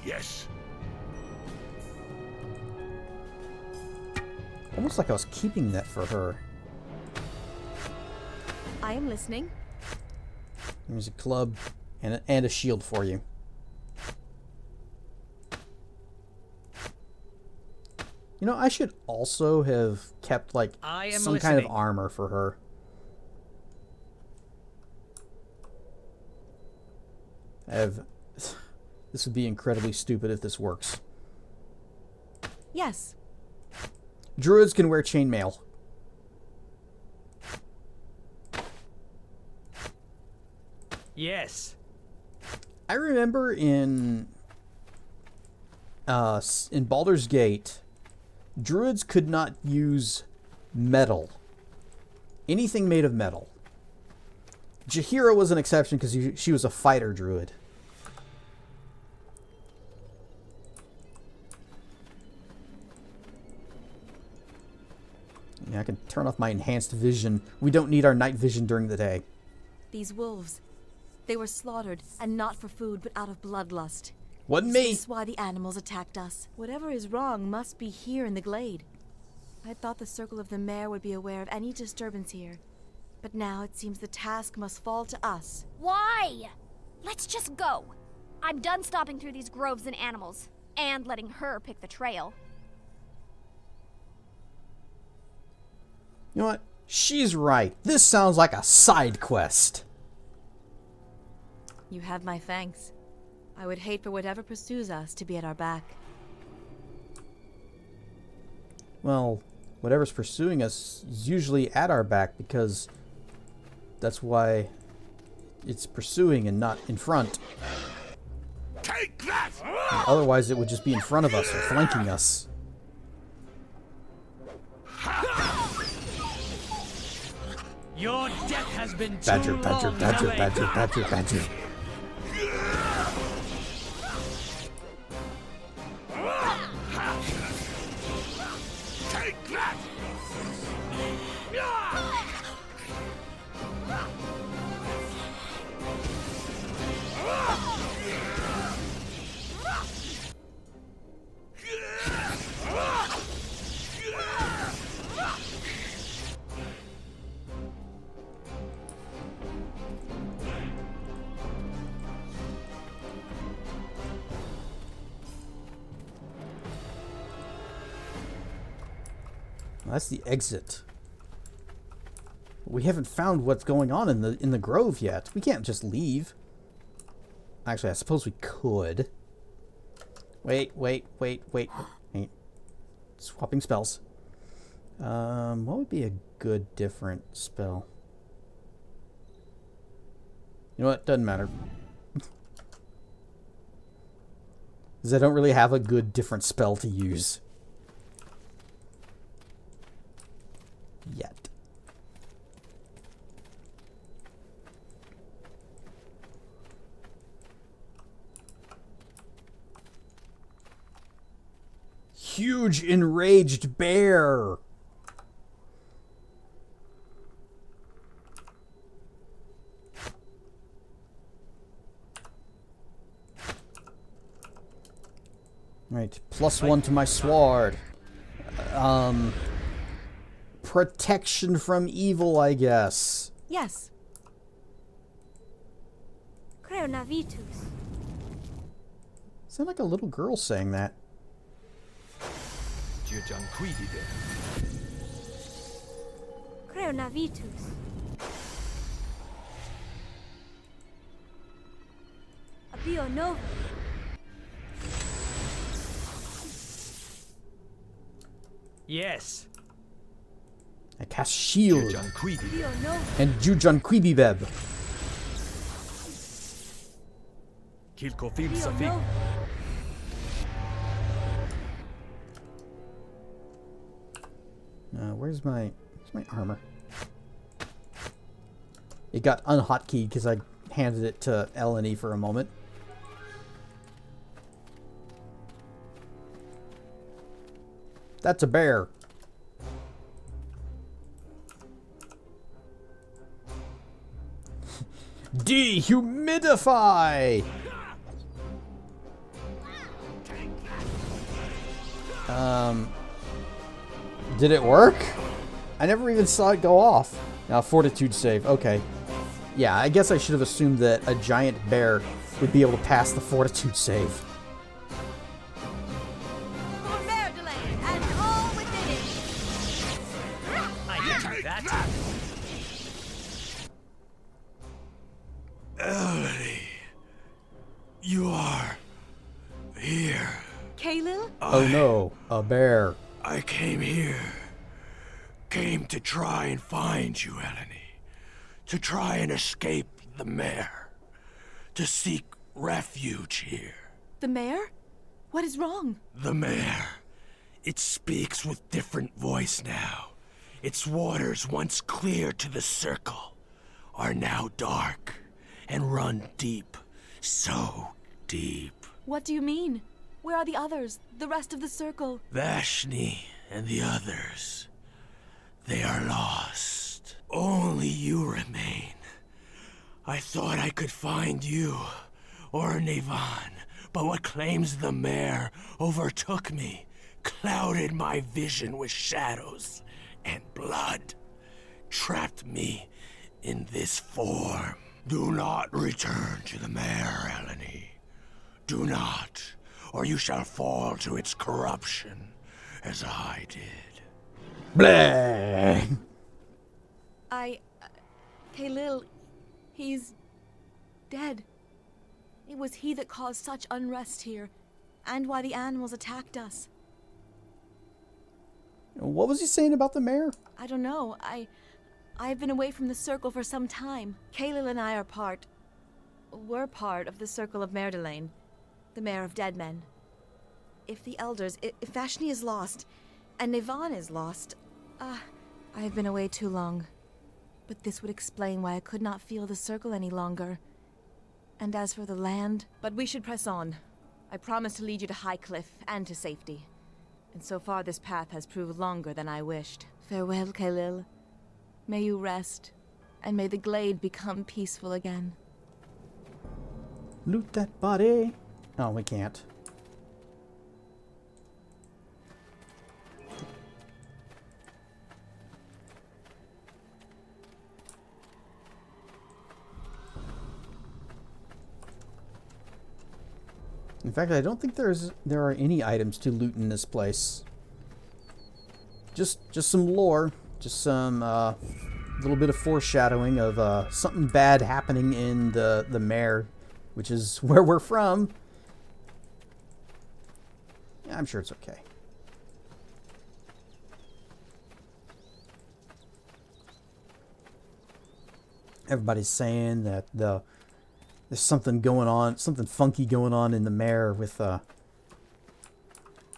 S3: Yes.
S1: Almost like I was keeping that for her.
S8: I am listening.
S1: There's a club and a shield for you. You know, I should also have kept like some kind of armor for her. This would be incredibly stupid if this works.
S8: Yes.
S1: Druids can wear chainmail.
S4: Yes.
S1: I remember in Baldur's Gate, druids could not use metal. Anything made of metal. Jaheira was an exception because she was a fighter druid. Yeah, I can turn off my enhanced vision. We don't need our night vision during the day.
S8: These wolves. They were slaughtered, and not for food, but out of bloodlust.
S1: Wasn't
S8: Is
S1: me.
S8: this why the animals attacked us? Whatever is wrong must be here in the glade. I thought the Circle of the Mare would be aware of any disturbance here. But now it seems the task must fall to us.
S5: Why? Let's just go. I'm done stopping through these groves and animals, and letting her pick the trail.
S1: You know what? She's right. This sounds like a side quest.
S8: You have my thanks. I would hate for whatever pursues us to be at our back.
S1: Well, whatever's pursuing us is usually at our back because that's why it's pursuing and not in front.
S3: Take that!
S1: Otherwise, it would just be in front of us or flanking us.
S4: Your death has been
S1: Badger,
S4: too
S1: badger,
S4: long
S1: badger,
S4: coming.
S1: badger, badger, badger.
S3: Take that!
S1: That's the exit. We haven't found what's going on in the grove yet. We can't just leave. Actually, I suppose we could. Wait. Swapping spells. What would be a good different spell? You know what? Doesn't matter. Because I don't really have a good different spell to use. Yet. Huge enraged bear. Right, +1 to my sword. Protection from evil, I guess.
S8: Yes.
S5: Creonavitus.
S1: Sound like a little girl saying that.
S5: Creonavitus. Abio Nova.
S4: Yes.
S1: I cast shield
S5: Abio Nova.
S1: and Jujan Quibibeb.
S4: Kilkofim
S5: Abio
S4: Safi.
S5: Nova.
S1: Where's my armor? It got unhotkeyed because I handed it to Eleni for a moment. That's a bear. Dehumidify! Did it work? I never even saw it go off. Now, fortitude save. Okay. Yeah, I guess I should have assumed that a giant bear would be able to pass the fortitude save.
S5: For Merdelane and all within it.
S4: I can do that.
S6: Eleni, you are here.
S8: Kaelil?
S1: Oh no, a bear.
S6: I came to try and find you, Eleni. To try and escape the mare. To seek refuge here.
S8: The mayor? What is wrong?
S6: The mare. It speaks with different voice now. Its waters, once clear to the circle, are now dark and run deep. So deep.
S8: What do you mean? Where are the others? The rest of the circle?
S6: Vashni and the others. They are lost. Only you remain. I thought I could find you, or Nevan, but what claims the mare overtook me, clouded my vision with shadows and blood, trapped me in this form. Do not return to the mare, Eleni. Do not, or you shall fall to its corruption, as I did.
S1: Blah!
S8: Kaelil, he's dead. It was he that caused such unrest here, and why the animals attacked us.
S1: What was he saying about the mare?
S8: I don't know. I've been away from the circle for some time. Kaelil and I are we're part of the circle of Merdelane, the Mare of Dead Men. If the elders, if Vashni is lost, and Nevan is lost, I've been away too long. But this would explain why I could not feel the circle any longer. And as for the land... But we should press on. I promise to lead you to Highcliff and to safety. And so far this path has proved longer than I wished. Farewell, Kaelil. May you rest, and may the Glade become peaceful again.
S1: Loot that body. Oh, we can't. In fact, I don't think there are any items to loot in this place. Just some lore, just some little bit of foreshadowing of something bad happening in the mare, which is where we're from. Yeah, I'm sure it's okay. Everybody's saying that there's something going on, something funky going on in the mare with, I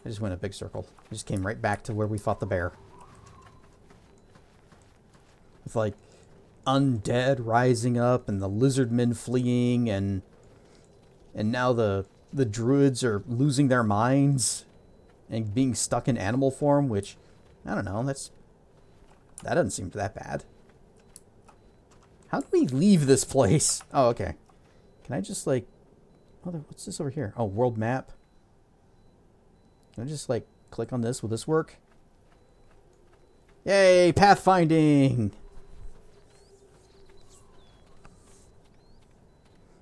S1: just went a big circle. I just came right back to where we fought the bear. With, like, undead rising up and the lizardmen fleeing and now the druids are losing their minds and being stuck in animal form, which, I don't know, that doesn't seem that bad. How do we leave this place? Oh, okay. Can I just, like... what's this over here? Oh, world map. Can I just, like, click on this? Will this work? Yay! Pathfinding!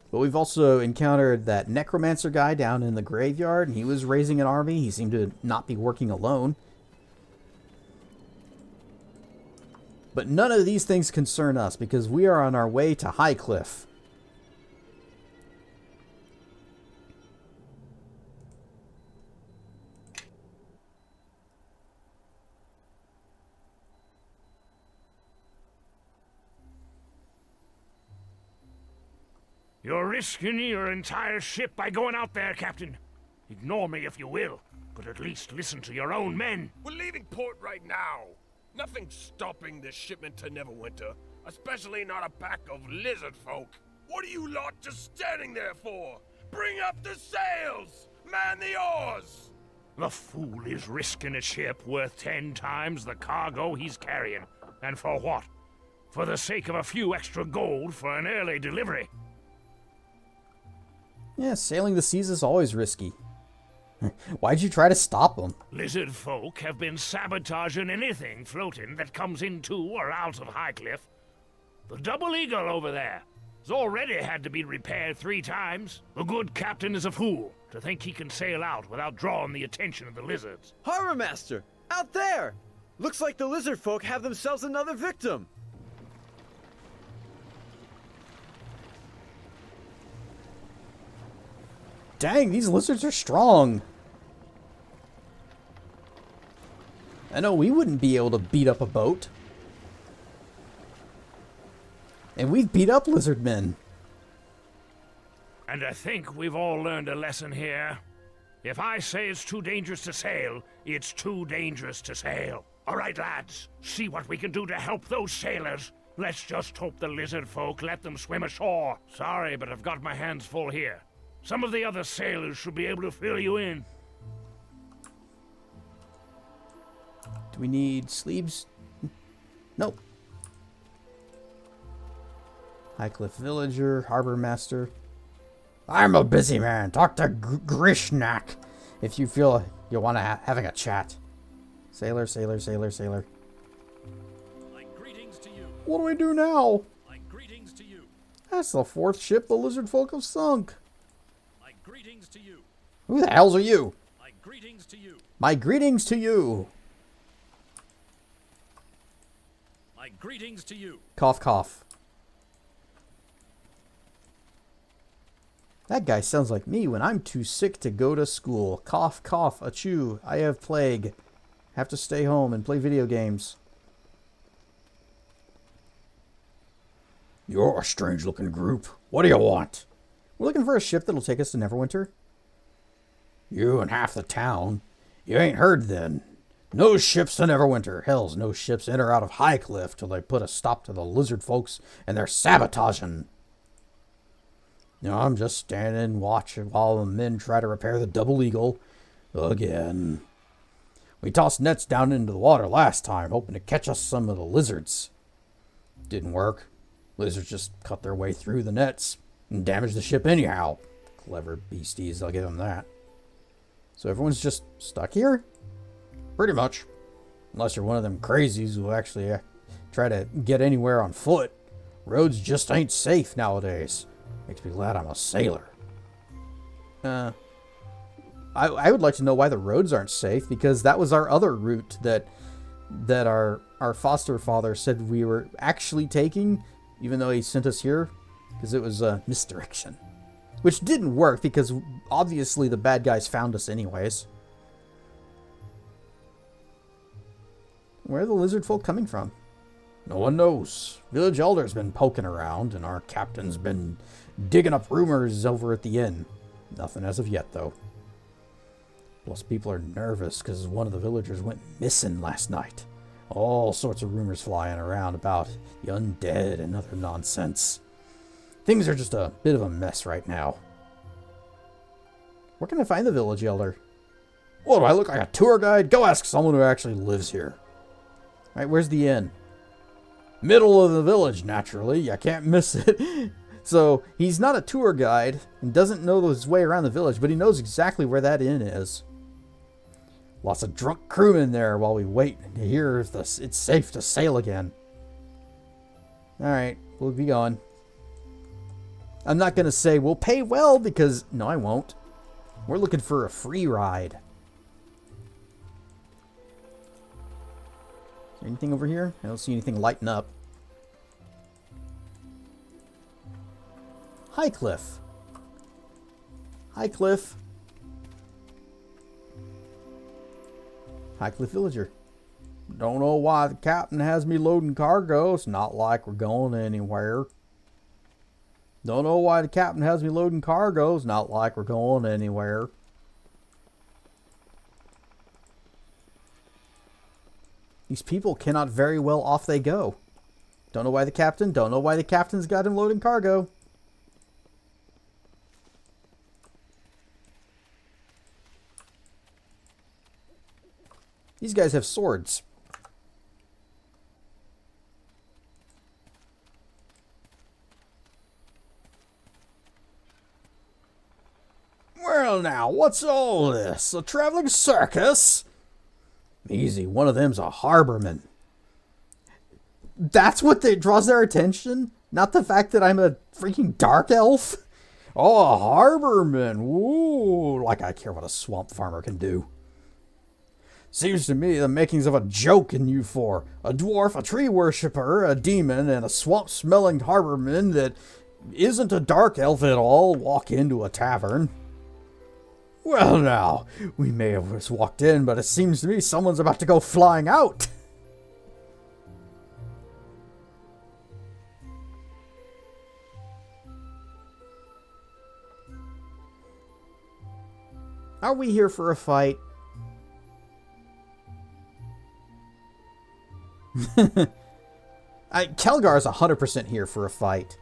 S1: But we've also encountered that necromancer guy down in the graveyard, and he was raising an army. He seemed to not be working alone. But none of these things concern us, because we are on our way to Highcliff.
S3: You're risking your entire ship by going out there, Captain. Ignore me if you will, but at least listen to your own men.
S10: We're leaving port right now. Nothing's stopping this shipment to Neverwinter, especially not a pack of lizard folk. What are you lot just standing there for? Bring up the sails! Man the oars!
S3: The fool is risking a ship worth 10 times the cargo he's carrying. And for what? For the sake of a few extra gold for an early delivery.
S1: Yeah, sailing the seas is always risky. Why'd you try to stop them?
S3: Lizard folk have been sabotaging anything floating that comes into or out of Highcliff. The Double Eagle over there has already had to be repaired 3 times. The good captain is a fool to think he can sail out without drawing the attention of the lizards.
S11: Harbor Master! Out there! Looks like the lizard folk have themselves another victim.
S1: Dang, these lizards are strong. I know we wouldn't be able to beat up a boat. And we've beat up lizard men.
S3: And I think we've all learned a lesson here. If I say it's too dangerous to sail, it's too dangerous to sail. All right, lads, see what we can do to help those sailors. Let's just hope the lizard folk let them swim ashore. Sorry, but I've got my hands full here. Some of the other sailors should be able to fill you in.
S1: Do we need sleeves? Nope. Highcliff Villager, Harbor Master. I'm a busy man. Talk to Grishnak if you feel you want to having a chat. Sailor, sailor, sailor, sailor.
S4: My greetings to you.
S1: What do we do now?
S4: My greetings to you.
S1: That's the 4th ship the lizard folk have sunk.
S4: My greetings to you.
S1: Who the hells are you?
S4: My greetings to you.
S1: My greetings to you.
S4: My greetings to you.
S1: Cough, cough. That guy sounds like me when I'm too sick to go to school. Cough, cough, achoo. I have plague. Have to stay home and play video games. You're a strange-looking group. What do you want? We're looking for a ship that'll take us to Neverwinter. You and half the town. You ain't heard then. No ships to Neverwinter. Hell's no ships in or out of Highcliff till they put a stop to the lizard folks and their sabotaging. I'm just standing watching while the men try to repair the Double Eagle again. We tossed nets down into the water last time, hoping to catch us some of the lizards. Didn't work. Lizards just cut their way through the nets and damaged the ship anyhow. Clever beasties, I'll give them that. So everyone's just stuck here? Pretty much. Unless you're one of them crazies who actually try to get anywhere on foot. Roads just ain't safe nowadays. Makes me glad I'm a sailor. I would like to know why the roads aren't safe, because that was our other route that our foster father said we were actually taking, even though he sent us here, because it was a misdirection. Which didn't work, because obviously the bad guys found us anyways. Where are the lizard folk coming from? No one knows. Village elder's been poking around, and our captain's been digging up rumors over at the inn. Nothing as of yet, though. Plus, people are nervous because one of the villagers went missing last night. All sorts of rumors flying around about the undead and other nonsense. Things are just a bit of a mess right now. Where can I find the village elder? What, do I look like a tour guide? Go ask someone who actually lives here. Alright, where's the inn? Middle of the village, naturally. You can't miss it. So, he's not a tour guide and doesn't know his way around the village, but he knows exactly where that inn is. Lots of drunk crewmen there while we wait to hear if it's safe to sail again. Alright, we'll be going. I'm not going to say we'll pay well, because no, I won't. We're looking for a free ride. Is there anything over here? I don't see anything lighting up. Highcliff. Highcliff. Highcliff villager. Don't know why the captain has me loading cargo. It's not like we're going anywhere. Don't know why the captain has me loading cargo. It's not like we're going anywhere. These people cannot very well off they go. Don't know why the captain. Don't know why the captain's got him loading cargo. These guys have swords. Well now, what's all this? A traveling circus? Easy, one of them's a harborman. That's what draws their attention? Not the fact that I'm a freaking dark elf? Oh, a harborman. Woo, like I care what a swamp farmer can do. Seems to me the makings of a joke in you four. A dwarf, a tree worshipper, a demon, and a swamp-smelling harborman that isn't a dark elf at all walk into a tavern. Well now, we may have just walked in, but it seems to me someone's about to go flying out. Are we here for a fight? Kelgar is 100% here for a fight.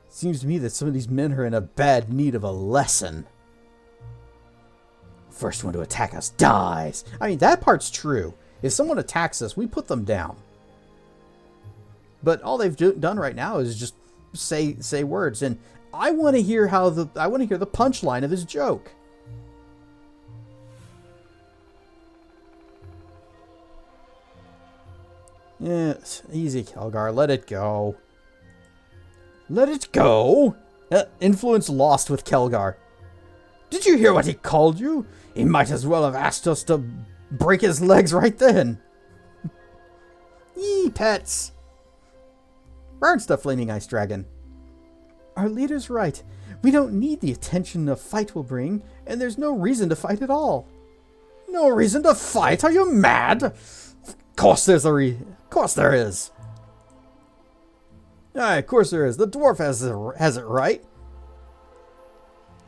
S1: Seems to me that some of these men are in a bad need of a lesson. First one to attack us dies. I mean, that part's true. If someone attacks us, we put them down. But all they've done right now is just say words, and I want to hear the punchline of his joke. Yes, easy, Kelgar. Let it go. Let it go? Influence lost with Kelgar. Did you hear what he called you? He might as well have asked us to break his legs right then. Yee, pets. Burn stuff, Flaming Ice Dragon. Our leader's right. We don't need the attention a fight will bring, and there's no reason to fight at all. No reason to fight? Are you mad? Of course there's a Of course there is. Aye, of course there is. The dwarf has it right.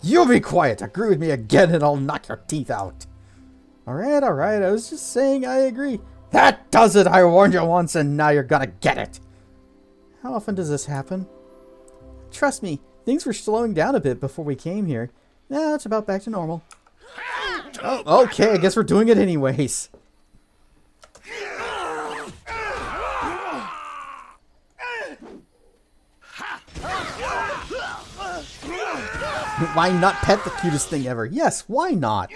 S1: You be quiet. Agree with me again and I'll knock your teeth out. Alright, alright. I was just saying I agree. That does it. I warned you once and now you're gonna get it. How often does this happen? Trust me, things were slowing down a bit before we came here. Now it's about back to normal. Oh, okay, I guess we're doing it anyways. Why not pet the cutest thing ever? Yes, why not?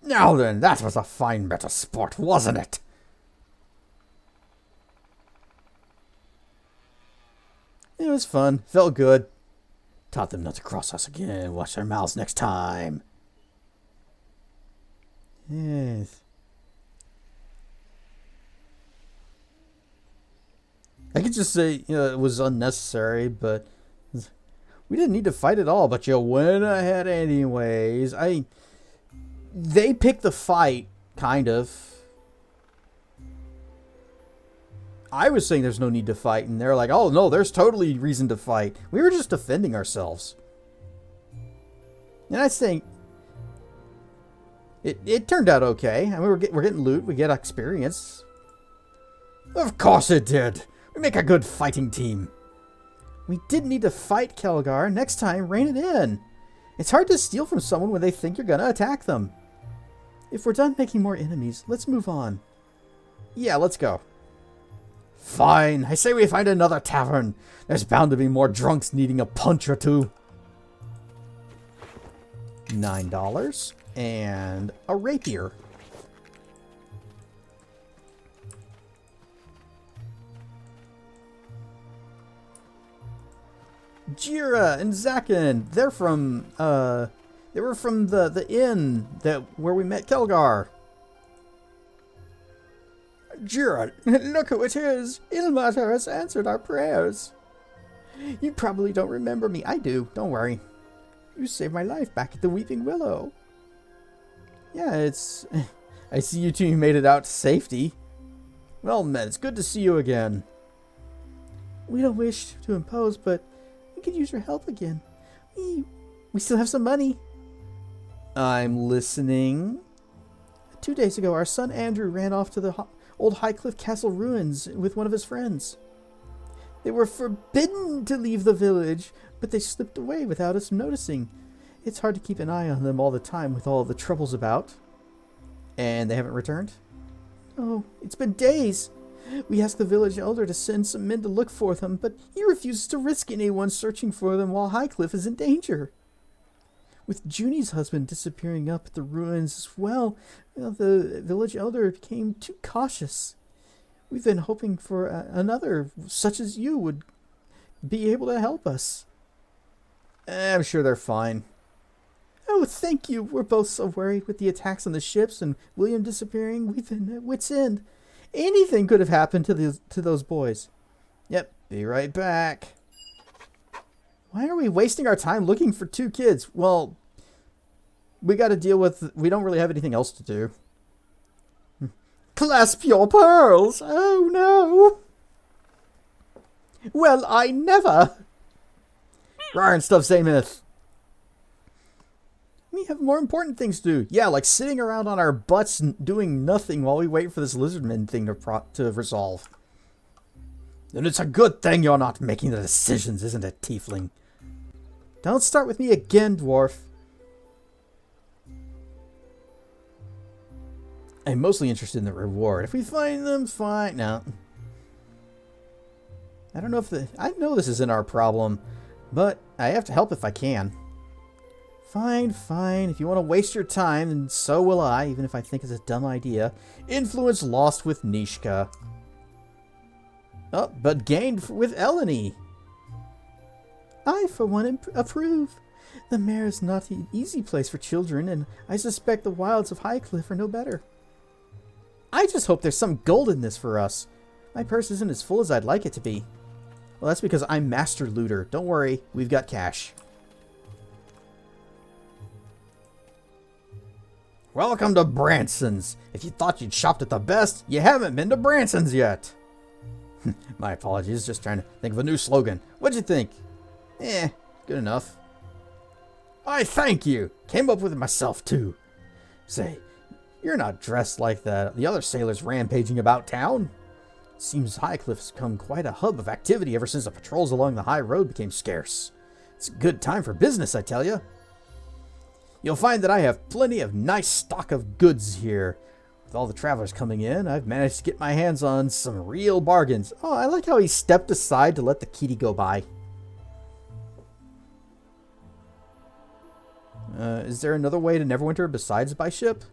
S1: Now then, that was a fine bit of sport, wasn't it? It was fun. Felt good. Taught them not to cross us again. Watch their mouths next time. Yes. I could just say, it was unnecessary, but we didn't need to fight at all, but you went ahead anyways. They picked the fight, kind of. I was saying there's no need to fight, and they're like, oh no, there's totally reason to fight. We were just defending ourselves. And I think it turned out okay. I mean, we're getting loot, we get experience. Of course it did. We make a good fighting team. We didn't need to fight, Kelgar. Next time, rein it in. It's hard to steal from someone when they think you're gonna attack them. If we're done making more enemies, let's move on. Yeah, let's go. Fine. I say we find another tavern. There's bound to be more drunks needing a punch or two. $9 and a rapier. Jira and Zakin, they're from they were from the inn where we met Kelgar. Jira, look who it is. Ilmater has answered our prayers. You probably don't remember me. I do, don't worry. You saved my life back at the Weeping Willow. Yeah, I see you two made it out to safety. Well, men, it's good to see you again. We don't wish to impose, but we could use your help again. We still have some money. I'm listening. 2 days ago, our son Andrew ran off to the old Highcliff Castle ruins with one of his friends. They were forbidden to leave the village, but they slipped away without us noticing. It's hard to keep an eye on them all the time with all the troubles about. And they haven't returned? Oh, it's been days. We asked the village elder to send some men to look for them, but he refuses to risk anyone searching for them while Highcliff is in danger. With Junie's husband disappearing up at the ruins as well, the village elder became too cautious. We've been hoping for another, such as you, would be able to help us. I'm sure they're fine. Oh, thank you. We're both so worried with the attacks on the ships and William disappearing. We've been at wit's end. Anything could have happened to those boys. Yep, be right back. Why are we wasting our time looking for 2 kids? Well, we got to deal with... We don't really have anything else to do. Clasp your pearls! Oh, no! Well, I never! Rar and stuff, same myth. We have more important things to do. Yeah, like sitting around on our butts and doing nothing while we wait for this lizardman thing to resolve. And it's a good thing you're not making the decisions, isn't it, tiefling? Don't start with me again, dwarf. I'm mostly interested in the reward. If we find them, fine. No. I don't know if I know this isn't our problem, but I have to help if I can. Fine, fine. If you want to waste your time, then so will I, even if I think it's a dumb idea. Influence lost with Nishka. Oh, but gained with Eleni. I, for one, approve. The mare is not an easy place for children, and I suspect the wilds of Highcliff are no better. I just hope there's some gold in this for us. My purse isn't as full as I'd like it to be. Well, that's because I'm master looter. Don't worry, we've got cash. Welcome to Branson's. If you thought you'd shopped at the best, you haven't been to Branson's yet. My apologies, just trying to think of a new slogan. What'd you think? Good enough. I thank you. Came up with it myself, too. Say, you're not dressed like the other sailors rampaging about town. Seems Highcliff's become quite a hub of activity ever since the patrols along the high road became scarce. It's a good time for business, I tell you. You'll find that I have plenty of nice stock of goods here. With all the travelers coming in, I've managed to get my hands on some real bargains. Oh, I like how he stepped aside to let the kitty go by. Is there another way to Neverwinter besides by ship?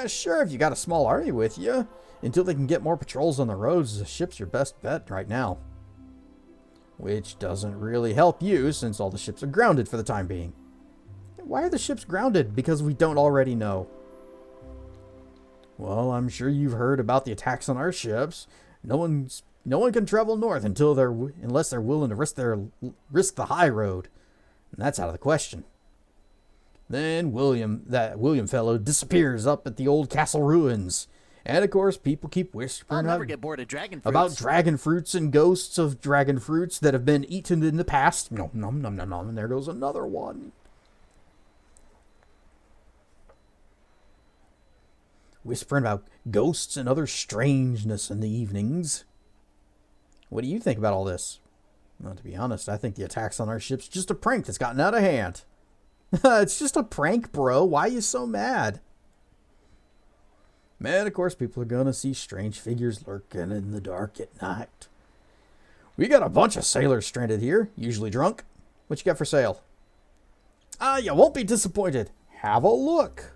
S1: Sure, if you got a small army with you. Until they can get more patrols on the roads, the ship's your best bet right now. Which doesn't really help you, since all the ships are grounded for the time being. Why are the ships grounded? Because we don't already know. Well, I'm sure you've heard about the attacks on our ships. No one can travel north unless they're willing to risk the high road. And that's out of the question. Then that William fellow disappears up at the old castle ruins. And of course, people keep whispering about dragon fruits and ghosts of dragon fruits that have been eaten in the past. Nom nom nom nom nom. And there goes another one. Whispering about ghosts and other strangeness in the evenings. What do you think about all this? Well, to be honest, I think the attacks on our ship's just a prank that's gotten out of hand. It's just a prank, bro. Why are you so mad? Man, of course, people are gonna see strange figures lurking in the dark at night. We got a bunch of sailors stranded here, usually drunk. What you got for sale? You won't be disappointed. Have a look.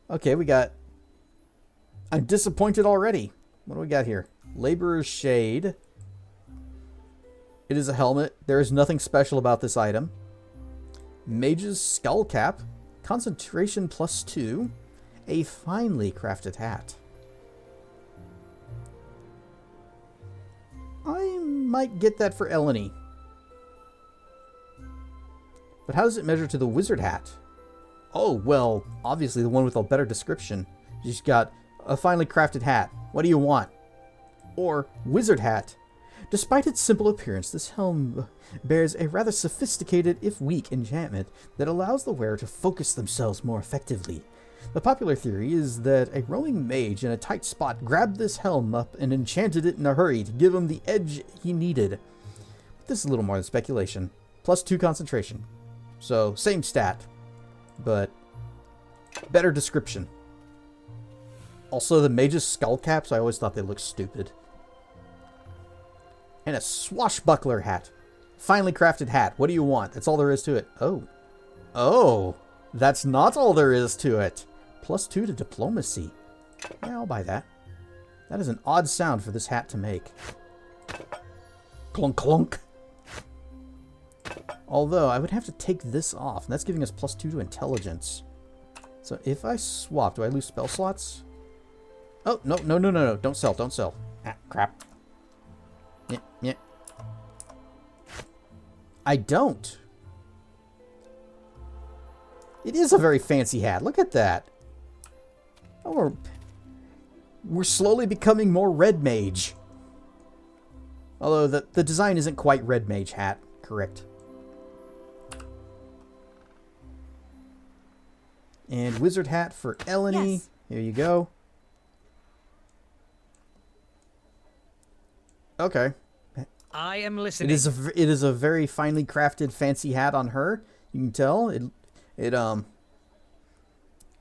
S1: Okay, we got... I'm disappointed already. What do we got here? Laborer's Shade. It is a helmet. There is nothing special about this item. Mage's Skull Cap. Concentration +2. A finely crafted hat. I might get that for Eleni. But how does it measure to the wizard hat? Oh, well, obviously the one with a better description. She's got a finely crafted hat. What do you want? Or wizard hat. Despite its simple appearance, this helm bears a rather sophisticated, if weak, enchantment that allows the wearer to focus themselves more effectively. The popular theory is that a roaming mage in a tight spot grabbed this helm up and enchanted it in a hurry to give him the edge he needed. But this is a little more than speculation. +2 concentration. So, same stat, but better description. Also, the mage's skull caps, I always thought they looked stupid. And a swashbuckler hat. Finely crafted hat. What do you want? That's all there is to it. Oh. Oh. That's not all there is to it. +2 to diplomacy. Yeah, I'll buy that. That is an odd sound for this hat to make. Clunk clunk. Although, I would have to take this off. And that's giving us +2 to intelligence. So if I swap, do I lose spell slots? Oh, no, no, no, no, no. Don't sell, don't sell. Ah, crap. Yeah, yeah. I don't. It is a very fancy hat. Look at that. Oh, we're slowly becoming more red mage. Although the design isn't quite red mage hat. Correct. And wizard hat for Eleni. Yes. Here you go. Okay.
S4: I am listening.
S1: It is a very finely crafted fancy hat on her. You can tell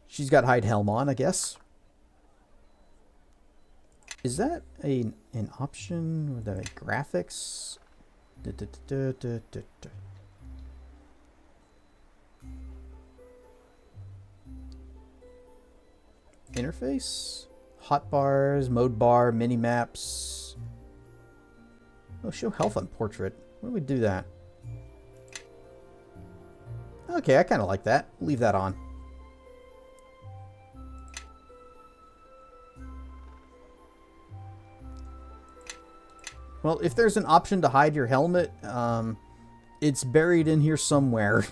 S1: she's got hide helm on, I guess. Is that an option with the graphics? Interface, hotbars, mode bar, mini maps. Oh, show health on portrait. Why do we do that? Okay, I kind of like that. Leave that on. Well, if there's an option to hide your helmet, it's buried in here somewhere.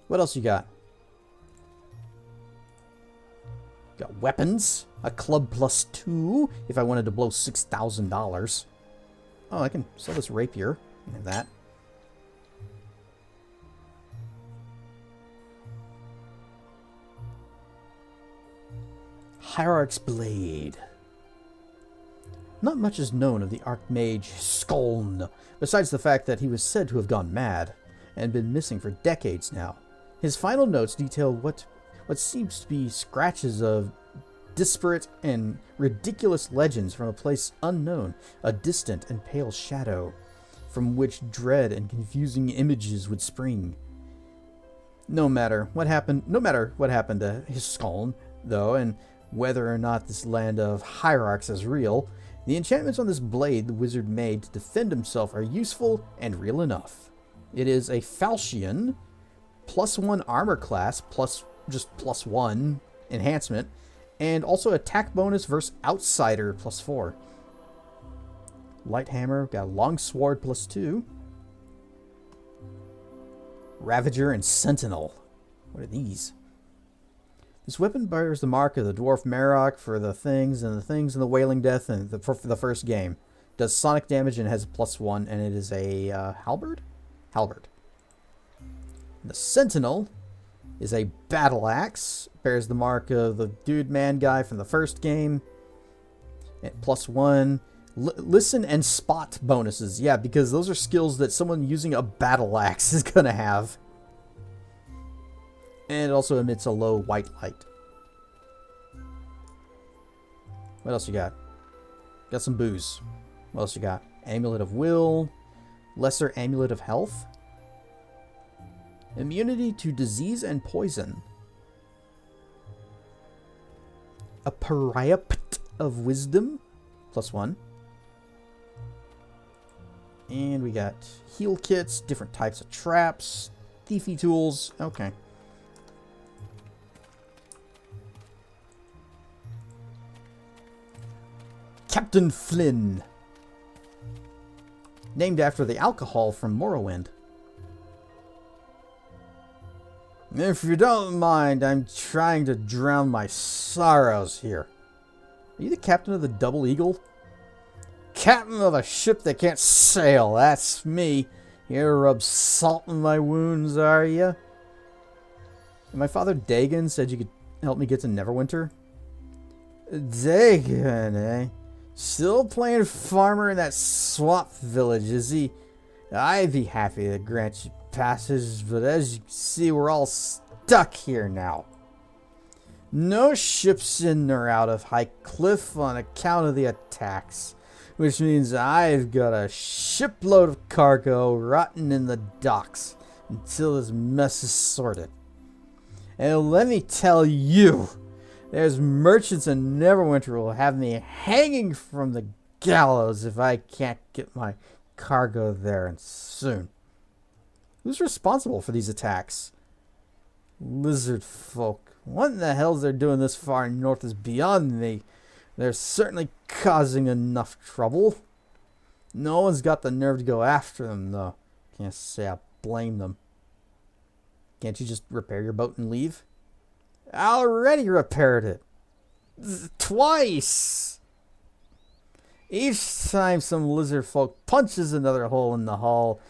S1: What else you got? Got weapons. A club +2 if I wanted to blow $6,000. Oh, I can sell this rapier. And that. Hierarch's Blade. Not much is known of the Archmage Skoln, besides the fact that he was said to have gone mad, and been missing for decades now. His final notes detail what seems to be scratches of disparate and ridiculous legends from a place unknown, a distant and pale shadow, from which dread and confusing images would spring. No matter what happened to his Skoln, though, and whether or not this land of hierarchs is real, the enchantments on this blade the wizard made to defend himself are useful and real enough. It is a falchion, +1 armor class, +1 enhancement, and also attack bonus versus outsider +4. Light hammer, got a long sword +2. Ravager and Sentinel. What are these? This weapon bears the mark of the Dwarf Marok for the things in the Wailing Death and for the first game. Does sonic damage and has a +1, and it is a halberd? Halberd. The Sentinel is a battle axe. Bears the mark of the dude man guy from the first game. At +1. Listen and spot bonuses. Yeah, because those are skills that someone using a battle axe is going to have. And it also emits a low white light. What else you got? Got some booze. What else you got? Amulet of Will. Lesser Amulet of Health. Immunity to disease and poison. A Paryapt of Wisdom. +1. And we got heal kits, different types of traps, thiefy tools. Okay. Captain Flynn. Named after the alcohol from Morrowind. If you don't mind, I'm trying to drown my sorrows here. Are you the captain of the Double Eagle? Captain of a ship that can't sail, that's me. Here to rub salt in my wounds, are you? And my father Dagon said you could help me get to Neverwinter. Dagon, eh? Still playing farmer in that swamp village, is he? I'd be happy to grant you passage, but as you can see, we're all stuck here now. No ships in or out of Highcliff on account of the attacks, which means I've got a shipload of cargo rotting in the docks until this mess is sorted. And let me tell you, there's merchants in Neverwinter who will have me hanging from the gallows if I can't get my cargo there and soon. Who's responsible for these attacks? Lizard folk. What in the hell's they're doing this far north is beyond me. They're certainly causing enough trouble. No one's got the nerve to go after them, though. Can't say I blame them. Can't you just repair your boat and leave? I already repaired it. Twice! Each time some lizard folk punches another hole in the hull,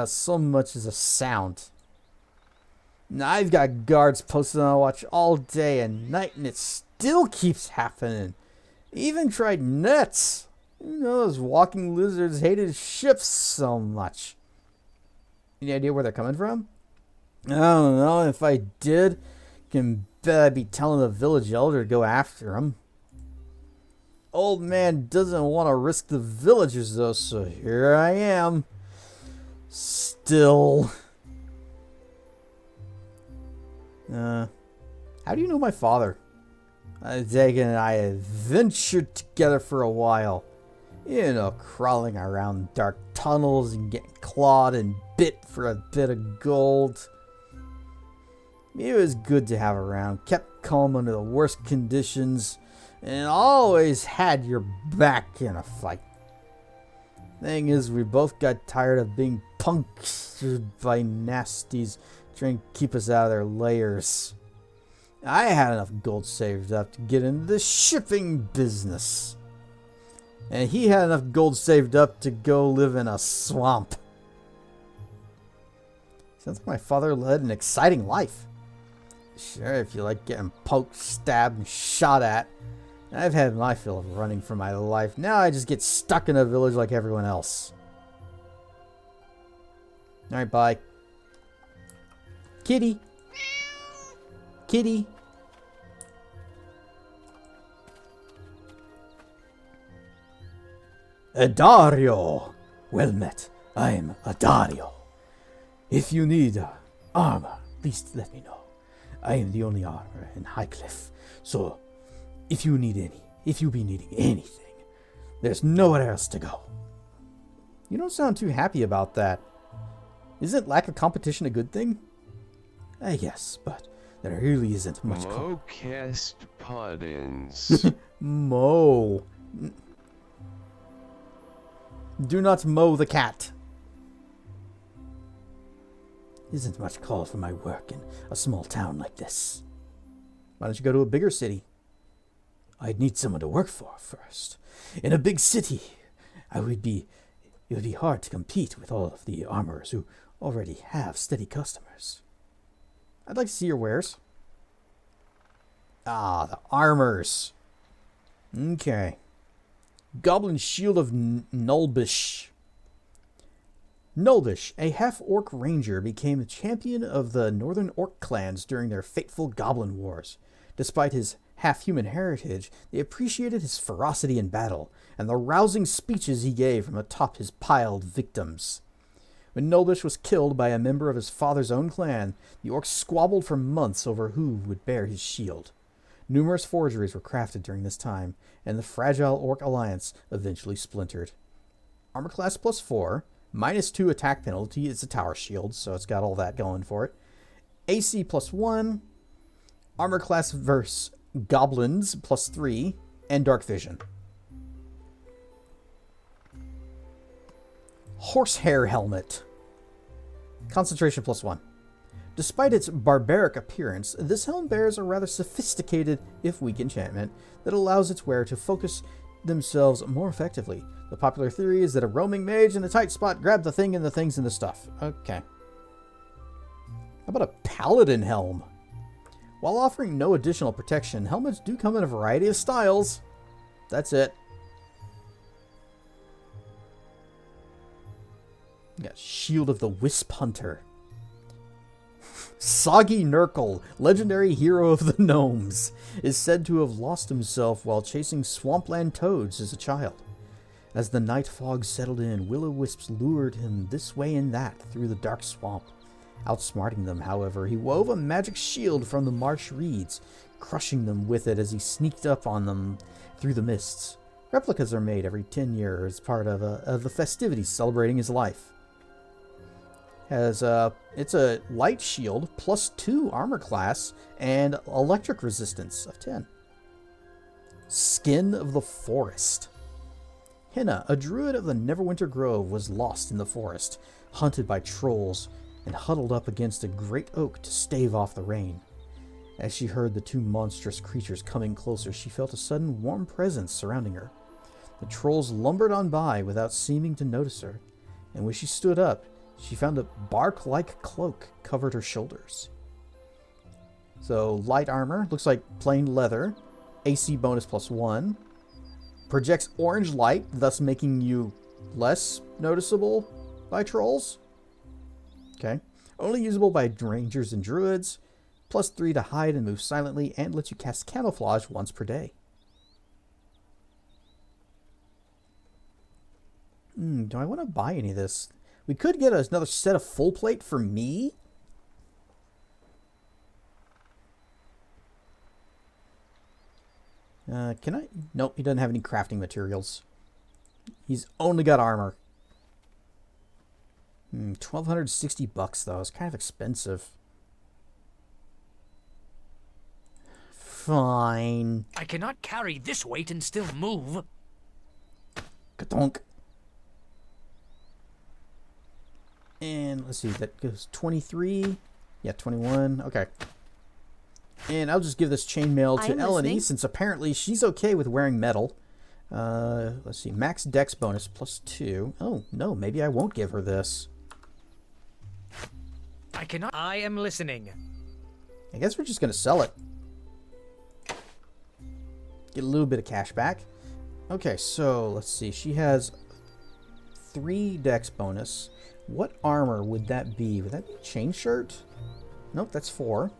S1: so much as a sound. Now I've got guards posted on watch all day and night, and it still keeps happening. Even tried nets. You know, those walking lizards hated ships so much. Any idea where they're coming from? I don't know. If I did, can bet I'd be telling the village elder to go after them. Old man doesn't want to risk the villagers, though, so here I am. Still. How do you know my father? Dagon and I adventured together for a while. You know, crawling around dark tunnels and getting clawed and bit for a bit of gold. He was good to have around, kept calm under the worst conditions, and always had your back in a fight. Thing is, we both got tired of being punctured by nasties trying to keep us out of their lairs. I had enough gold saved up to get into the shipping business. And he had enough gold saved up to go live in a swamp. Sounds like my father led an exciting life. Sure, if you like getting poked, stabbed, and shot at. I've had my fill of running for my life. Now I just get stuck in a village like everyone else. Alright, bye. Kitty. Kitty. Adario. Well met. I'm Adario. If you need armor, please let me know. I am the only armor in Highcliff. So, if you be needing anything, there's nowhere else to go. You don't sound too happy about that. Isn't lack of competition a good thing? I guess, but there really isn't much.
S2: Mo-cast puddins.
S1: Mow. Do not mow the cat. Isn't much call for my work in a small town like this. Why don't you go to a bigger city? I'd need someone to work for first. In a big city, it would be hard to compete with all of the armorers who already have steady customers. I'd like to see your wares. Ah, the armors. Okay. Goblin Shield of Nulbish. Nulbish, a half-orc ranger, became the champion of the northern orc clans during their fateful goblin wars. Despite his half-human heritage, they appreciated his ferocity in battle and the rousing speeches he gave from atop his piled victims. When Nulbish was killed by a member of his father's own clan, the orcs squabbled for months over who would bear his shield. Numerous forgeries were crafted during this time, and the fragile orc alliance eventually splintered. Armor class +4, -2 attack penalty. It's a tower shield, so it's got all that going for it. AC +1, armor class versus goblins +3, and dark vision. Horsehair helmet. Concentration +1. Despite its barbaric appearance, this helm bears a rather sophisticated, if weak, enchantment that allows its wearer to focus themselves more effectively. The popular theory is that a roaming mage in a tight spot grabbed the thing and the things and the stuff. Okay. How about a paladin helm? While offering no additional protection, helmets do come in a variety of styles. That's it. We got Shield of the Wisp Hunter. Soggy Nurgle, legendary hero of the gnomes, is said to have lost himself while chasing swampland toads as a child. As the night fog settled in, will-o-wisps lured him this way and that through the dark swamp. Outsmarting them, however, he wove a magic shield from the marsh reeds, crushing them with it as he sneaked up on them through the mists. Replicas are made every 10 years as part of the festivities celebrating his life. It's a light shield +2 armor class and electric resistance of 10. Skin of the Forest. Henna, a druid of the Neverwinter Grove, was lost in the forest, hunted by trolls, and huddled up against a great oak to stave off the rain. As she heard the two monstrous creatures coming closer, she felt a sudden warm presence surrounding her. The trolls lumbered on by without seeming to notice her, and when she stood up, she found a bark-like cloak covered her shoulders. So, light armor, looks like plain leather, AC bonus +1, projects orange light, thus making you less noticeable by trolls. Okay. Only usable by rangers and druids, +3 to hide and move silently, and lets you cast camouflage once per day. Do I want to buy any of this? We could get another set of full plate for me. Can I? Nope, he doesn't have any crafting materials. He's only got armor. $1,260 though. It's kind of expensive. Fine.
S4: I cannot carry this weight and still move.
S1: Ka-donk. And let's see, that goes 23. Yeah, 21. Okay. And I'll just give this chainmail to
S8: I'm
S1: Eleni,
S8: listening.
S1: since apparently she's okay with wearing metal. Let's see, max dex bonus +2. Oh, no, maybe I won't give her this.
S4: I cannot. I am listening.
S1: I guess we're just going to sell it. Get a little bit of cash back. Okay, so let's see. She has 3 dex bonus. What armor would that be? Would that be chain shirt? Nope, that's 4.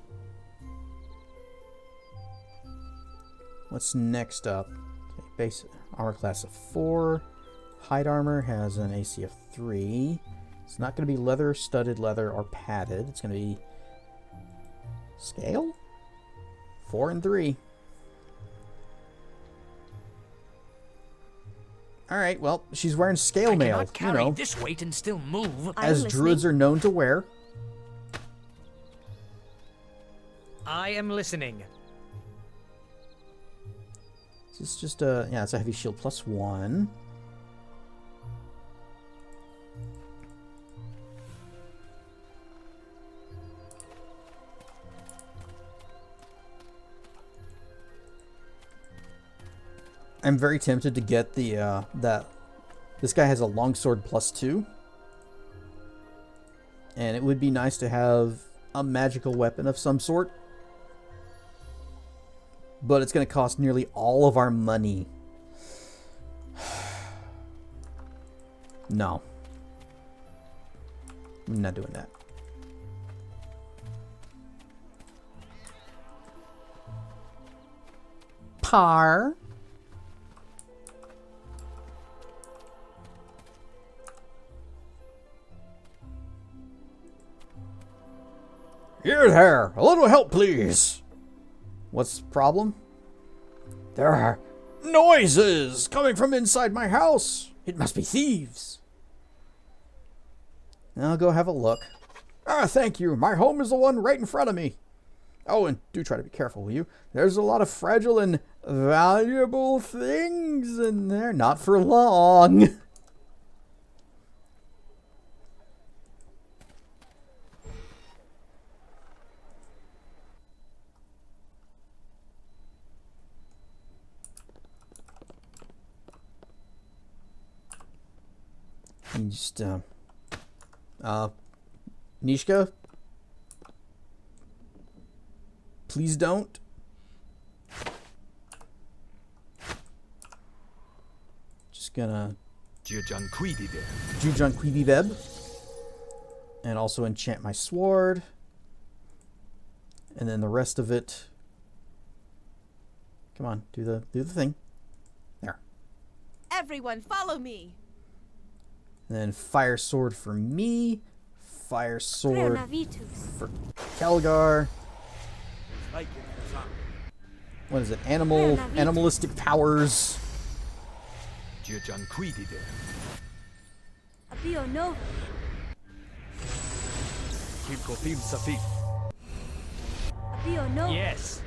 S1: What's next up? Okay, base armor class of 4. Hide armor has an AC of 3. It's not going to be leather, studded leather, or padded. It's going to be scale? 4 and 3. Alright, well, she's wearing scale mail,
S4: cannot carry this weight and still move.
S1: as druids are known to wear.
S4: I am listening.
S1: This is just a, yeah, it's a heavy shield +1. I'm very tempted to get the, this guy has a longsword +2. And it would be nice to have a magical weapon of some sort. But it's going to cost nearly all of our money. No. I'm not doing that. Par. Here there, a little help please. What's the problem? There are noises coming from inside my house. It must be thieves. I'll go have a look. Ah, thank you. My home is the one right in front of me. Oh, and do try to be careful, will you? There's a lot of fragile and valuable things in there. Not for long. You just, Nishka? Please don't. Just gonna Jujan Quibi Beb. And also enchant my sword. And then the rest of it. Come on, do the thing. There.
S8: Everyone, follow me.
S1: And then fire sword for me. Fire sword for Kelgar. What is it? Animalistic powers.
S4: Yes.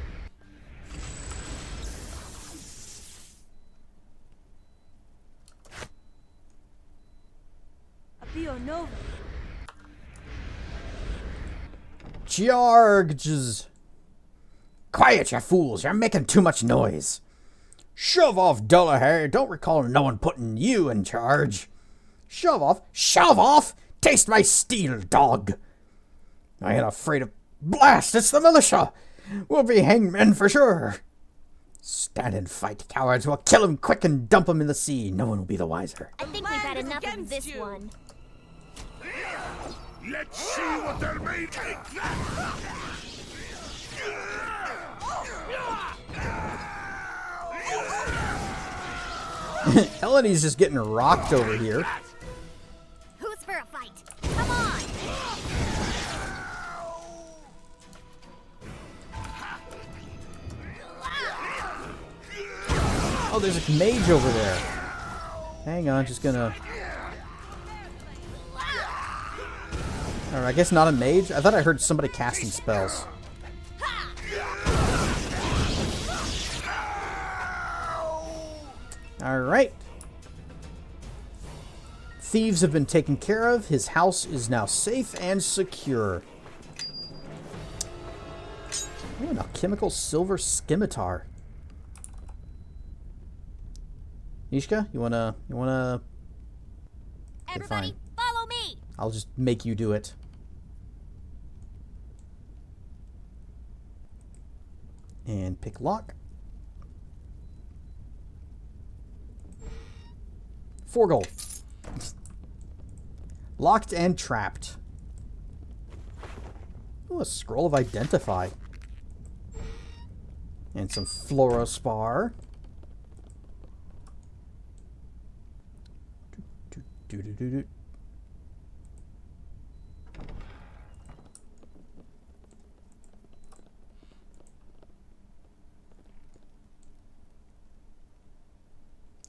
S1: Charges. Quiet, you fools. You're making too much noise. Shove off, Dullahair. Don't recall no one putting you in charge. Shove off. Shove off. Taste my steel, dog. I ain't afraid of... Blast, it's the militia. We'll be hangmen for sure. Stand and fight, cowards. We'll kill him quick and dump him in the sea. No one will be the wiser.
S5: I think we've had enough of this one.
S10: Let's see what they're made of.
S1: Eleni's just getting rocked over here.
S5: Who's for a fight? Come on!
S1: Oh, there's a mage over there. Hang on, just gonna... Alright, I guess not a mage. I thought I heard somebody casting spells. Alright. Thieves have been taken care of. His house is now safe and secure. An alchemical silver scimitar. Nishka, you wanna... Okay,
S5: Everybody,
S1: fine.
S5: follow me!
S1: I'll just make you do it. And pick lock. 4 gold. Locked and trapped. Ooh, a scroll of identify. And some fluorospar. Do.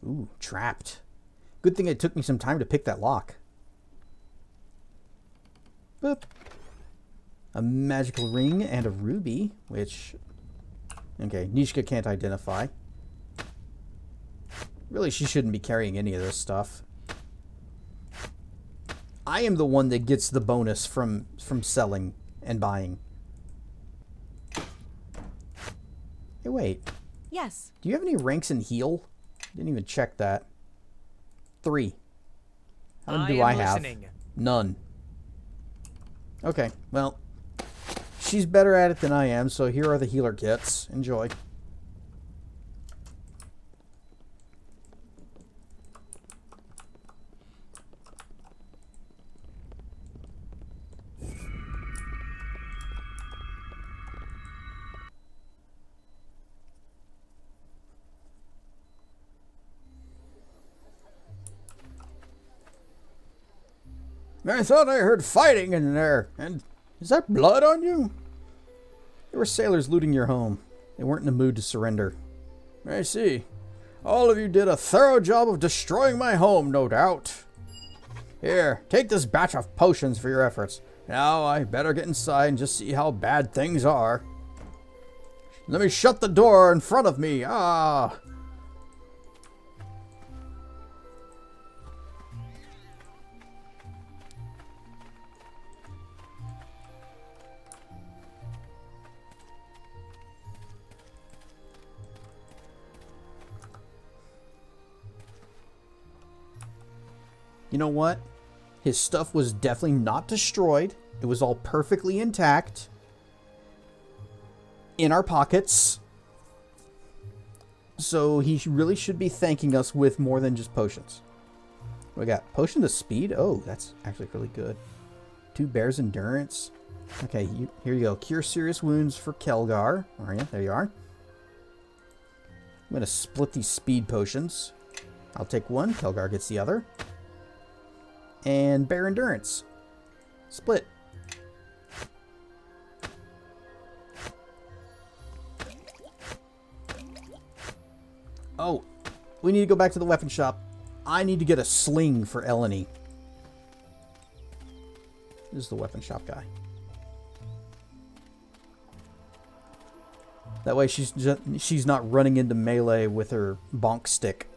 S1: Ooh, trapped. Good thing it took me some time to pick that lock. Boop. A magical ring and a ruby, which... Okay, Nishka can't identify. Really, she shouldn't be carrying any of this stuff. I am the one that gets the bonus from selling and buying. Hey, wait.
S8: Yes.
S1: Do you have any ranks in heal? Didn't even check that. 3. How many do I have?
S4: Listening.
S1: None. Okay, well, she's better at it than I am, so here are the healer kits. Enjoy. I thought I heard fighting in there. And is that blood on you? There were sailors looting your home. They weren't in the mood to surrender. I see. All of you did a thorough job of destroying my home, no doubt. Here, take this batch of potions for your efforts. Now I better get inside and just see how bad things are. Let me shut the door in front of me. Ah! You know what? His stuff was definitely not destroyed. It was all perfectly intact. In our pockets. So he really should be thanking us with more than just potions. We got potion to speed. Oh, that's actually really good. 2 bears endurance. Okay, here you go. Cure serious wounds for Kelgar. Alright, there you are. I'm going to split these speed potions. I'll take one. Kelgar gets the other. And bear endurance. Split. Oh, we need to go back to the weapon shop. I need to get a sling for Eleni. This is the weapon shop guy. That way she's not running into melee with her bonk stick.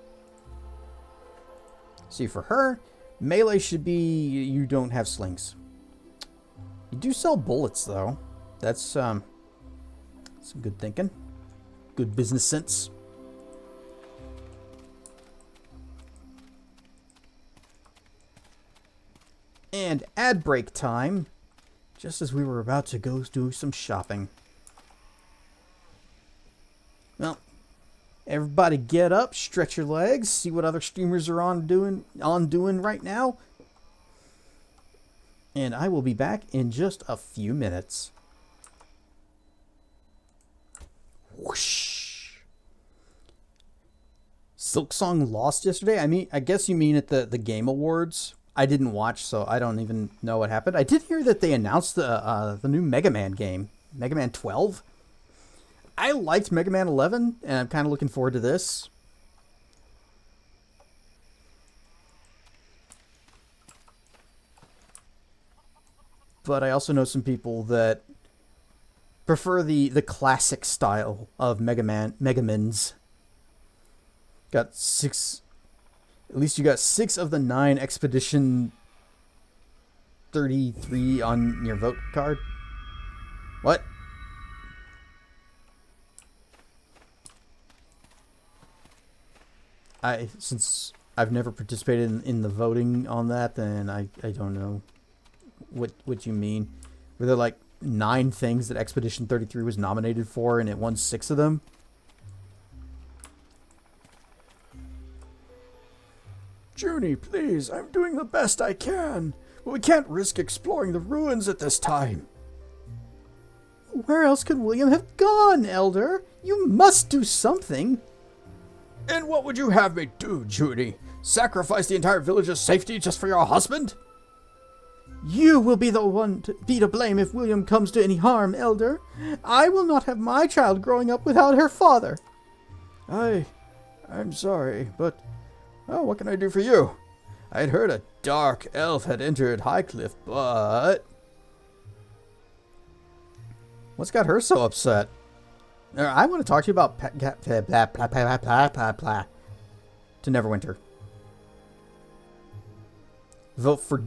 S1: See, for her, melee should be you don't have slings. You do sell bullets though. That's some good thinking. Good business sense. And ad break time, just as we were about to go do some shopping. Well, everybody get up, stretch your legs, see what other streamers are doing right now. And I will be back in just a few minutes. Whoosh. Silksong lost yesterday? I guess you mean at the Game Awards. I didn't watch, so I don't even know what happened. I did hear that they announced the new Mega Man game, Mega Man 12. I liked Mega Man 11, and I'm kind of looking forward to this. But I also know some people that prefer the classic style of Megamans. Got 6... At least you got 6 of the 9 Expedition 33 on your vote card. What? since I've never participated in the voting on that, then I don't know what you mean. Were there like 9 things that Expedition 33 was nominated for, and it won 6 of them? Junie, please, I'm doing the best I can. But we can't risk exploring the ruins at this time. Where else could William have gone, Elder? You must do something. And what would you have me do, Junie? Sacrifice the entire village's safety just for your husband? You will be the one to be to blame if William comes to any harm, Elder. I will not have my child growing up without her father. I'm sorry, but what can I do for you? I'd heard a dark elf had entered Highcliff, but what's got her so upset? I want to talk to you about to Neverwinter. Vote for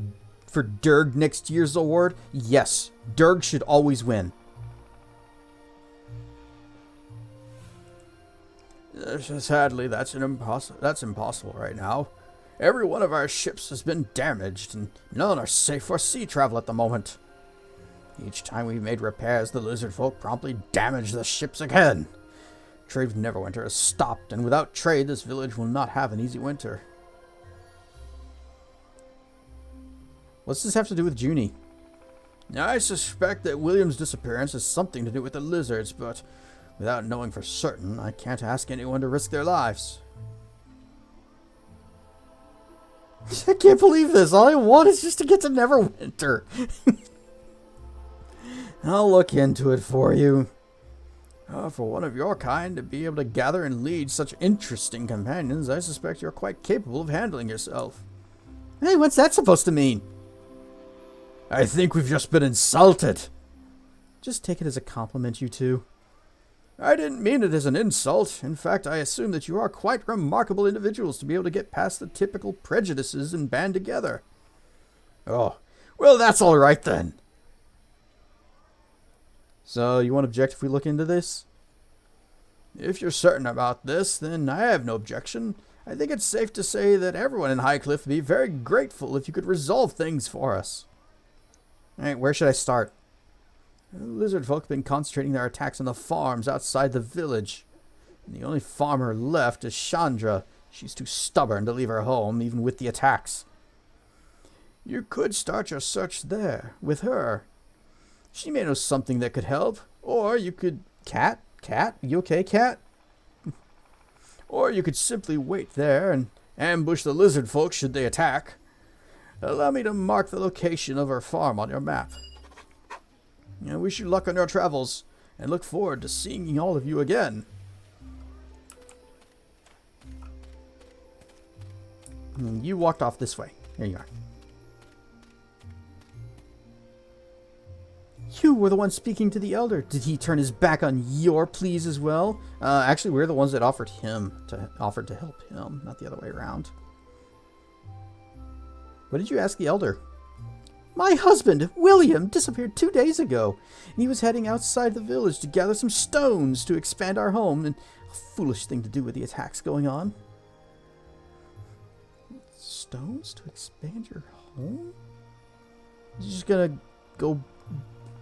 S1: Durg next year's award? Yes, Durg should always win. Sadly, that's impossible right now. Every one of our ships has been damaged, and none are safe for sea travel at the moment. Each time we've made repairs, the lizard folk promptly damage the ships again. Trade with Neverwinter has stopped, and without trade, this village will not have an easy winter. What's this have to do with Junie? I suspect that William's disappearance has something to do with the lizards, but without knowing for certain, I can't ask anyone to risk their lives. I can't believe this. All I want is just to get to Neverwinter. I'll look into it for you. For one of your kind to be able to gather and lead such interesting companions, I suspect you're quite capable of handling yourself. Hey, what's that supposed to mean? I think we've just been insulted. Just take it as a compliment, you two. I didn't mean it as an insult. In fact, I assume that you are quite remarkable individuals to be able to get past the typical prejudices and band together. Oh, well, that's all right then. So, you won't object if we look into this? If you're certain about this, then I have no objection. I think it's safe to say that everyone in Highcliff would be very grateful if you could resolve things for us. Alright, where should I start? The lizard folk have been concentrating their attacks on the farms outside the village. And the only farmer left is Shandra. She's too stubborn to leave her home, even with the attacks. You could start your search there, with her. She may know something that could help. Or you could... Cat? You okay, Cat? Or you could simply wait there and ambush the lizard folk should they attack. Allow me to mark the location of her farm on your map. I wish you luck on your travels, and look forward to seeing all of you again. You walked off this way. There you are. You were the one speaking to the elder. Did he turn his back on your pleas as well? Actually, we're the ones that offered to help him, not the other way around. What did you ask the elder? My husband, William, disappeared 2 days ago, and he was heading outside the village to gather some stones to expand our home, and a foolish thing to do with the attacks going on. Stones to expand your home? You're just gonna go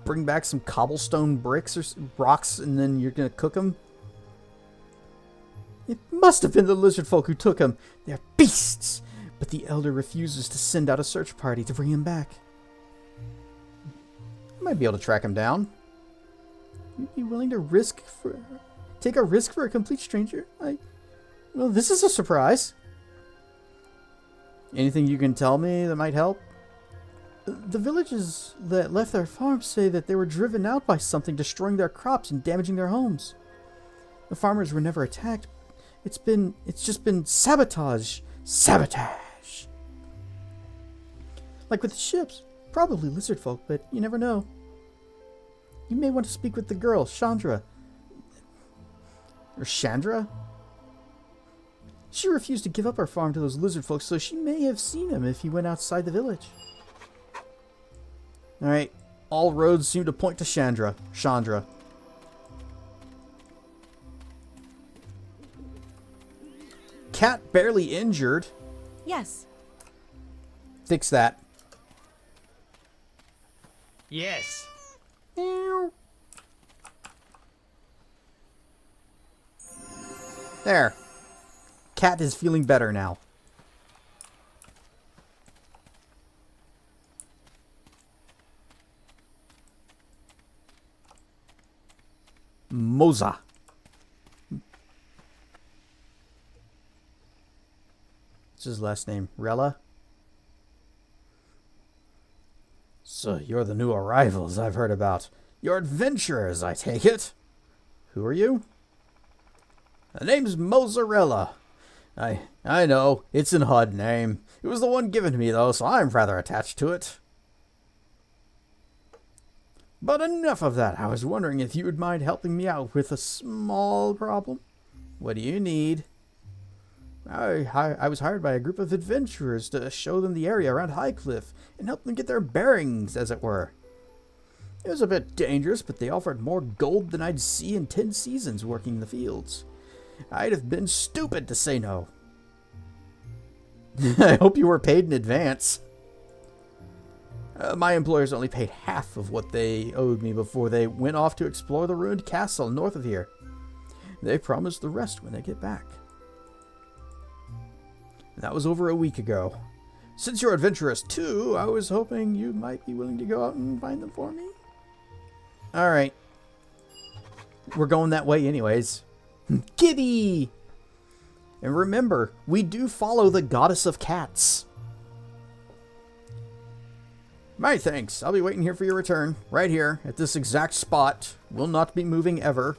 S1: bring back some cobblestone bricks or rocks, and then you're gonna cook them? It must have been the lizard folk who took him. They're beasts! But the elder refuses to send out a search party to bring him back. I might be able to track him down. You'd be willing to take a risk for a complete stranger? Well, this is a surprise. Anything you can tell me that might help? The villagers that left their farms say that they were driven out by something destroying their crops and damaging their homes. The farmers were never attacked. It's just been sabotage. Sabotage! Like with the ships. Probably lizard folk, but you never know. You may want to speak with the girl, Shandra. Or Shandra? She refused to give up her farm to those lizard folk, so she may have seen him if he went outside the village. Alright, all roads seem to point to Shandra. cat barely injured.
S8: Yes.
S1: Fix that.
S4: Yes.
S1: There. Cat is feeling better now. Moza. What's his last name? Rella? So you're the new arrivals I've heard about. You're adventurers, I take it. Who are you? The name's Mozzarella. I know, it's an odd name. It was the one given to me, though, so I'm rather attached to it. But enough of that. I was wondering if you would mind helping me out with a small problem. What do you need? I was hired by a group of adventurers to show them the area around Highcliff and help them get their bearings, as it were. It was a bit dangerous, but they offered more gold than I'd see in 10 seasons working the fields. I'd have been stupid to say no. I hope you were paid in advance. My employers only paid half of what they owed me before they went off to explore the ruined castle north of here. They promised the rest when they get back. That was over a week ago. Since you're adventurous too, I was hoping you might be willing to go out and find them for me. Alright. We're going that way anyways. Gibby! And remember, we do follow the goddess of cats. My thanks. I'll be waiting here for your return. Right here, at this exact spot. Will not be moving ever.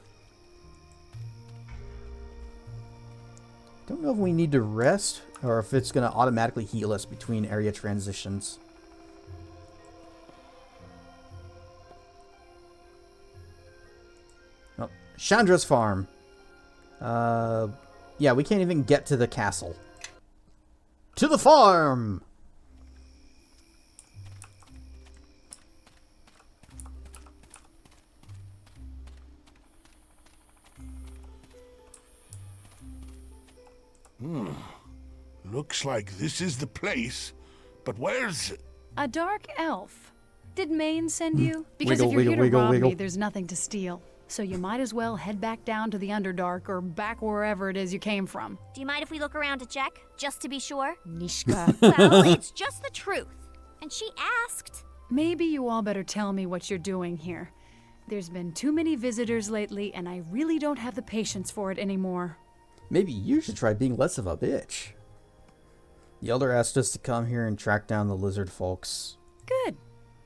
S1: Don't know if we need to rest, or if it's going to automatically heal us between area transitions. Oh, Shandra's farm. Yeah, we can't even get to the castle. To the farm!
S9: Looks like this is the place. But where's...
S12: A dark elf. Did Maine send you? Because
S1: Wiggle,
S12: if you're
S1: wiggle,
S12: here to rob
S1: wiggle.
S12: me, there's nothing to steal. So you might as well head back down to the Underdark or back wherever it is you came from.
S5: Do you mind if we look around to check, just to be sure?
S12: Nishka.
S5: Well, it's just the truth. And she asked.
S12: Maybe you all better tell me what you're doing here. There's been too many visitors lately, and I really don't have the patience for it anymore.
S1: Maybe you should try being less of a bitch. The Elder asked us to come here and track down the lizard folks.
S12: Good.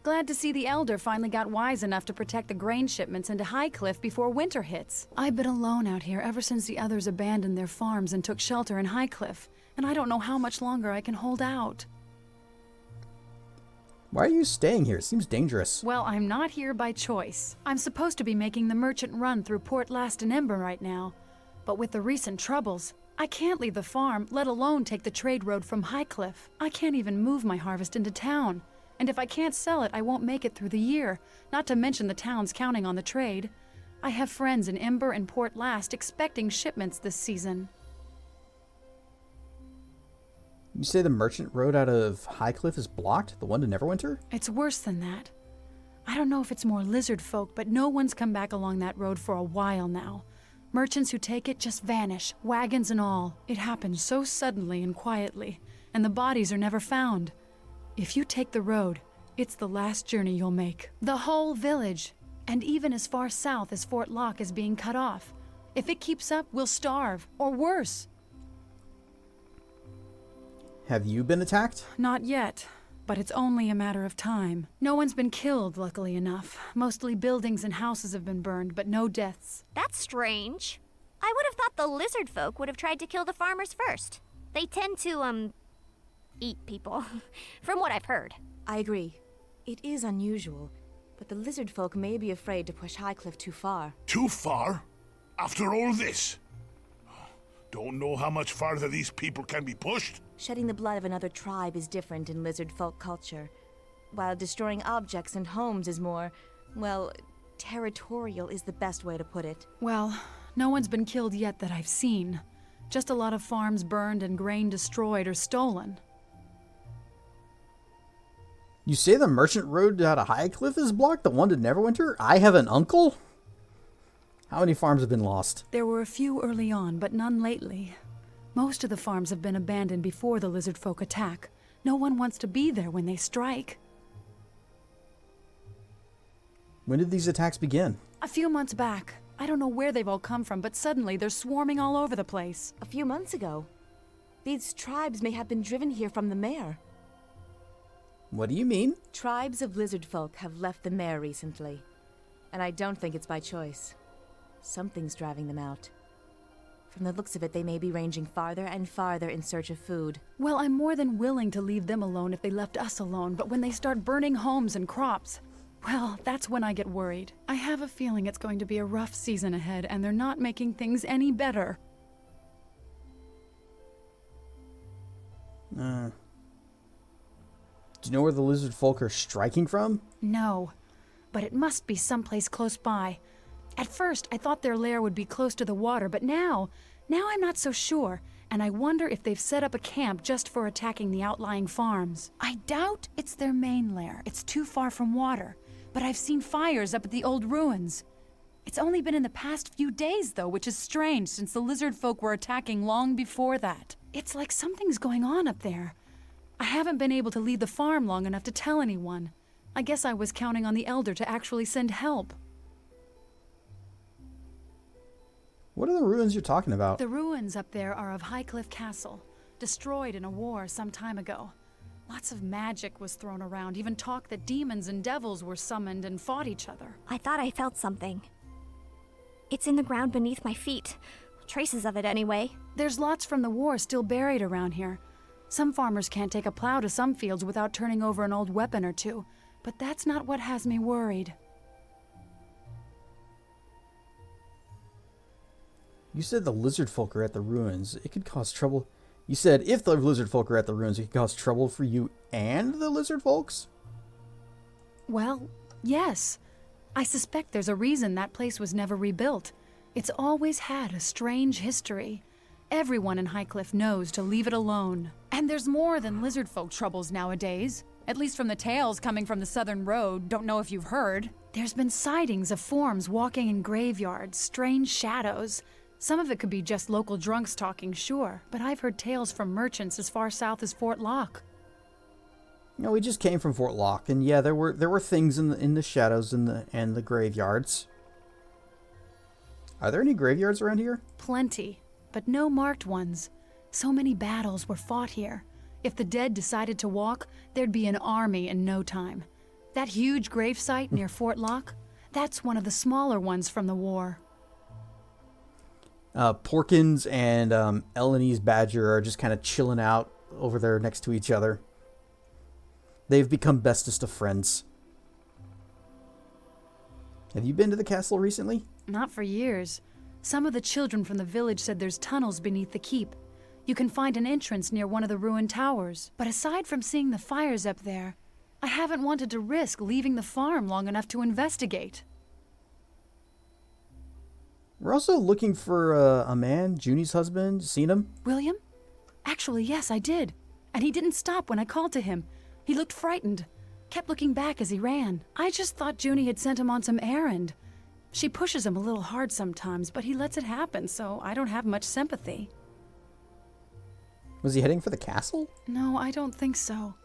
S12: Glad to see the Elder finally got wise enough to protect the grain shipments into Highcliff before winter hits. I've been alone out here ever since the others abandoned their farms and took shelter in Highcliff, and I don't know how much longer I can hold out.
S1: Why are you staying here? It seems dangerous.
S12: Well, I'm not here by choice. I'm supposed to be making the merchant run through Port Last and Ember right now. But with the recent troubles, I can't leave the farm, let alone take the trade road from Highcliff. I can't even move my harvest into town. And if I can't sell it, I won't make it through the year, not to mention the town's counting on the trade. I have friends in Ember and Port Last expecting shipments this season.
S1: You say the merchant road out of Highcliff is blocked? The one to Neverwinter?
S12: It's worse than that. I don't know if it's more lizard folk, but no one's come back along that road for a while now. Merchants who take it just vanish, wagons and all. It happens so suddenly and quietly, and the bodies are never found. If you take the road, it's the last journey you'll make. The whole village, and even as far south as Fort Locke, is being cut off. If it keeps up, we'll starve, or worse.
S1: Have you been attacked?
S12: Not yet, but it's only a matter of time. No one's been killed, luckily enough. Mostly buildings and houses have been burned, but no deaths.
S5: That's strange. I would have thought the lizard folk would have tried to kill the farmers first. They tend to, eat people, from what I've heard.
S8: I agree. It is unusual, but the lizard folk may be afraid to push Highcliff too far.
S9: Too far? After all this? Don't know how much farther these people can be pushed?
S8: Shedding the blood of another tribe is different in lizard folk culture, while destroying objects and homes is more, well, territorial is the best way to put it.
S12: Well, no one's been killed yet that I've seen. Just a lot of farms burned and grain destroyed or stolen.
S1: You say the merchant road out of Highcliff is blocked? The one to Neverwinter? I have an uncle? How many farms have been lost?
S12: There were a few early on, but none lately. Most of the farms have been abandoned before the lizard folk attack. No one wants to be there when they strike.
S1: When did these attacks begin?
S12: A few months back. I don't know where they've all come from, but suddenly they're swarming all over the place.
S8: A few months ago. These tribes may have been driven here from the mare.
S1: What do you mean?
S8: Tribes of lizard folk have left the mare recently. And I don't think it's by choice. Something's driving them out. From the looks of it, they may be ranging farther and farther in search of food.
S12: Well, I'm more than willing to leave them alone if they left us alone, but when they start burning homes and crops, well, that's when I get worried. I have a feeling it's going to be a rough season ahead, and they're not making things any better.
S1: Do you know where the lizard folk are striking from?
S12: No, but it must be someplace close by. At first, I thought their lair would be close to the water, but now I'm not so sure, and I wonder if they've set up a camp just for attacking the outlying farms. I doubt it's their main lair. It's too far from water. But I've seen fires up at the old ruins. It's only been in the past few days, though, which is strange since the lizard folk were attacking long before that. It's like something's going on up there. I haven't been able to leave the farm long enough to tell anyone. I guess I was counting on the elder to actually send help.
S1: What are the ruins you're talking about?
S12: The ruins up there are of Highcliff Castle, destroyed in a war some time ago. Lots of magic was thrown around, even talk that demons and devils were summoned and fought each other.
S5: I thought I felt something. It's in the ground beneath my feet. Traces of it, anyway.
S12: There's lots from the war still buried around here. Some farmers can't take a plow to some fields without turning over an old weapon or two, but that's not what has me worried.
S1: You said the lizard folk are at the ruins. It could cause trouble. You said if the lizard folk are at the ruins, it could cause trouble for you and the lizard folks?
S12: Well, yes. I suspect there's a reason that place was never rebuilt. It's always had a strange history. Everyone in Highcliff knows to leave it alone. And there's more than lizard folk troubles nowadays. At least from the tales coming from the southern road. Don't know if you've heard. There's been sightings of forms walking in graveyards, strange shadows. Some of it could be just local drunks talking, sure, but I've heard tales from merchants as far south as Fort Locke.
S1: No, we just came from Fort Locke, and yeah, there were things in the shadows and the graveyards. Are there any graveyards around here?
S12: Plenty, but no marked ones. So many battles were fought here. If the dead decided to walk, there'd be an army in no time. That huge gravesite near Fort Locke, that's one of the smaller ones from the war.
S1: Porkins and Eleni's Badger are just kind of chilling out over there next to each other. They've become bestest of friends. Have you been to the castle recently?
S12: Not for years. Some of the children from the village said there's tunnels beneath the keep. You can find an entrance near one of the ruined towers. But aside from seeing the fires up there, I haven't wanted to risk leaving the farm long enough to investigate.
S1: We're also looking for a man, Junie's husband. Seen him?
S12: William? Actually, yes, I did. And he didn't stop when I called to him. He looked frightened. Kept looking back as he ran. I just thought Junie had sent him on some errand. She pushes him a little hard sometimes, but he lets it happen, so I don't have much sympathy.
S1: Was he heading for the castle?
S12: No, I don't think so.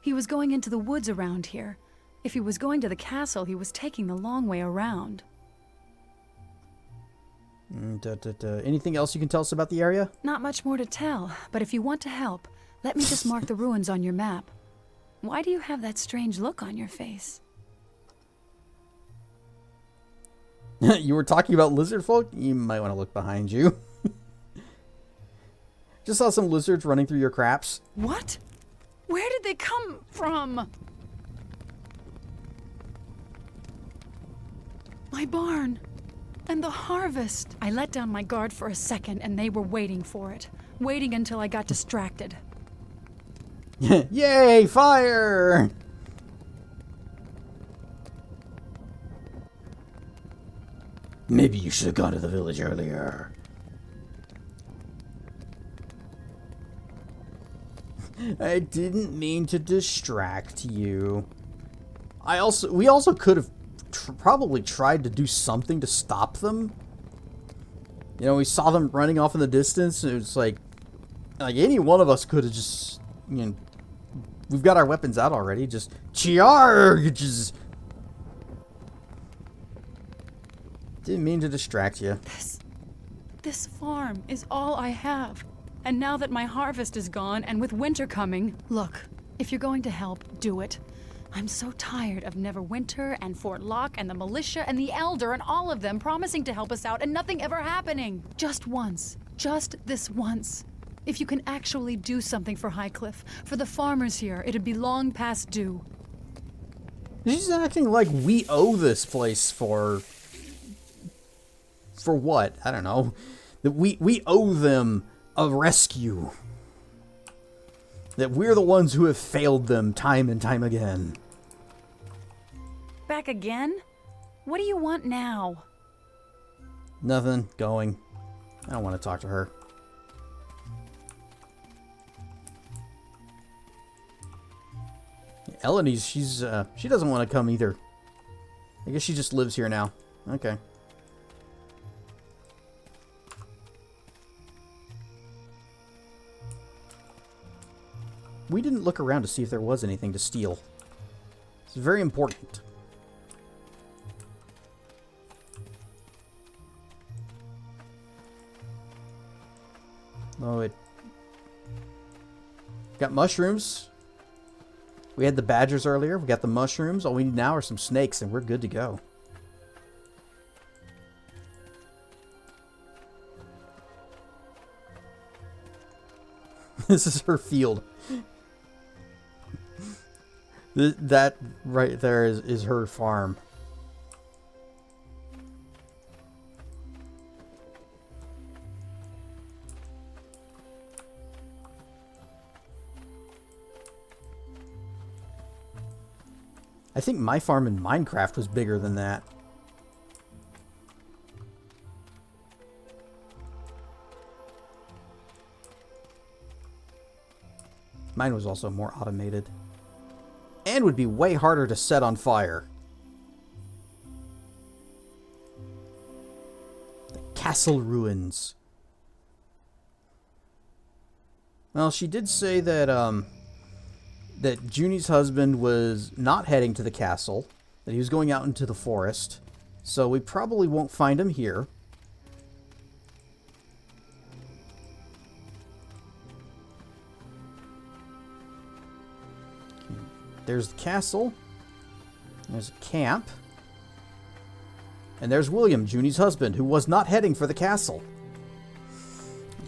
S12: He was going into the woods around here. If he was going to the castle, he was taking the long way around.
S1: Anything else you can tell us about the area?
S12: Not much more to tell, but if you want to help, let me just mark the ruins on your map. Why do you have that strange look on your face?
S1: You were talking about lizard folk? You might want to look behind you. Just saw some lizards running through your craps.
S12: What? Where did they come from? My barn. And the harvest. I let down my guard for a second and they were waiting for it. Waiting until I got distracted.
S1: Yay, fire! Maybe you should have gone to the village earlier. I didn't mean to distract you. We also could have probably tried to do something to stop them. You know, we saw them running off in the distance, and it was like any one of us could have just, you know, we've got our weapons out already, just charge! Didn't mean to distract you.
S12: This farm is all I have. And now that my harvest is gone, and with winter coming, look, if you're going to help, do it. I'm so tired of Neverwinter and Fort Locke and the militia and the Elder and all of them promising to help us out and nothing ever happening. Just once. Just this once. If you can actually do something for Highcliff, for the farmers here, it'd be long past due.
S1: She's acting like we owe this place for what? I don't know. That we owe them a rescue. That we're the ones who have failed them time and time again.
S12: Back again? What do you want now?
S1: Nothing. Going. I don't want to talk to her. Elodie's, she doesn't want to come either. I guess she just lives here now. Okay. We didn't look around to see if there was anything to steal. It's very important. Oh, it got mushrooms. We had the badgers earlier. We got the mushrooms. All we need now are some snakes, and we're good to go. This is her field. That right there is her farm. I think my farm in Minecraft was bigger than that. Mine was also more automated. And would be way harder to set on fire. The castle ruins. Well, she did say that, that Junie's husband was not heading to the castle, that he was going out into the forest, so we probably won't find him here. There's the castle, there's a camp, and there's William, Junie's husband, who was not heading for the castle.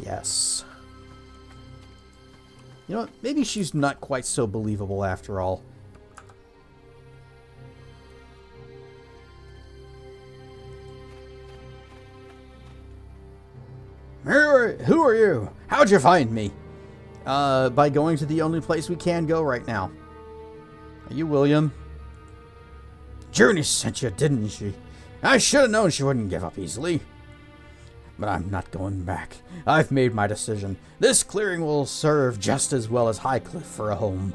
S1: Yes. You know what? Maybe she's not quite so believable after all. Who are you? How'd you find me? By going to the only place we can go right now. Are you William? Junie sent you, didn't she? I should have known she wouldn't give up easily. But I'm not going back. I've made my decision. This clearing will serve just as well as Highcliff for a home.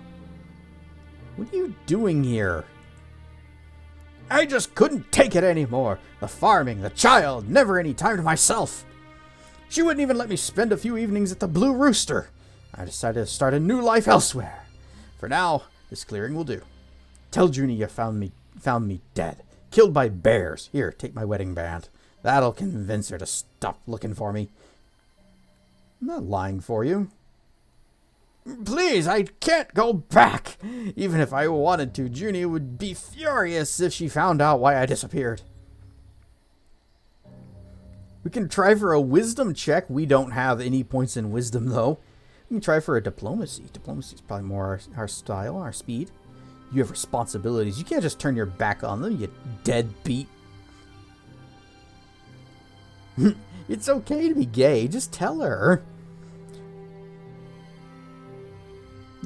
S1: What are you doing here? I just couldn't take it anymore. The farming, the child, never any time to myself. She wouldn't even let me spend a few evenings at the Blue Rooster. I decided to start a new life elsewhere. For now, this clearing will do. Tell Junie you found me dead, killed by bears. Here, take my wedding band. That'll convince her to stop looking for me. I'm not lying for you. Please, I can't go back. Even if I wanted to, Junie would be furious if she found out why I disappeared. We can try for a wisdom check. We don't have any points in wisdom, though. We can try for a diplomacy. Diplomacy is probably more our style, our speed. You have responsibilities. You can't just turn your back on them, you deadbeat. It's okay to be gay. Just tell her.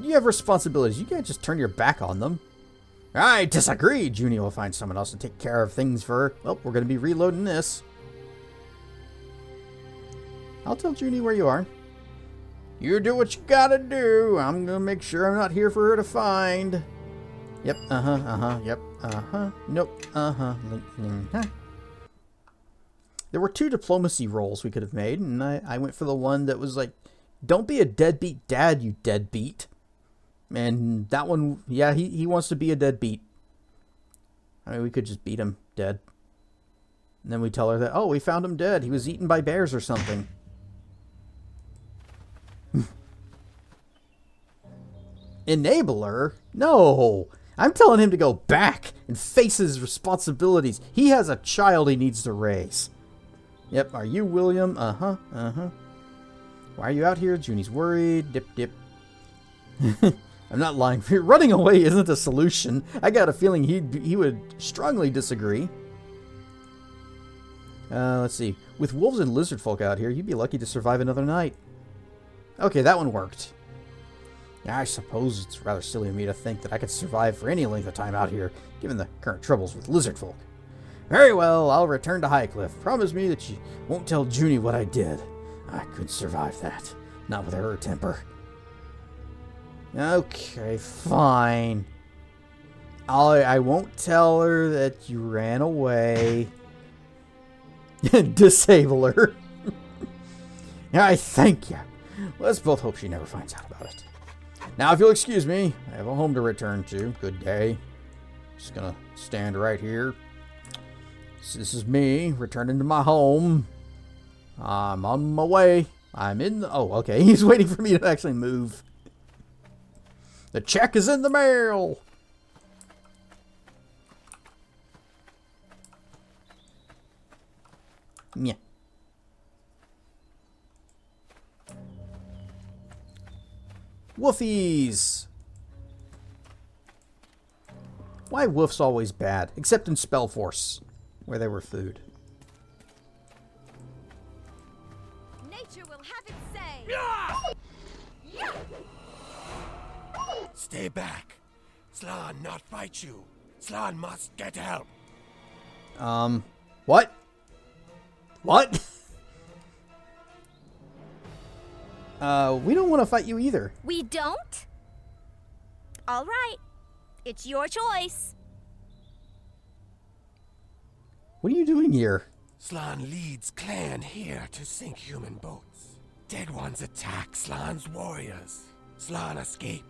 S1: You have responsibilities. You can't just turn your back on them. I disagree. Junie will find someone else to take care of things for her. Well, we're going to be reloading this. I'll tell Junie where you are. You do what you gotta do. I'm gonna make sure I'm not here for her to find. Yep, yep, nope, There were 2 diplomacy rolls we could have made, and I went for the one that was like, don't be a deadbeat dad, you deadbeat. And that one, yeah, he wants to be a deadbeat. I mean, we could just beat him dead. And then we tell her that, oh, we found him dead. He was eaten by bears or something. Enabler? No! I'm telling him to go back and face his responsibilities. He has a child he needs to raise. Yep, are you William? Why are you out here? Junie's worried. Dip, dip. I'm not lying. Running away isn't a solution. I got a feeling he would strongly disagree. Let's see. With wolves and lizard folk out here, you'd be lucky to survive another night. Okay, that one worked. I suppose it's rather silly of me to think that I could survive for any length of time out here, given the current troubles with lizard folk. Very well, I'll return to Highcliff. Promise me that you won't tell Junie what I did. I couldn't survive that. Not with her temper. Okay, fine. I won't tell her that you ran away. Disable her. I thank you. Let's both hope she never finds out about it. Now, if you'll excuse me, I have a home to return to. Good day. Just gonna stand right here. So this is me returning to my home. I'm on my way. I'm in the... Oh, okay. He's waiting for me to actually move. The check is in the mail. Yeah. Woofies! Why wolf's always bad? Except in Spellforce, where they were food.
S5: Nature will have its say.
S6: Stay back. Slan not fight you. Slan must get help.
S1: What? What? We don't want to fight you either.
S5: We don't? All right. It's your choice.
S1: What are you doing here?
S6: Slan leads clan here to sink human boats. Dead ones attack Slan's warriors. Slan escape.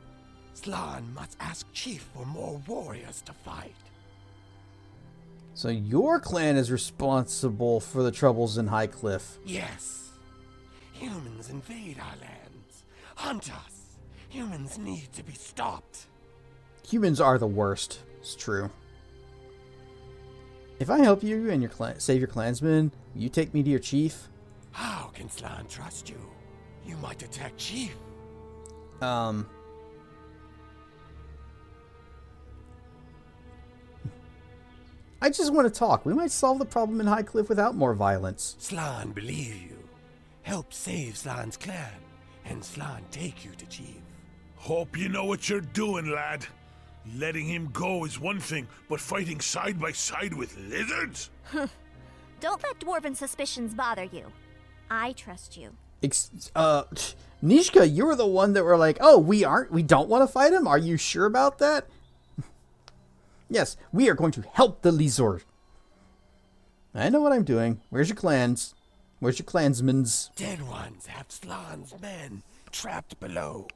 S6: Slan must ask chief for more warriors to fight.
S1: So your clan is responsible for the troubles in Highcliff.
S6: Yes. Humans invade our lands. Hunt us. Humans need to be stopped.
S1: Humans are the worst. It's true. If I help you and your save your clansmen, will you take me to your chief?
S6: How can Slan trust you? You might attack chief.
S1: I just want to talk. We might solve the problem in Highcliff without more violence.
S6: Slan believe you. Help save Slan's clan, and Slan take you to chief.
S9: Hope you know what you're doing, lad. Letting him go is one thing, but fighting side by side with lizards?
S5: Don't let dwarven suspicions bother you. I trust you.
S1: Nishka, you were the one that were like, oh, we don't want to fight him? Are you sure about that? Yes, we are going to help the lizard. I know what I'm doing. Where's your clans? Where's your clansmen's?
S6: Dead ones have Slan's men trapped below.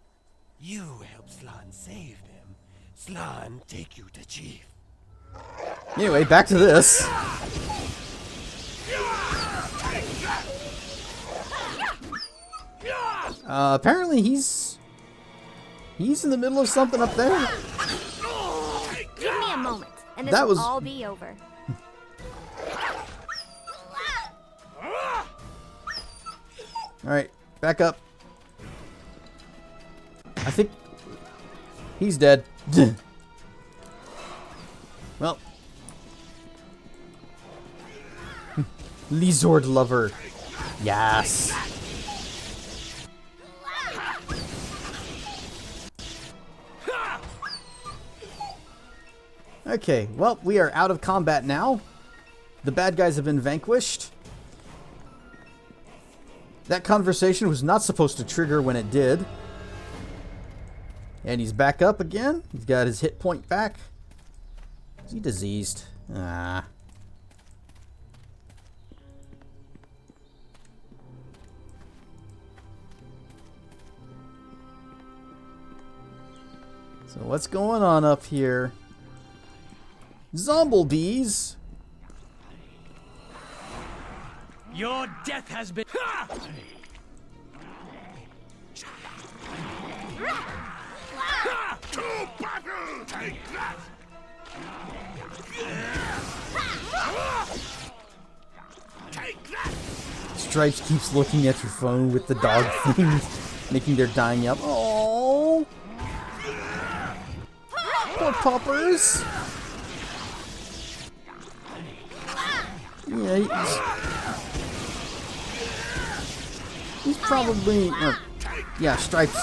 S6: You help Slan save them. Slan take you to chief.
S1: Anyway, back to this. Apparently he's in the middle of something up there.
S5: Give me a moment, and this will all be over.
S1: Alright, back up. I think he's dead. Well. Lizard lover. Yes. Okay, well, we are out of combat now. The bad guys have been vanquished. That conversation was not supposed to trigger when it did. And he's back up again. He's got his hit point back. Is he diseased? Ah. So what's going on up here? Zomblebees!
S4: Your death has been.
S9: To battle! Take that! Take that!
S1: Stripes keeps looking at your phone with the dog things, making their dying yell. Oh, poor puppers. Yeah, he's probably yeah, Stripes.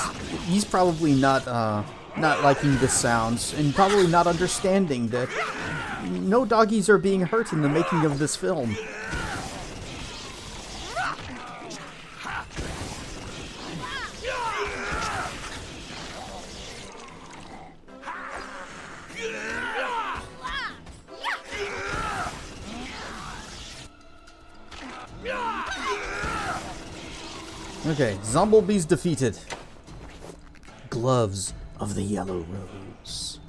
S1: He's probably not liking the sounds and probably not understanding that no doggies are being hurt in the making of this film. Okay, Zomblebees defeated. Gloves of the Yellow Rose.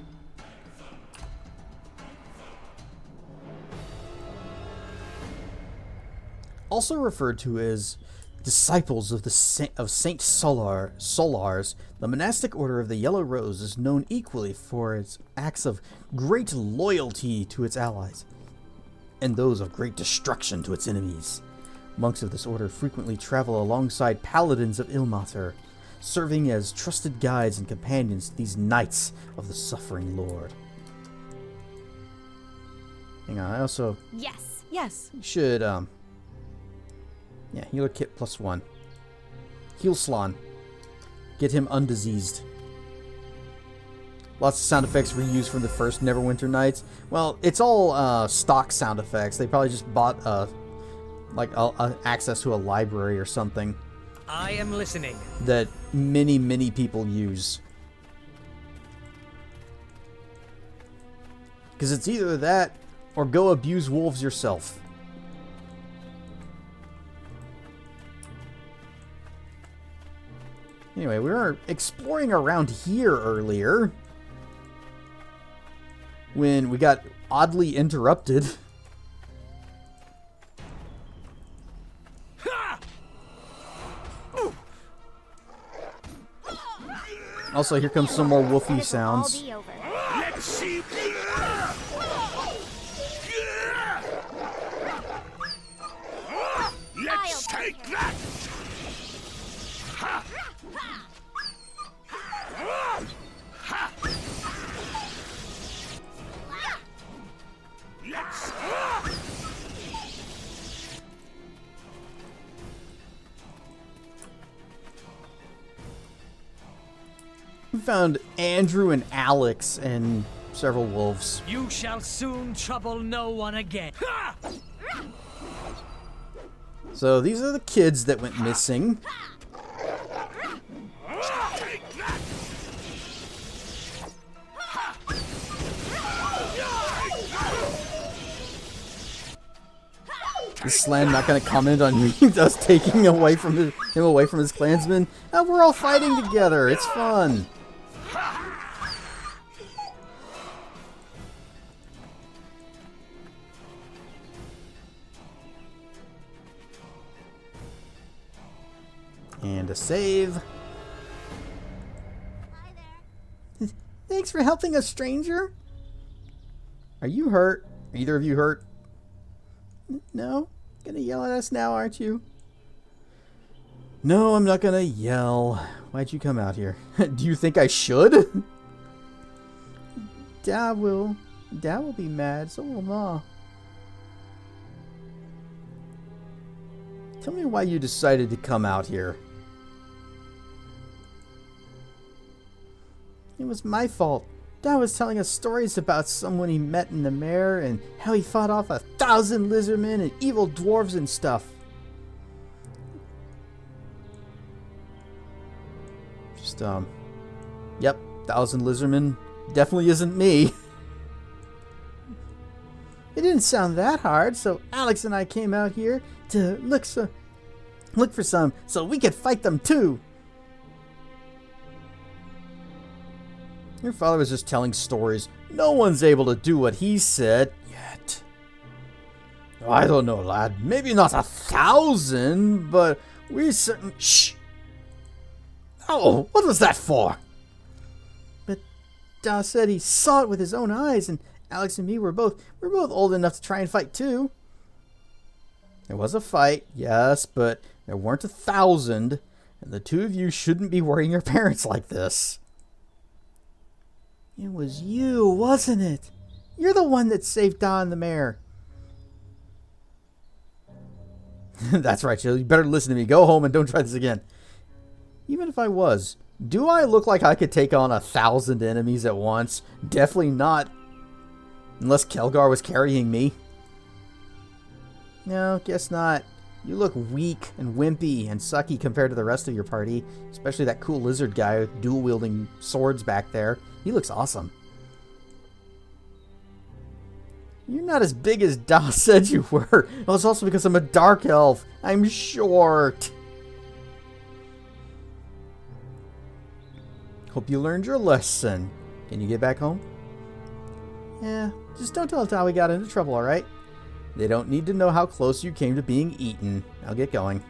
S1: Also referred to as disciples of Saint Solars, the monastic order of the Yellow Rose is known equally for its acts of great loyalty to its allies and those of great destruction to its enemies. Monks of this order frequently travel alongside paladins of Ilmater, serving as trusted guides and companions to these knights of the Suffering Lord. Hang on, I also...
S8: Yes.
S1: should, yeah, healer kit +1. Heal Slon. Get him undiseased. Lots of sound effects reused from the first Neverwinter Nights. Well, it's all stock sound effects. They probably just bought access to a library or something.
S4: I am listening.
S1: That many people use. Because it's either that or go abuse wolves yourself. Anyway, we were exploring around here earlier when we got oddly interrupted. Also, here comes some more woofy sounds.
S9: Let's see. Let's take that. Ha. Ha. Let's.
S1: We found Andrew and Alex and several wolves.
S4: You shall soon trouble no one again.
S1: So these are the kids that went missing. Is Slan not going to comment on us taking him away from his clansmen? Oh, we're all fighting together. It's fun. And a save.
S5: Hi there.
S1: Thanks for helping us, stranger. Are you hurt? Are either of you hurt? No? Gonna yell at us now, aren't you? No, I'm not gonna yell. Why'd you come out here? Do you think I should? Dad will be mad, so will Ma. Tell me why you decided to come out here. It was my fault. Dad was telling us stories about someone he met in the mare and how he fought off 1,000 lizardmen and evil dwarves and stuff. Just, yep, 1,000 lizardmen definitely isn't me. It didn't sound that hard, so Alex and I came out here to look for some so we could fight them too. Your father was just telling stories. No one's able to do what he said yet. I don't know, lad. Maybe not 1,000, but we certainly... Shh! Oh, what was that for? But Da said he saw it with his own eyes, and Alex and me were both old enough to try and fight too. There was a fight, yes, but there weren't 1,000, and the two of you shouldn't be worrying your parents like this. It was you, wasn't it? You're the one that saved Da and the mayor. That's right, Jill. You better listen to me. Go home and don't try this again. Even if I was, do I look like I could take on 1,000 enemies at once? Definitely not. Unless Kelgar was carrying me. No, guess not. You look weak and wimpy and sucky compared to the rest of your party. Especially that cool lizard guy with dual-wielding swords back there. He looks awesome. You're not as big as Da said you were. Well, it's also because I'm a dark elf. I'm short. Hope you learned your lesson. Can you get back home? Yeah, just don't tell Da we got into trouble, alright? They don't need to know how close you came to being eaten. I'll get going.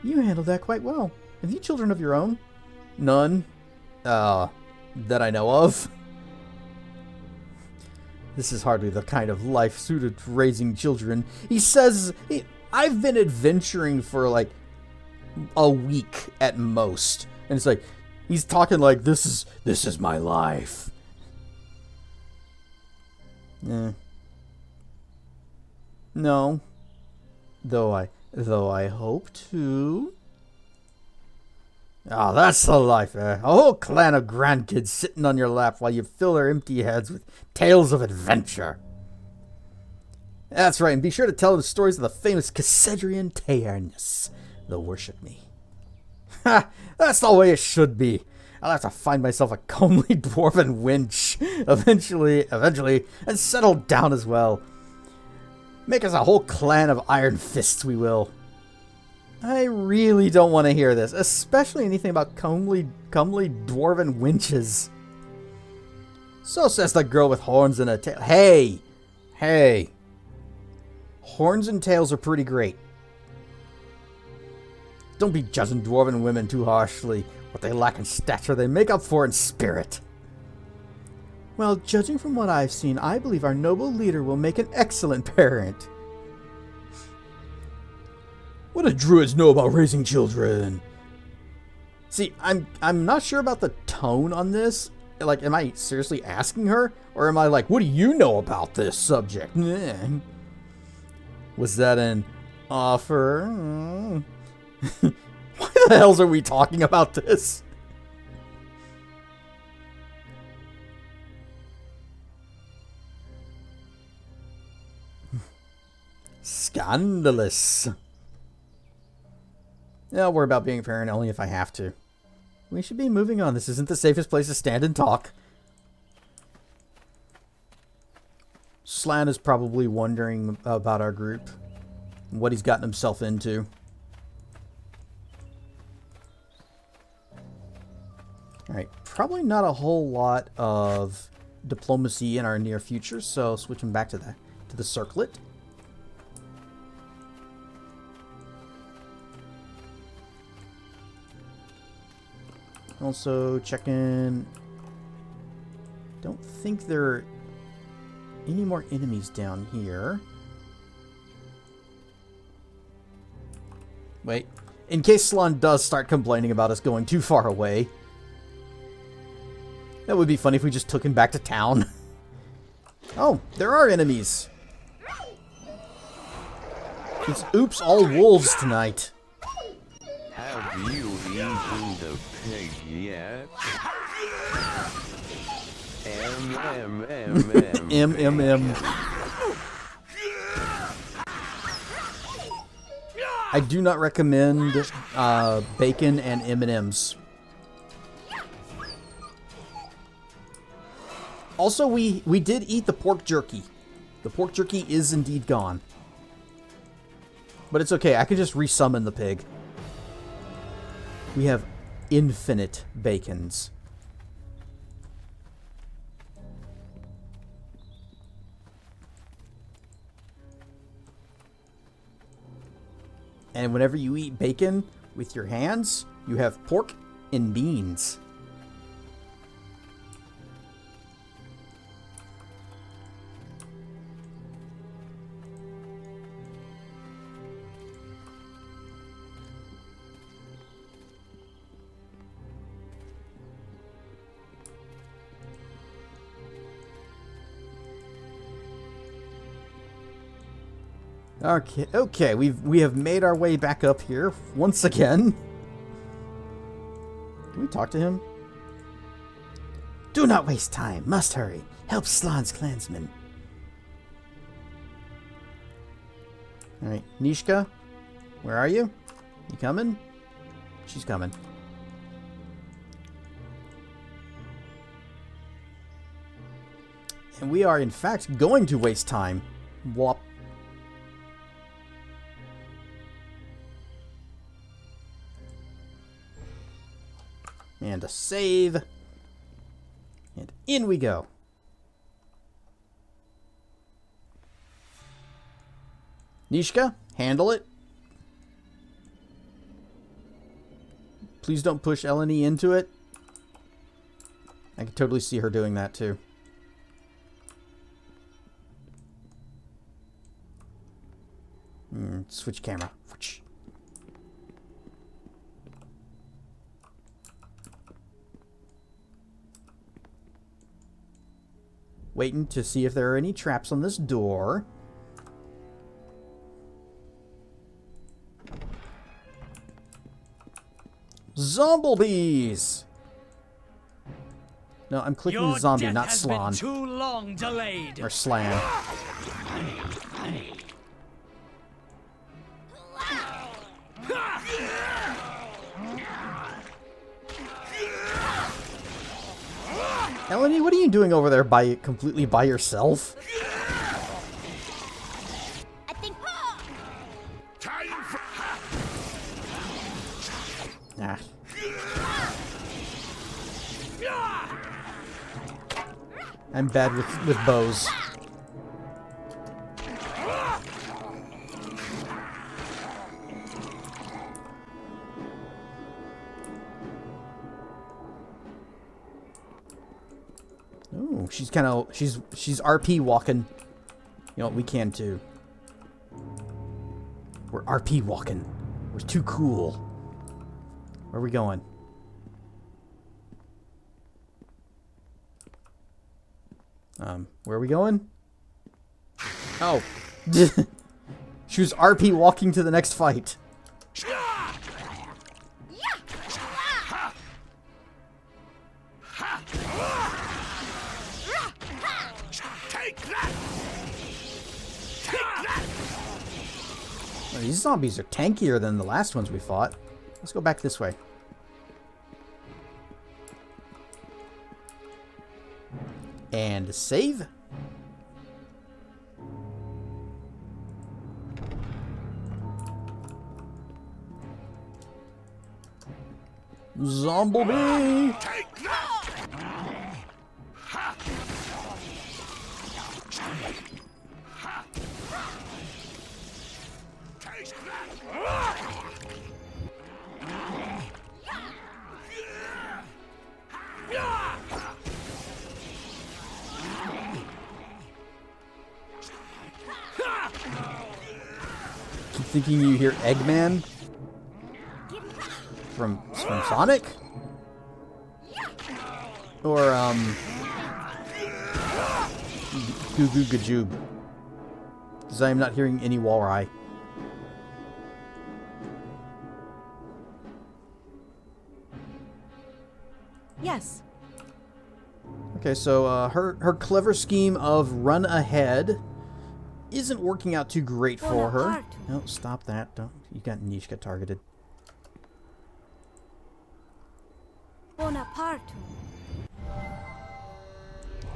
S1: You handled that quite well. Have you children of your own? None. That I know of. This is hardly the kind of life suited to raising children. He says, I've been adventuring for like a week at most. And it's like, he's talking like, this is my life. No. Though I hope to. Ah, that's the life, eh? A whole clan of grandkids sitting on your lap while you fill their empty heads with tales of adventure. That's right, and be sure to tell them the stories of the famous Cassedrian Tairnus. They'll worship me. Ha! That's the way it should be. I'll have to find myself a comely dwarven wench eventually, and settle down as well. Make us a whole clan of iron fists, we will. I really don't want to hear this, especially anything about comely dwarven wenches. So says the girl with horns and a tail. Hey. Horns and tails are pretty great. Don't be judging dwarven women too harshly. What they lack in stature, they make up for in spirit. Well, judging from what I've seen, I believe our noble leader will make an excellent parent. What do druids know about raising children? See, I'm not sure about the tone on this. Like, am I seriously asking her? Or am I like, what do you know about this subject? Was that an offer? Why the hells are we talking about this? Scandalous. I'll worry about being a parent only if I have to. We should be moving on. This isn't the safest place to stand and talk. Slan is probably wondering about our group. What he's gotten himself into. Alright, probably not a whole lot of diplomacy in our near future, so switching back to the circlet. Also checking. Don't think there are any more enemies down here. Wait, in case Slan does start complaining about us going too far away. That would be funny if we just took him back to town. Oh, there are enemies. It's oops all wolves tonight.
S2: Have you eaten the pig yet?
S1: M. I do not recommend bacon and M&Ms. Also, we did eat the pork jerky. The pork jerky is indeed gone. But it's okay. I could just resummon the pig. We have infinite bacons. And whenever you eat bacon with your hands, you have pork and beans. Okay, we have made our way back up here once again. Can we talk to him?
S13: Do not waste time. Must hurry. Help Slan's clansmen.
S1: Alright, Nishka, where are you? You coming? She's coming. And we are, in fact, going to waste time. Wop. And a save. And in we go. Nishka, handle it. Please don't push Eleni into it. I can totally see her doing that too. Switch camera. Waiting to see if there are any traps on this door. Zomblebees! No, I'm clicking zombie, not Slan.
S4: Too long delayed.
S1: Or Slan. Eleni, what are you doing over there completely by yourself?
S5: I think.
S1: Ah. I'm bad with bows. Oh, she's kind of she's RP walking. You know what, we can too. We're RP walking. We're too cool. Where are we going? Where are we going? Oh. She was RP walking to the next fight. Oh, these zombies are tankier than the last ones we fought. Let's go back this way. And save. Zombie! Keep thinking you hear Eggman from Sonic? Or, Goo Goo Gajoob. Because I am not hearing any Walrai.
S8: Yes.
S1: Okay, so her clever scheme of run ahead isn't working out too great for her. No, stop that. Don't. You got Nishka targeted.
S5: Bonaparte.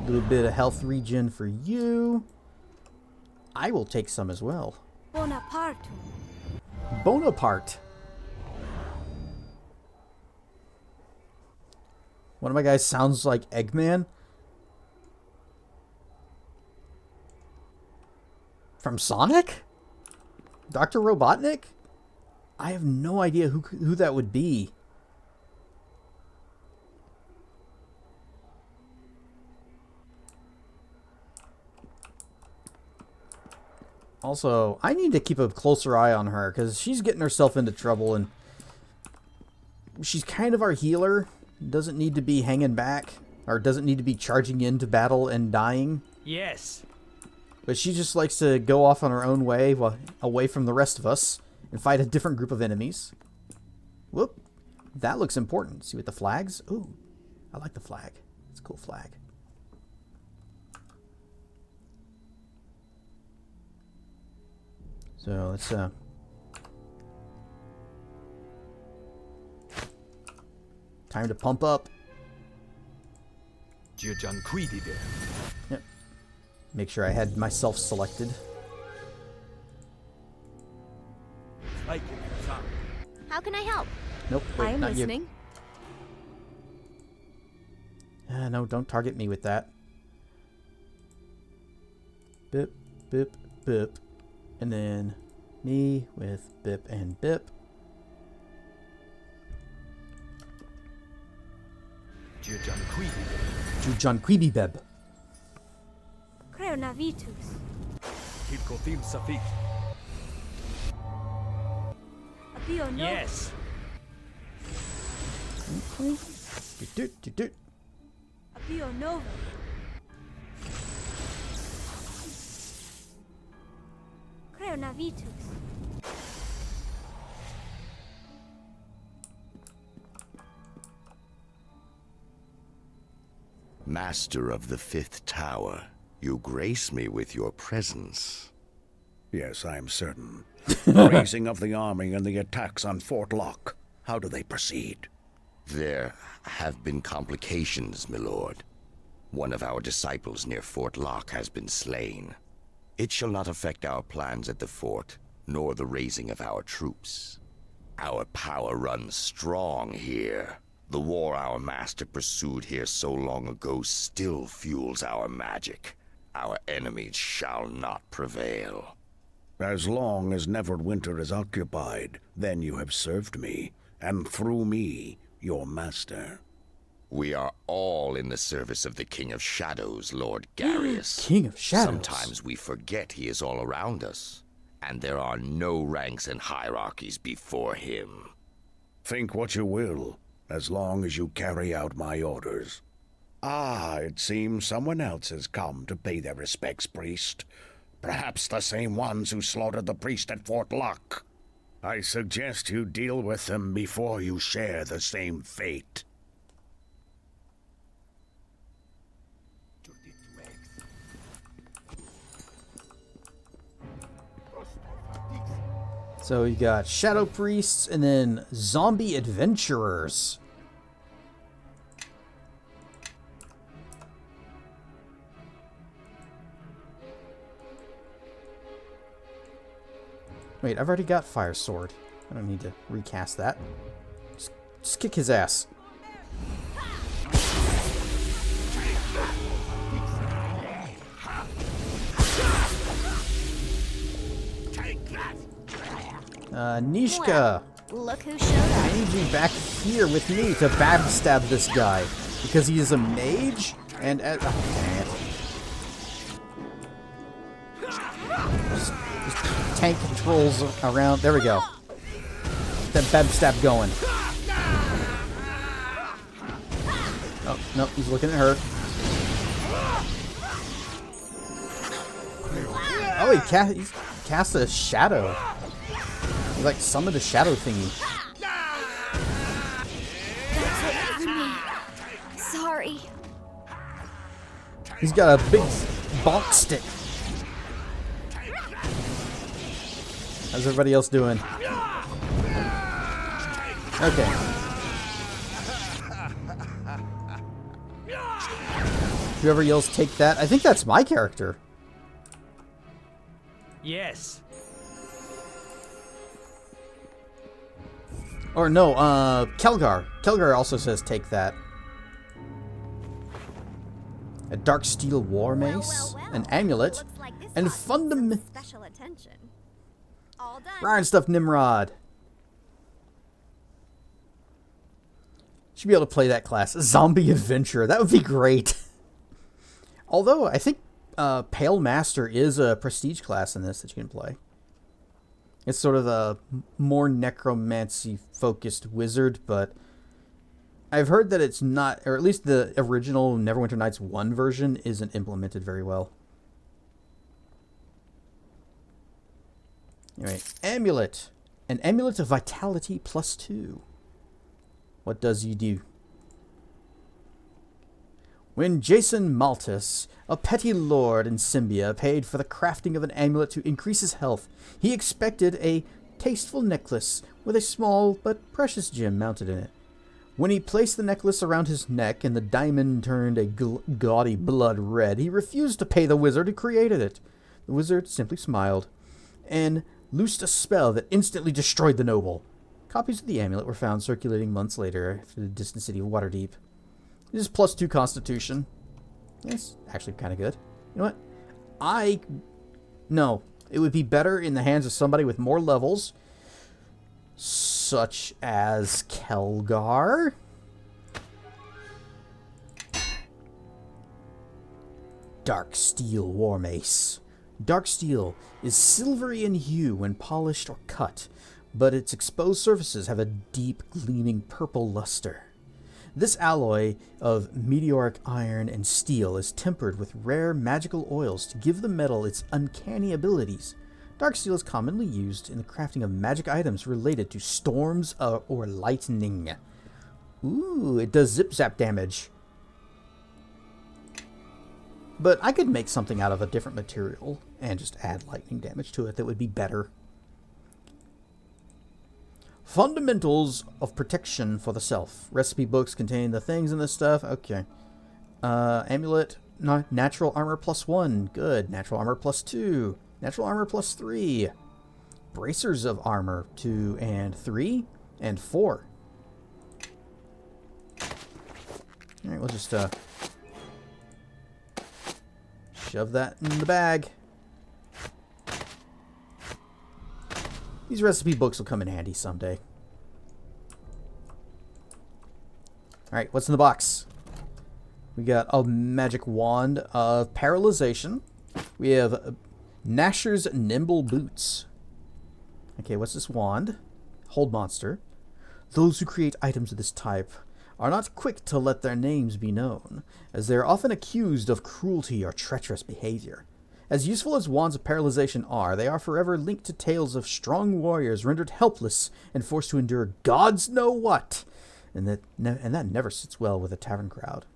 S1: A little bit of health regen for you. I will take some as well.
S5: Bonaparte.
S1: Bonaparte. One of my guys sounds like Eggman. From Sonic? Dr. Robotnik? I have no idea who that would be. Also, I need to keep a closer eye on her because she's getting herself into trouble, and she's kind of our healer. Doesn't need to be hanging back, or doesn't need to be charging into battle and dying.
S4: Yes.
S1: But she just likes to go off on her own way, away from the rest of us, and fight a different group of enemies. Whoop. That looks important. See with the flags? Ooh, I like the flag. It's a cool flag. So let's time to pump up. Yep. Make sure I had myself selected.
S5: How can I help?
S1: Nope. Wait,
S8: I am
S1: not
S8: listening.
S1: You. No, don't target me with that. Bip, bip, bip. And then me with bip and bip. Jujanquibi beb.
S5: Creonavitus.
S4: Yes.
S5: Apio Nova. Creonavitus.
S2: Master of the Fifth Tower, you grace me with your presence.
S14: Yes, I am certain. The raising of the army and the attacks on Fort Locke, how do they proceed?
S2: There have been complications, my lord. One of our disciples near Fort Locke has been slain. It shall not affect our plans at the fort, nor the raising of our troops. Our power runs strong here. The war our master pursued here so long ago still fuels our magic. Our enemies shall not prevail.
S14: As long as Neverwinter is occupied, then you have served me, and through me, your master.
S2: We are all in the service of the King of Shadows, Lord Garius.
S1: King of Shadows.
S2: Sometimes we forget he is all around us, and there are no ranks and hierarchies before him.
S14: Think what you will, as long as you carry out my orders. Ah, it seems someone else has come to pay their respects, priest. Perhaps the same ones who slaughtered the priest at Fort Locke. I suggest you deal with them before you share the same fate.
S1: So you got Shadow Priests and then Zombie Adventurers. Wait, I've already got Fire Sword. I don't need to recast that. Just kick his ass. Nishka,
S5: Look who showed up.
S1: I need you back here with me to backstab this guy because he is a mage and oh, dang it. Just tank controls around. There we go. That backstab going. Oh no, he's looking at her. Oh, he cast a shadow. He like summoned a shadow thingy.
S5: That's it for me. Sorry.
S1: He's got a big bonk stick. How's everybody else doing? Okay. Whoever yells take that, I think that's my character.
S4: Yes.
S1: Or no, Kelgar. Kelgar also says take that. A dark steel war mace, an amulet, and
S5: Special attention.
S1: Ryan stuff Nimrod. Should be able to play that class. Zombie Adventure. That would be great. Although, I think Pale Master is a prestige class in this that you can play. It's sort of a more necromancy-focused wizard, but I've heard that it's not, or at least the original Neverwinter Nights 1 version isn't implemented very well. Anyway, Amulet. An Amulet of Vitality +2. What does he do? When Jason Maltus, a petty lord in Symbia, paid for the crafting of an amulet to increase his health, he expected a tasteful necklace with a small but precious gem mounted in it. When he placed the necklace around his neck and the diamond turned a gaudy blood red, he refused to pay the wizard who created it. The wizard simply smiled and loosed a spell that instantly destroyed the noble. Copies of the amulet were found circulating months later through the distant city of Waterdeep. It is +2 Constitution. It's actually kind of good. You know what? No. It would be better in the hands of somebody with more levels, such as Kelgar. Dark Steel War Mace. Dark steel is silvery in hue when polished or cut, but its exposed surfaces have a deep, gleaming purple luster. This alloy of meteoric iron and steel is tempered with rare magical oils to give the metal its uncanny abilities. Dark steel is commonly used in the crafting of magic items related to storms or lightning. Ooh, it does zip-zap damage. But I could make something out of a different material and just add lightning damage to it that would be better. Fundamentals of protection for the self. Recipe books contain the things in this stuff. Okay. Amulet, natural armor +1. Good. Natural armor +2. Natural armor +3. Bracers of armor 2 and 3 and 4. Alright, we'll just shove that in the bag. These recipe books will come in handy someday. Alright, what's in the box? We got a magic wand of paralyzation. We have Nasher's Nimble Boots. Okay, what's this wand? Hold monster. Those who create items of this type are not quick to let their names be known, as they are often accused of cruelty or treacherous behavior. As useful as wands of paralyzation are, they are forever linked to tales of strong warriors rendered helpless and forced to endure gods know what, and that never sits well with a tavern crowd.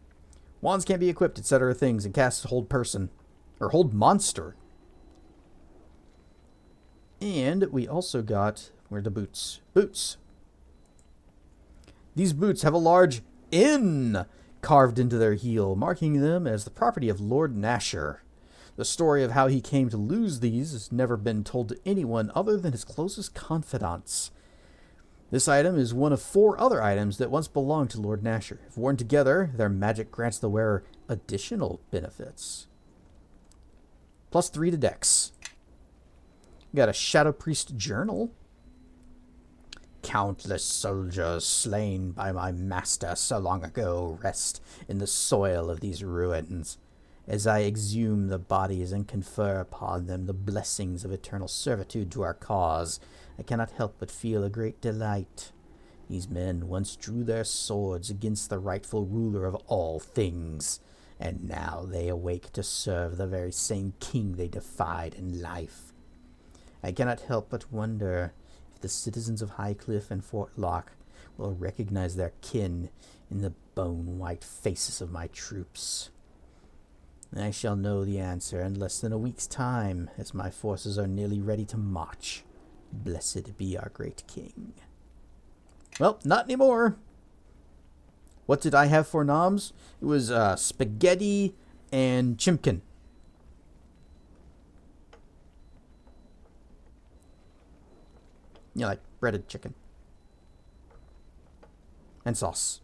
S1: Wands can't be equipped, etc. things, and cast hold person, or hold monster. And we also got, where are the boots? Boots. These boots have a large N carved into their heel, marking them as the property of Lord Nasher. The story of how he came to lose these has never been told to anyone other than his closest confidants. This item is one of 4 other items that once belonged to Lord Nasher. If worn together, their magic grants the wearer additional benefits. +3 to Dex. We got a Shadow Priest journal. Countless soldiers slain by my master so long ago rest in the soil of these ruins. As I exhume the bodies and confer upon them the blessings of eternal servitude to our cause, I cannot help but feel a great delight. These men once drew their swords against the rightful ruler of all things, and now they awake to serve the very same king they defied in life. I cannot help but wonder if the citizens of Highcliff and Fort Lock will recognize their kin in the bone-white faces of my troops. I shall know the answer in less than a week's time, as my forces are nearly ready to march. Blessed be our great king. Well, not anymore. What did I have for noms? It was spaghetti and chimkin. Yeah, like breaded chicken. And sauce.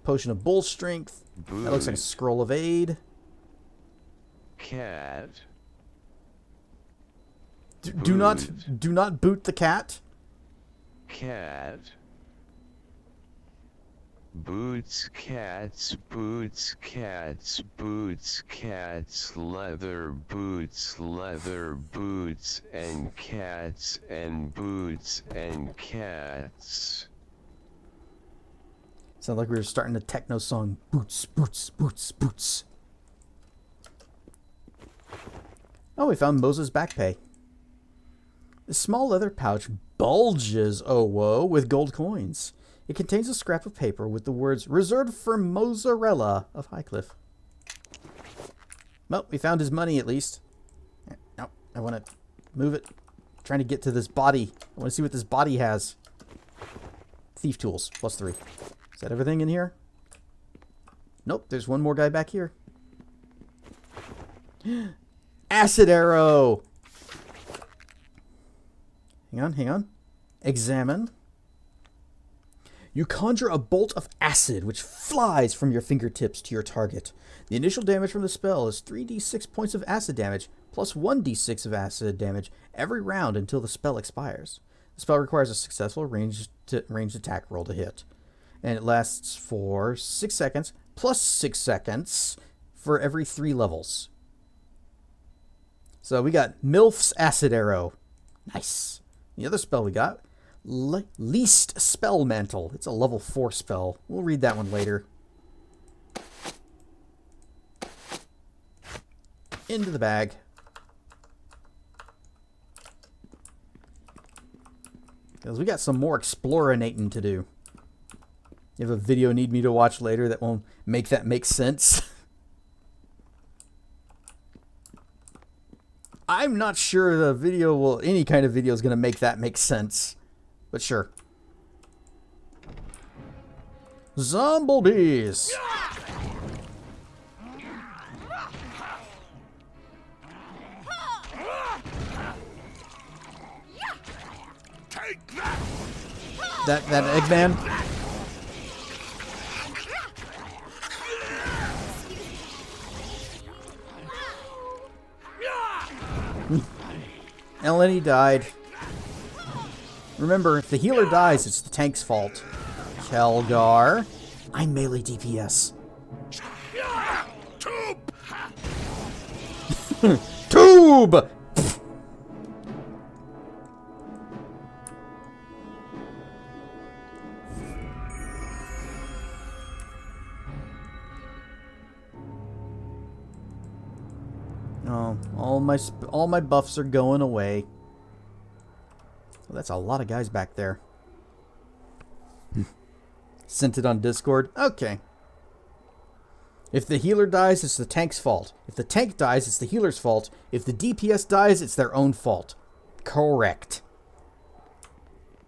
S1: Potion of bull strength. That looks like a scroll of aid.
S15: Cat.
S1: Do not boot the cat.
S15: Cat. Boots, cats, boots, cats, boots, cats, leather boots, and cats, and boots, and cats.
S1: Sounds like we were starting a techno song. Boots, boots, boots, boots. Oh, we found Moses' back pay. The small leather pouch bulges, oh whoa, with gold coins. It contains a scrap of paper with the words, reserved for Mozzarella of Highcliff. Well, we found his money at least. No, I want to move it. I'm trying to get to this body. I want to see what this body has. Thief tools, +3. Is that everything in here? Nope, there's one more guy back here. Acid arrow! Hang on. Examine. You conjure a bolt of acid which flies from your fingertips to your target. The initial damage from the spell is 3d6 points of acid damage plus 1d6 of acid damage every round until the spell expires. The spell requires a successful ranged attack roll to hit. And it lasts for 6 seconds plus 6 seconds for every 3 levels. So we got Milf's Acid Arrow. Nice. The other spell we got, Least Spell Mantle. It's a level 4 spell. We'll read that one later. Into the bag. Because we got some more explorinating to do. You have a video you need me to watch later that won't make that make sense? I'm not sure the video will, any kind of video is going to make that make sense. But sure. Zomblebees!
S9: Take that!
S1: That Eggman? Eleni died. Remember, if the healer dies, it's the tank's fault. Kelgar. I'm melee DPS.
S9: Tube!
S1: Tube! Oh, all my buffs are going away. Well, that's a lot of guys back there. Sent it on Discord. Okay. If the healer dies, it's the tank's fault. If the tank dies, it's the healer's fault. If the DPS dies, it's their own fault. Correct.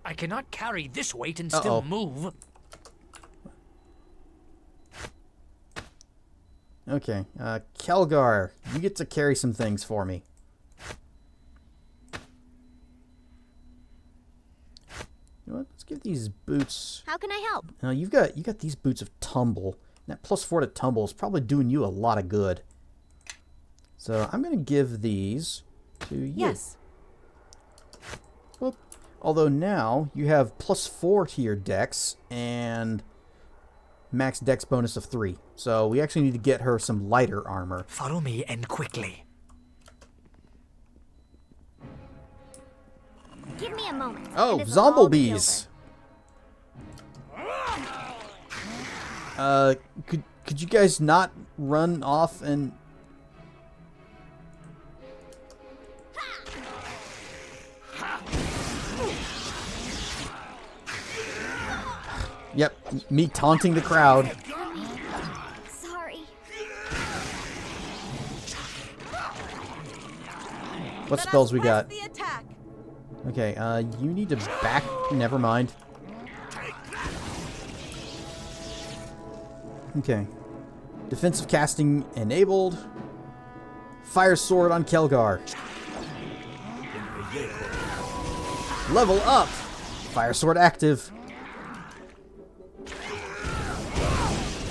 S4: I cannot carry this weight and still move.
S1: Okay, Kelgar, you get to carry some things for me. You know what? Let's give these boots.
S5: How can I help?
S1: Now you got these boots of tumble. And that +4 to tumble is probably doing you a lot of good. So I'm gonna give these to you.
S8: Yes.
S1: Whoop. Although now you have +4 to your dex and max dex bonus of 3. So we actually need to get her some lighter armor.
S4: Follow me and quickly.
S5: Give me a moment.
S1: Oh, Zomblebees! Could you guys not run off and... Yep, me taunting the crowd.
S5: Sorry.
S1: What spells we got? Okay, you need to back... Never mind. Okay. Defensive casting enabled. Fire sword on Kelgar. Level up! Fire sword active.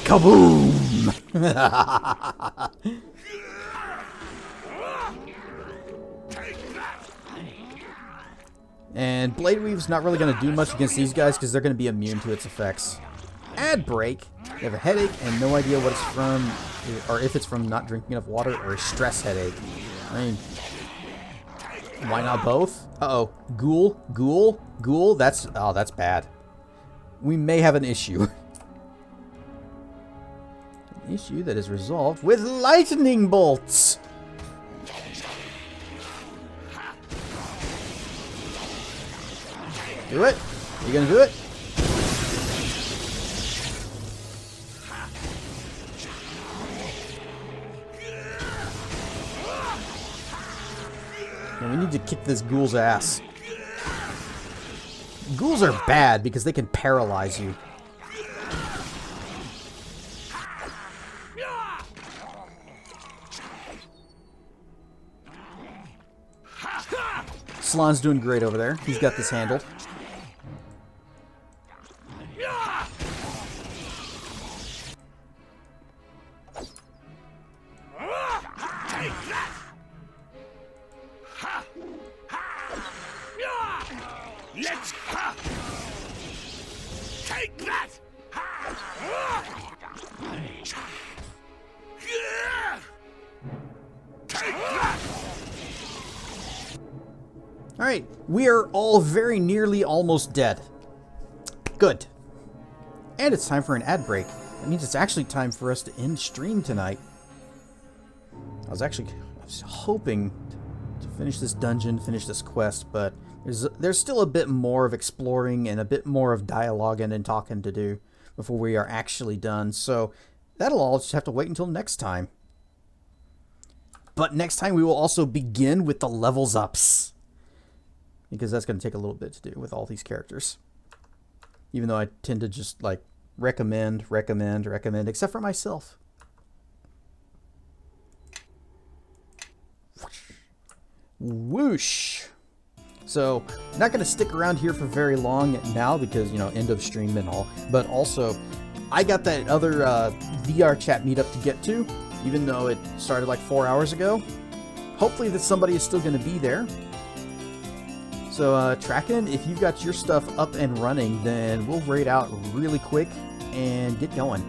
S1: Kaboom! And Blade Weave's not really going to do much against these guys because they're going to be immune to its effects. Ad break. You have a headache and no idea what it's from, or if it's from not drinking enough water or a stress headache. I mean, why not both? Uh-oh. Ghoul. That's bad. We may have an issue. An issue that is resolved with lightning bolts. Do it? You gonna do it? And we need to kick this ghoul's ass. Ghouls are bad because they can paralyze you. Slan's doing great over there. He's got this handled.
S3: Let's take that.
S1: Alright, we are all very nearly almost dead. Good. And it's time for an ad break. That means it's actually time for us to end stream tonight. I was hoping to finish this dungeon, finish this quest, but there's still a bit more of exploring and a bit more of dialoguing and talking to do before we are actually done. So that'll all just have to wait until next time. But next time we will also begin with the levels ups, because that's going to take a little bit to do with all these characters. Even though I tend to just like recommend, except for myself. Whoosh! So, not going to stick around here for very long now because, you know, end of stream and all. But also, I got that other VR chat meetup to get to, even though it started like 4 hours ago. Hopefully that somebody is still going to be there. So, Tracken, if you've got your stuff up and running, then we'll raid out really quick and get going.